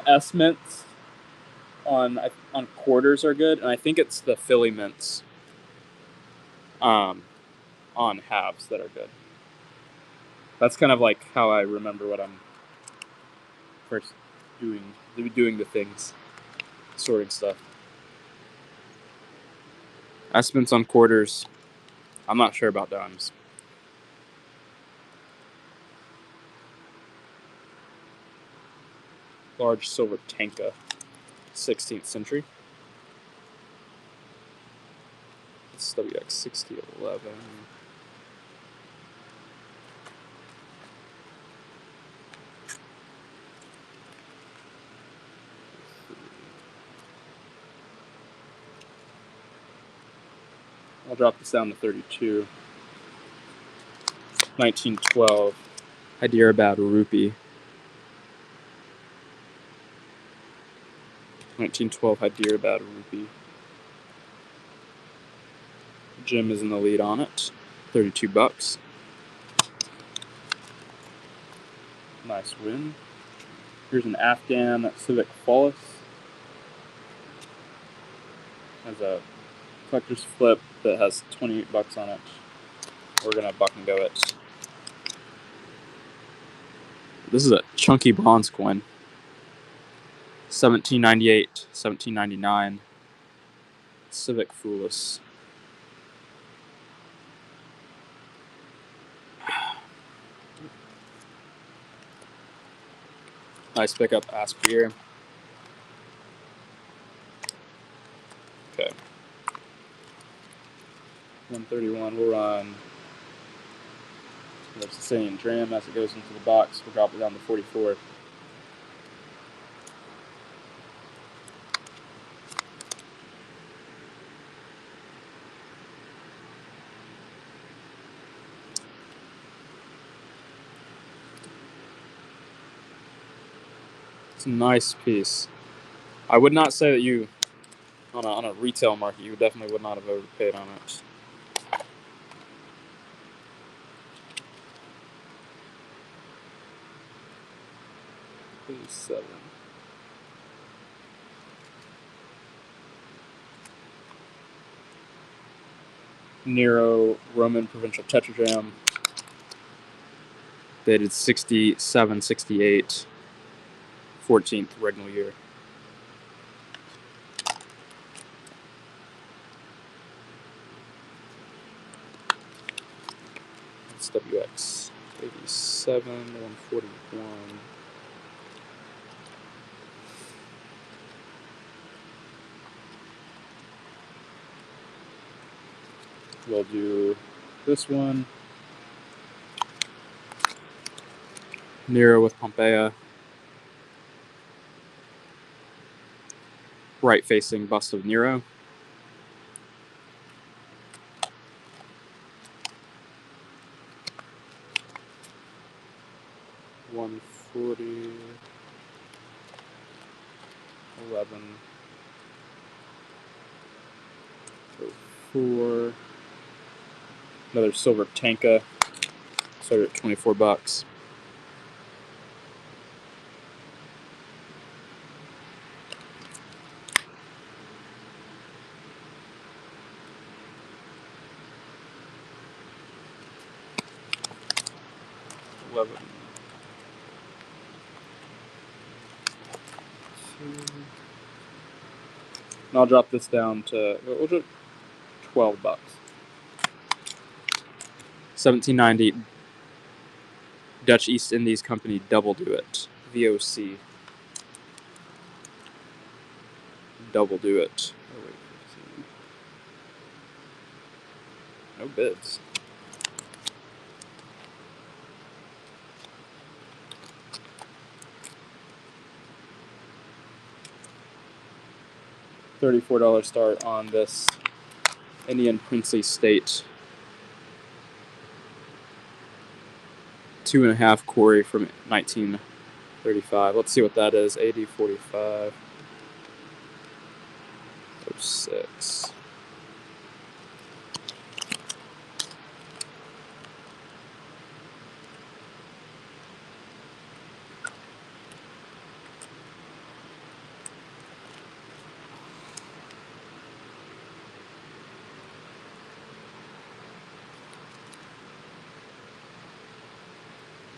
S mints on quarters are good, and I think it's the Philly mints on halves that are good. That's kind of like how I remember what I'm first doing the things, sorting stuff. S mints on quarters. I'm not sure about dimes. Large silver tanka, 16th century. SWX 6011. I'll drop this down to 32. 1912. Hyderabad rupee. 1912 Hyderabad rupee. Jim is in the lead on it. 32 bucks. Nice win. Here's an Afghan Civic Flawless. Has a collector's flip that has 28 bucks on it. We're gonna buck and go it. This is a chunky bronze coin. 1798, 1799. Civic Flawless. Nice pickup, Aspire. Okay. 131, we'll run the Sasanian tram as it goes into the box. We'll drop it down to 44. It's a nice piece. I would not say that you, on a retail market, you definitely would not have overpaid on it. $87. Nero Roman Provincial Tetragram. Dated 67, 68, 14th regnal year. SWX 87, 141. We'll do this one. Nero with Pompeia. Right facing bust of Nero. $140, 11, 04. Another silver tanka. Started at 24 bucks. And I'll drop this down to, we'll do 12 bucks. 1790 Dutch East Indies Company Double Do It. VOC. Double Do It. Oh, wait, no bids. $34 start on this Indian princely state. 2.5 quarry from 1935. Let's see what that is. AD 45. 06.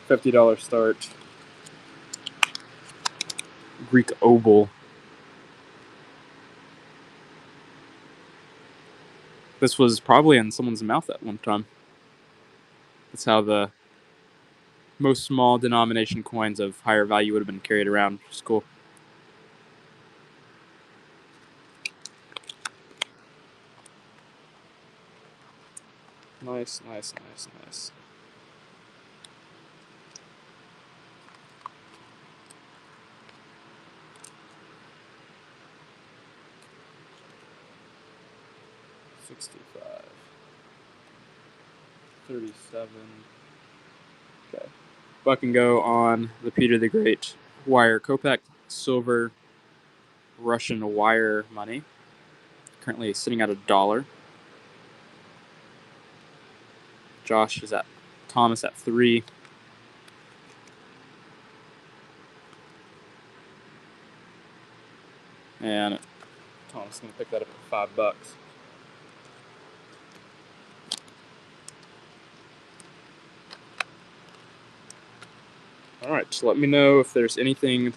$50 start. Greek oboe. This was probably in someone's mouth at one time. That's how the most small denomination coins of higher value would have been carried around. Which is cool. Nice, nice, nice, nice. $65. 37. Okay. Buck and go on the Peter the Great wire copak silver Russian wire money. Currently sitting at $1. Josh is at Thomas at 3. And Thomas is gonna pick that up at $5. All right, so let me know if there's anything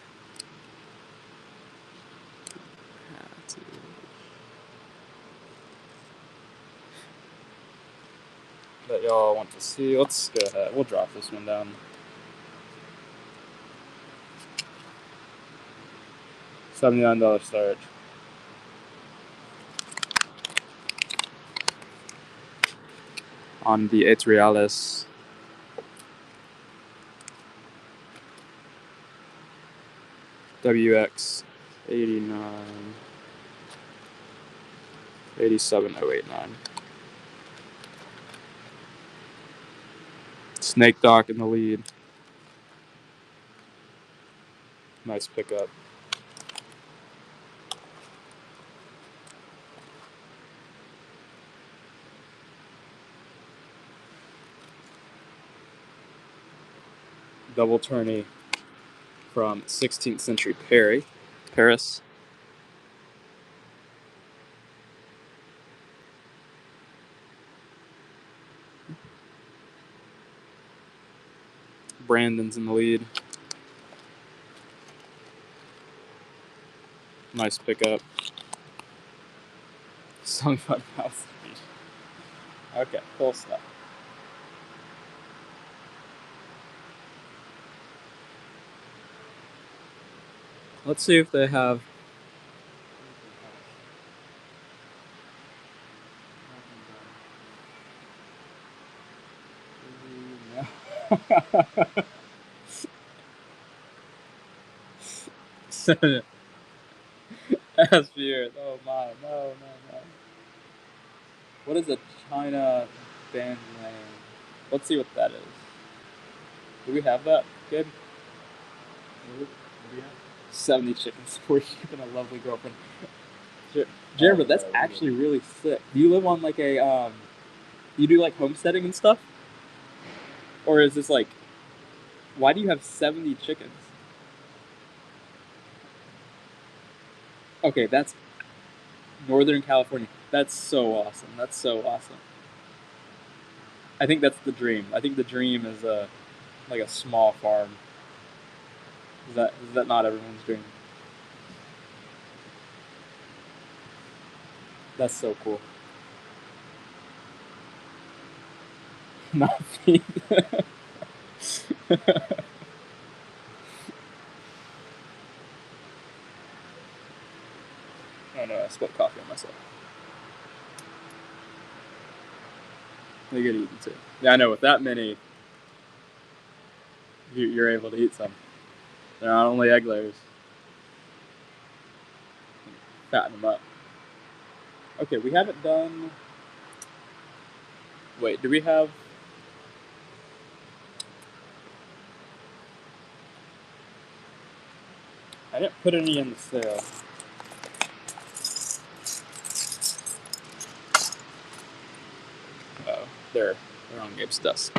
that y'all want to see. Let's go ahead. We'll drop this one down. $79 start. On the 8 reales. WX 89. 87089. Snake Dock in the lead. Nice pickup. Double tourney from 16th century Paris. Brandon's in the lead. Nice pickup. Sung by Mouse. Okay, cool stuff. Let's see if they have. S-Beard. Oh my, no. What is a China band name? Let's see what that is. Do we have that, kid? What do you have? 70 chickens for keeping a lovely girlfriend. Jeremy, that's actually really sick. Do you live on like a, you do like homesteading and stuff? Or is this like, why do you have 70 chickens? Okay, that's Northern California. That's so awesome. That's so awesome. I think that's the dream. I think the dream is like a small farm. Is that not everyone's dream? That's so cool. Not me. Oh no, I spilled coffee on myself. They get eaten too. Yeah, I know. With that many, you're able to eat some. They're not only egg layers. Fatten them up. Okay, we haven't done. Wait, do we have? I didn't put any in the sale. Oh, they're on Gabe's desk.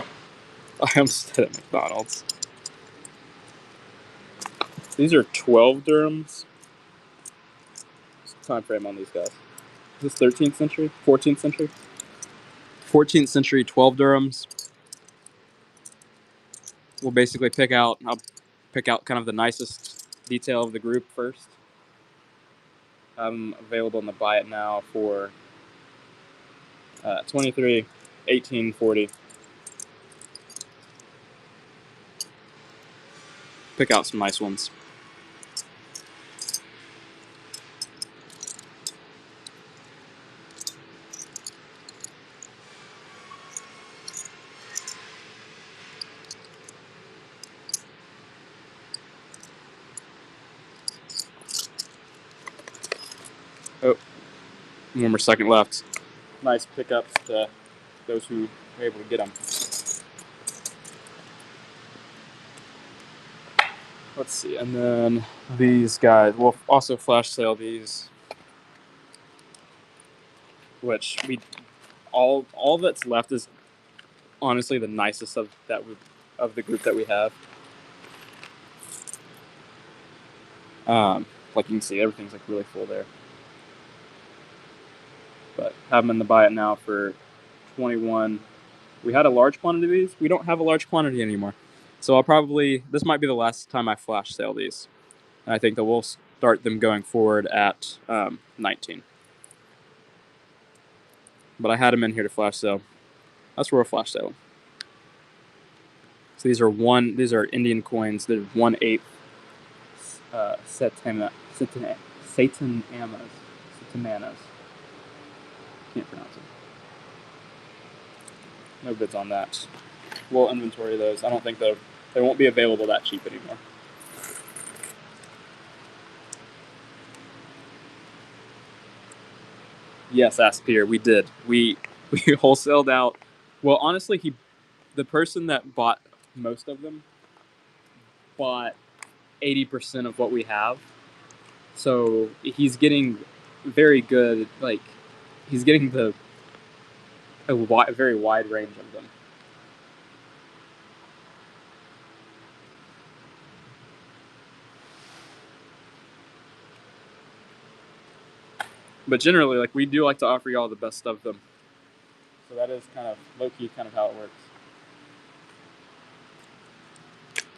I almost said at McDonald's. These are 12 dirhams. What's the time frame on these guys? Is this 13th century? 14th century? 14th century 12 dirhams. We'll basically I'll pick out kind of the nicest detail of the group first. I'm available in the buy it now for 23, 1840. Pick out some nice ones. Oh, one more second left. Nice pickups to those who were able to get them. Let's see, and then these guys, we'll also flash sale these, which all that's left is honestly the nicest of the group that we have. Like you can see, everything's like really full there. But have them in the buy it now for 21. We had a large quantity of these. We don't have a large quantity anymore. So this might be the last time I flash sale these. And I think that we'll start them going forward at 19. But I had them in here to flash sale. That's where we'll flash sale. So these are Indian coins. They're 1/8 satanamas. Can't pronounce it. No bids on that. We'll inventory those. I don't think they won't be available that cheap anymore. Yes, asked Peter. We did. We wholesaled out. Well, honestly, the person that bought most of them bought 80% of what we have. So he's getting very good. Like he's getting a very wide range of them. But generally, like we do like to offer y'all the best of them. So that is kind of low-key kind of how it works.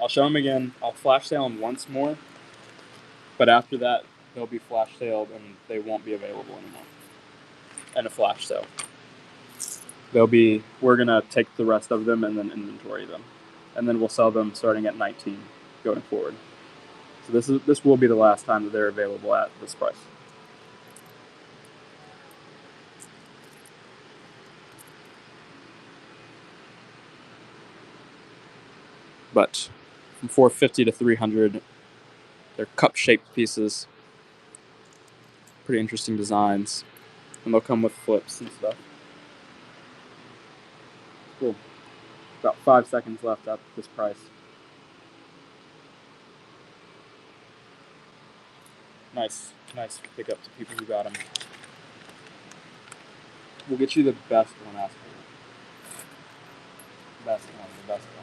I'll show them again. I'll flash sale them once more. But after that, they'll be flash saled and they won't be available anymore. And a flash sale. We're going to take the rest of them and then inventory them. And then we'll sell them starting at 19 going forward. So this will be the last time that they're available at this price. But from 450 to 300, they're cup-shaped pieces. Pretty interesting designs. And they'll come with flips and stuff. Cool. About 5 seconds left at this price. Nice pickup to people who got them. We'll get you the best one after. The best one.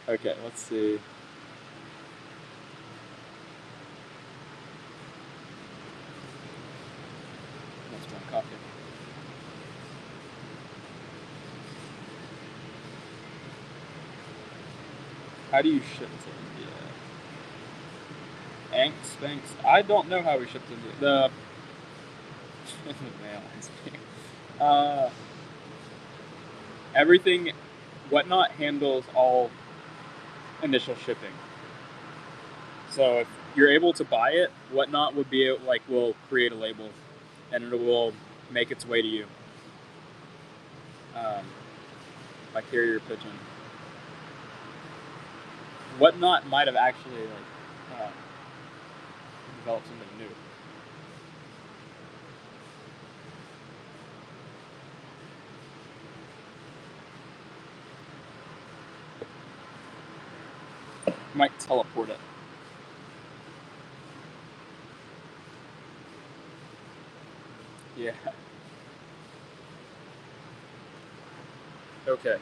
Okay, let's see. That's one coffee. How do you ship to India? Spanks. I don't know how we ship to India. The mail. Everything, Whatnot handles all initial shipping. So if you're able to buy it, Whatnot will create a label, and it will make its way to you. By carrier pigeon. Whatnot might have actually developed something new. Might teleport it. Yeah. Okay.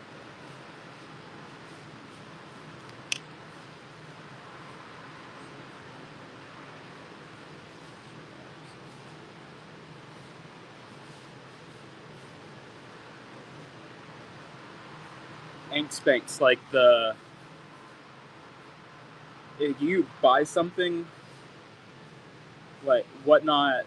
Ain't Spanx, like if you buy something, like Whatnot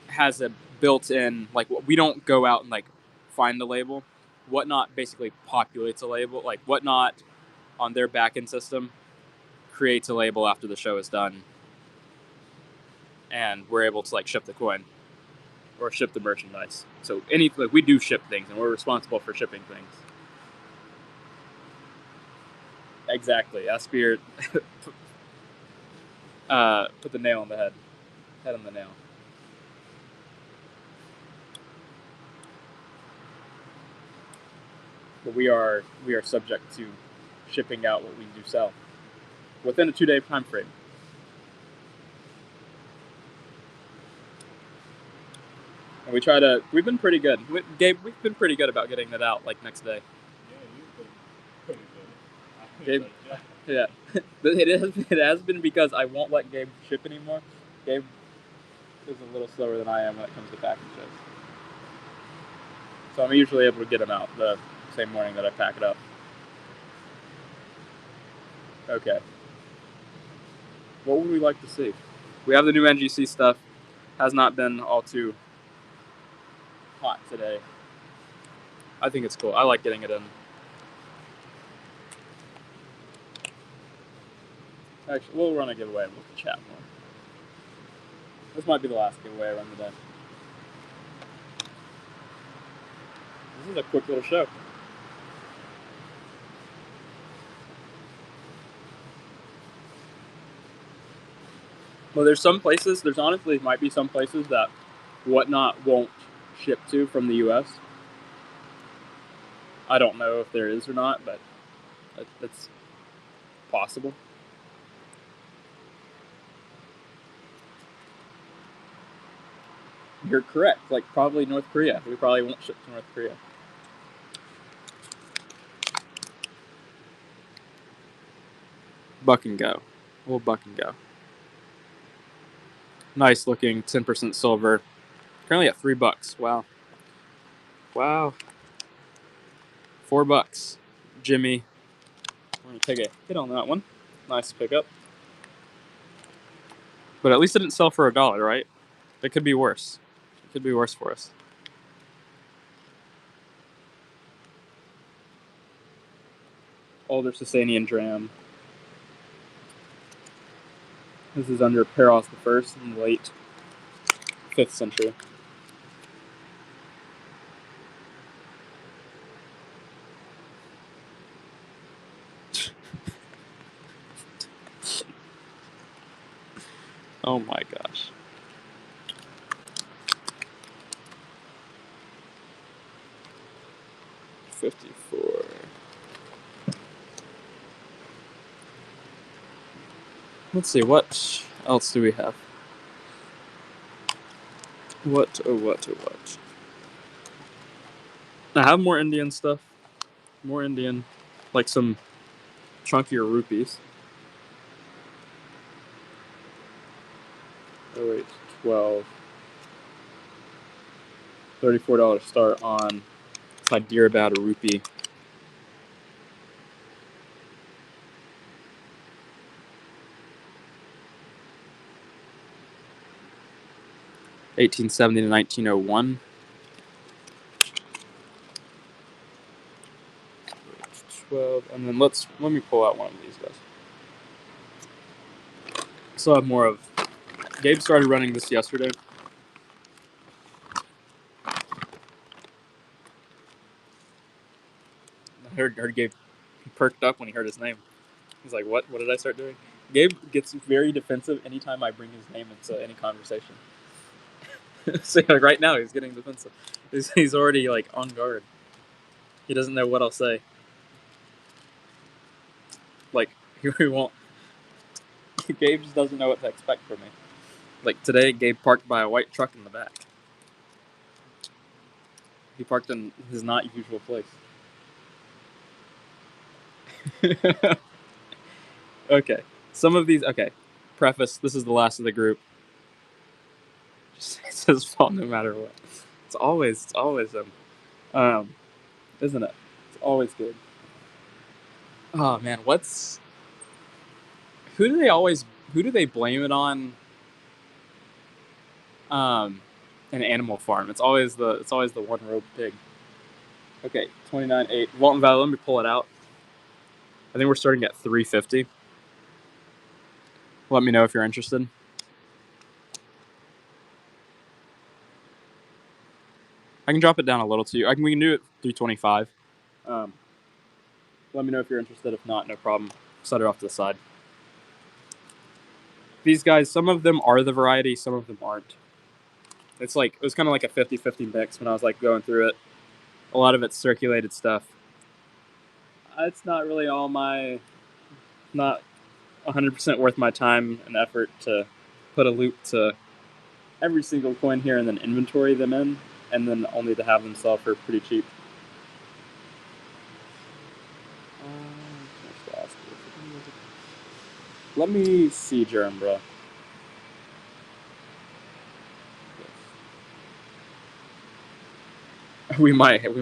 has a built-in, like, we don't go out and like find the label. Whatnot basically populates a label. Like Whatnot on their backend system creates a label after the show is done, and we're able to like ship the coin or ship the merchandise. So we do ship things, and we're responsible for shipping things. Exactly. Aspir put the nail on the head. Head on the nail. But we are subject to shipping out what we do sell within a 2-day time frame. And we've been pretty good. Gabe, we've been pretty good about getting it out like next day. Yeah, you've been pretty good. Gabe, yeah. It has been because I won't let Gabe ship anymore. Gabe is a little slower than I am when it comes to packing shows. So I'm usually able to get them out the same morning that I pack it up. Okay. What would we like to see? We have the new NGC stuff. Has not been all too hot today. I think it's cool. I like getting it in. Actually, we'll run a giveaway and we'll chat more. This might be the last giveaway I run today. This is a quick little show. Well, there's honestly might be some places that Whatnot won't ship to from the U.S. I don't know if there is or not, but it's possible. You're correct. Like, probably North Korea. We probably won't ship to North Korea. Buck and go. We'll buck and go. Nice looking 10% silver. Currently at $3. Wow. Wow. $4. Jimmy. We're going to take a hit on that one. Nice pickup. But at least it didn't sell for $1, right? It could be worse. It could be worse for us. Older Sasanian dram. This is under Peros I in the late 5th century. Oh my gosh. $54. Let's see, what else do we have? What? I have more Indian stuff. More Indian. Like some chunkier rupees. Oh wait, 12. $34 start on Hyderabad rupee. $1870 to 1901. 12, and then let me pull out one of these guys. Still have more of. Gabe started running this yesterday. I heard Gabe perked up when he heard his name. He's like, "What? What did I start doing?" Gabe gets very defensive anytime I bring his name into any conversation. So like, right now he's getting defensive. He's already like on guard. He doesn't know what I'll say. Like he won't. Gabe just doesn't know what to expect from me. Like today, Gabe parked by a white truck in the back. He parked in his not usual place. Okay. Some of these. Okay. Preface. This is the last of the group. Just it's his fault no matter what. It's always him. Isn't it? It's always good. Oh man, who do they blame it on? An Animal Farm. It's always the one rogue pig. Okay, 29.8. Walton Valley. Let me pull it out. I think we're starting at 350. Let me know if you're interested. I can drop it down a little too. We can do it 325. Let me know if you're interested. If not, no problem. Set it off to the side. These guys, some of them are the variety, some of them aren't. It was kind of like a 50-50 mix when I was like going through it. A lot of it's circulated stuff. It's not really not 100% worth my time and effort to put a loop to every single coin here and then inventory them in, and then only to have them sell for pretty cheap. Let me see, Jerem, bro. We might have.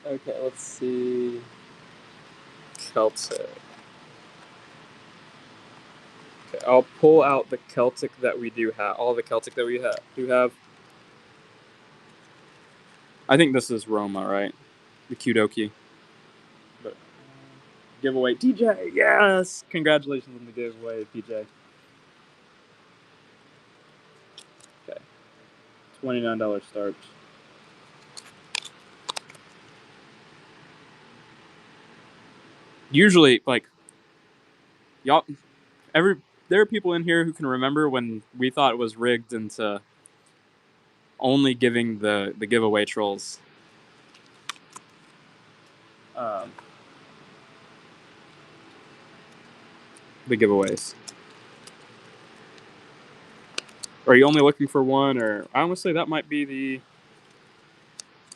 Okay, let's see. Celtic. Okay, I'll pull out the Celtic that we do have. All the Celtic that we do have. I think this is Roma, right? The Kudoki. But giveaway, TJ. Yes, congratulations on the giveaway, TJ. Okay, $29 start. Usually, like y'all, there are people in here who can remember when we thought it was rigged into only giving the giveaway trolls. The giveaways. Are you only looking for one, or I honestly that might be the.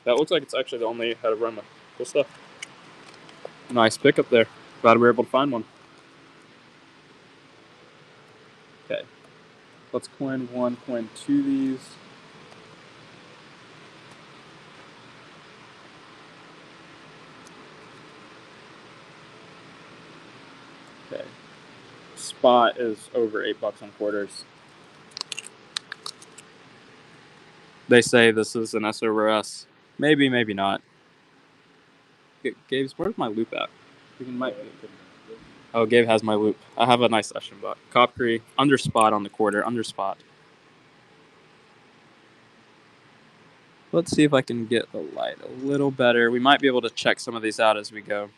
That looks like it's actually the only head of Roma. Cool stuff. Nice pickup there. Glad we were able to find one. Okay. Let's coin one, coin two of these. Okay. Spot is over $8 on quarters. They say this is an S over S. Maybe, maybe not. Gabe's, where's my loop at? Oh, Gabe has my loop. I have a nice session bot. Copcree, under spot on the quarter, under spot. Let's see if I can get the light a little better. We might be able to check some of these out as we go.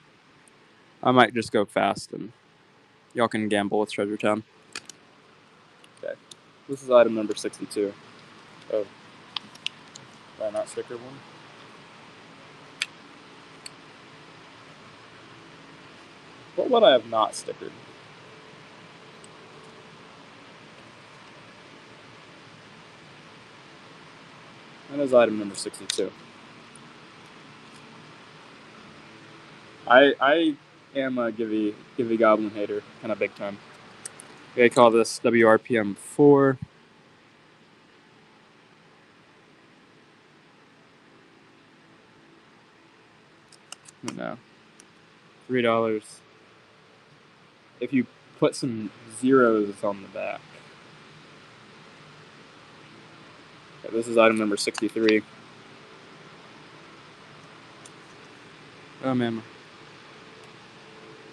I might just go fast and y'all can gamble with Treasure Town. Okay. This is item number 62. Oh. Did I not sticker one? What would I have not stickered? That is item number 62. I am a Givey Goblin hater, kind of big time. They call this WRPM 4. No. $3. If you put some zeros on the back. Okay, this is item number 63. Oh man.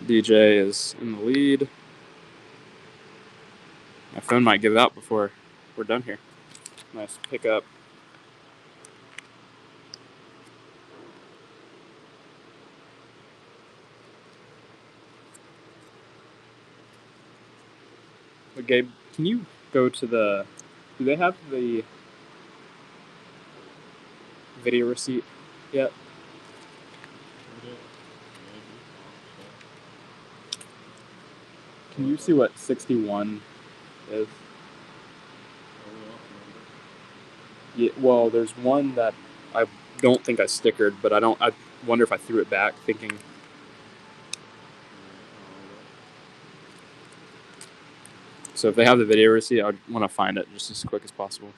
DJ is in the lead. My phone might give out before we're done here. Nice pickup. But Gabe, can you go to the... Do they have the video receipt yet? Can you see what 61 is? Yeah, well, there's one that I don't think I stickered, but I wonder if I threw it back thinking... So if they have the video receipt, I want to find it just as quick as possible.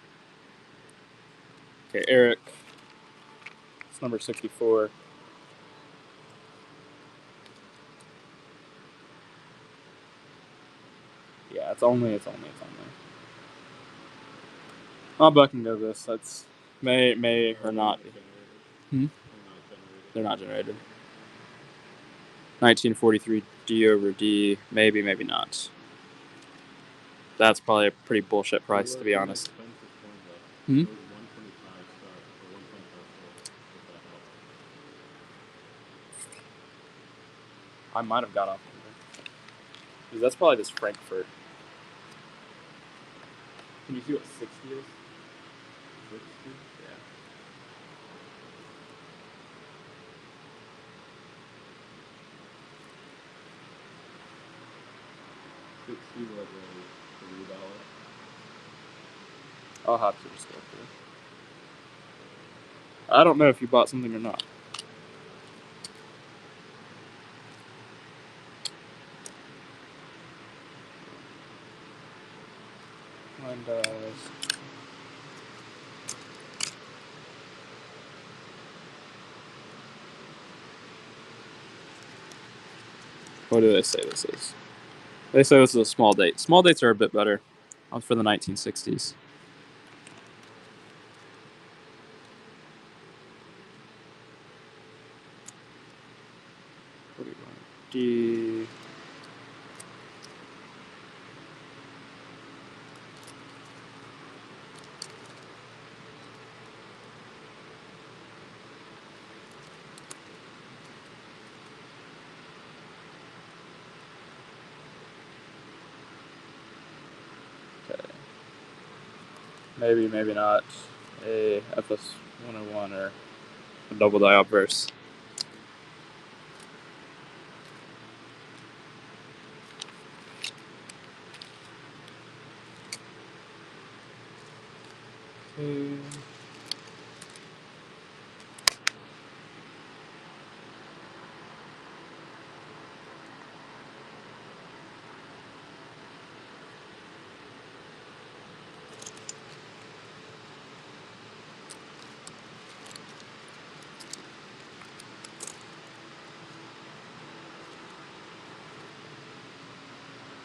Okay, Eric. It's number 64. Yeah, it's only. I'll buck and go this. That's may or not be. They're not generated. 1943 D over D. Maybe, maybe not. That's probably a pretty bullshit price, to be honest. I might have got off. Because that's probably just Frankfurt. Can you see what 60 is? 60? Yeah. $60 $3. I'll have to just go through. I don't know if you bought something or not. Mine does. What do they say this is? They say this is a small date. Small dates are a bit better. For the 1960s. What do you want? D. Okay. Maybe, maybe not. A FS 101 or a double die obverse. Okay.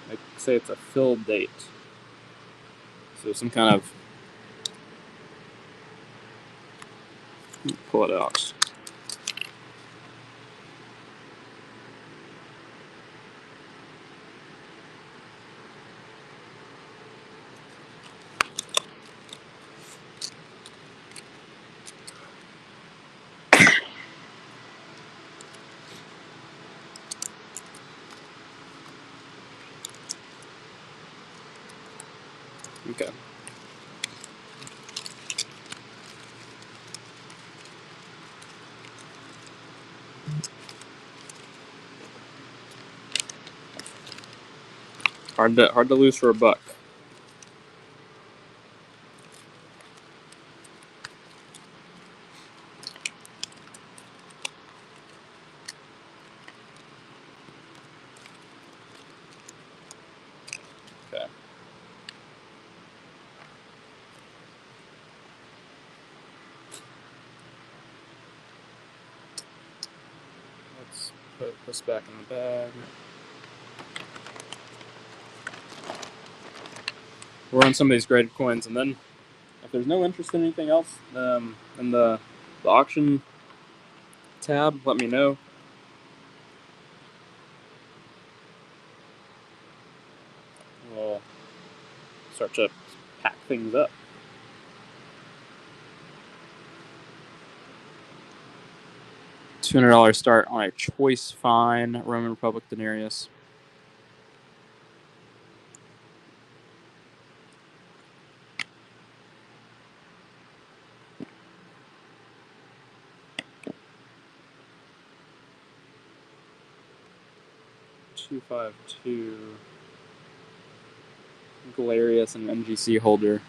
They say it's a filled date. So some kind of... Pull it out. Okay. Hard to lose for a buck. Okay. Let's put this back in the bag. We're on some of these graded coins, and then if there's no interest in anything else in the auction tab, let me know. We'll start to pack things up. $200 start on a choice fine Roman Republic denarius. $252 Galerius and MGC holder.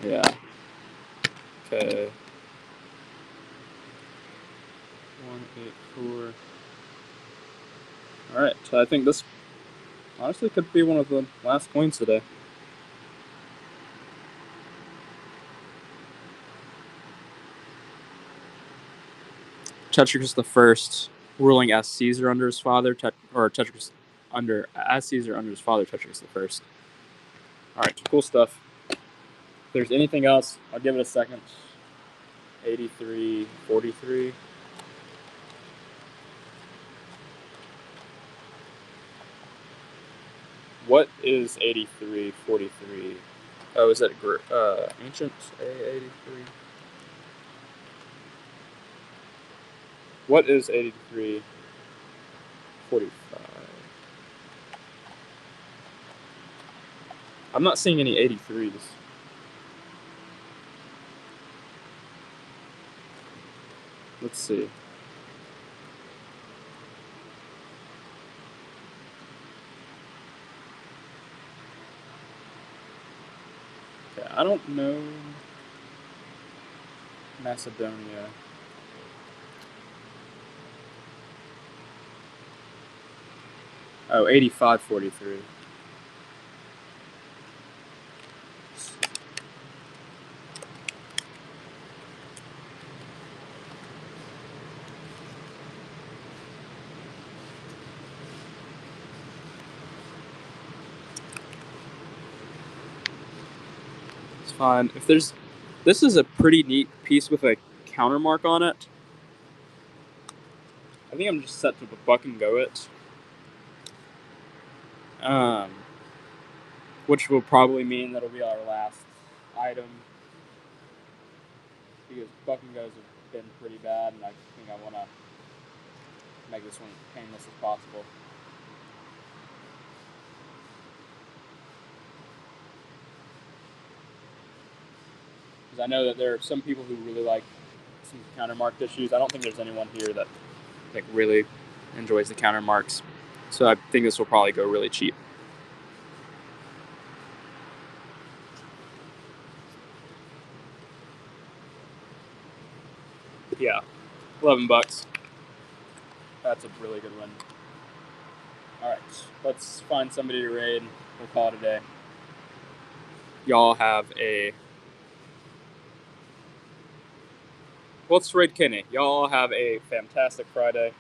Yeah. Okay. 184. All right. So I think this honestly could be one of the last coins today. Tetricus I, ruling as Caesar under his father, or Tetricus as Caesar under his father, Tetricus I. All right, cool stuff. If there's anything else, I'll give it a second. 83-43. What is 83-43? Oh, is that ancient A83? What is 83-45? I'm not seeing any 83s. Let's see. Okay, I don't know Macedonia. Oh, 85-43. It's fine. This is a pretty neat piece with a counter mark on it. I think I'm just set to buck and go it. Which will probably mean that'll be our last item. Because buck and goes have been pretty bad, and I think I want to make this one as painless as possible. Because I know that there are some people who really like some countermarked issues. I don't think there's anyone here that really enjoys the countermarks. So I think this will probably go really cheap. Yeah, $11. That's a really good one. All right, let's find somebody to raid. We'll call it a day. Y'all have a... Let's raid Kenny. Y'all have a fantastic Friday.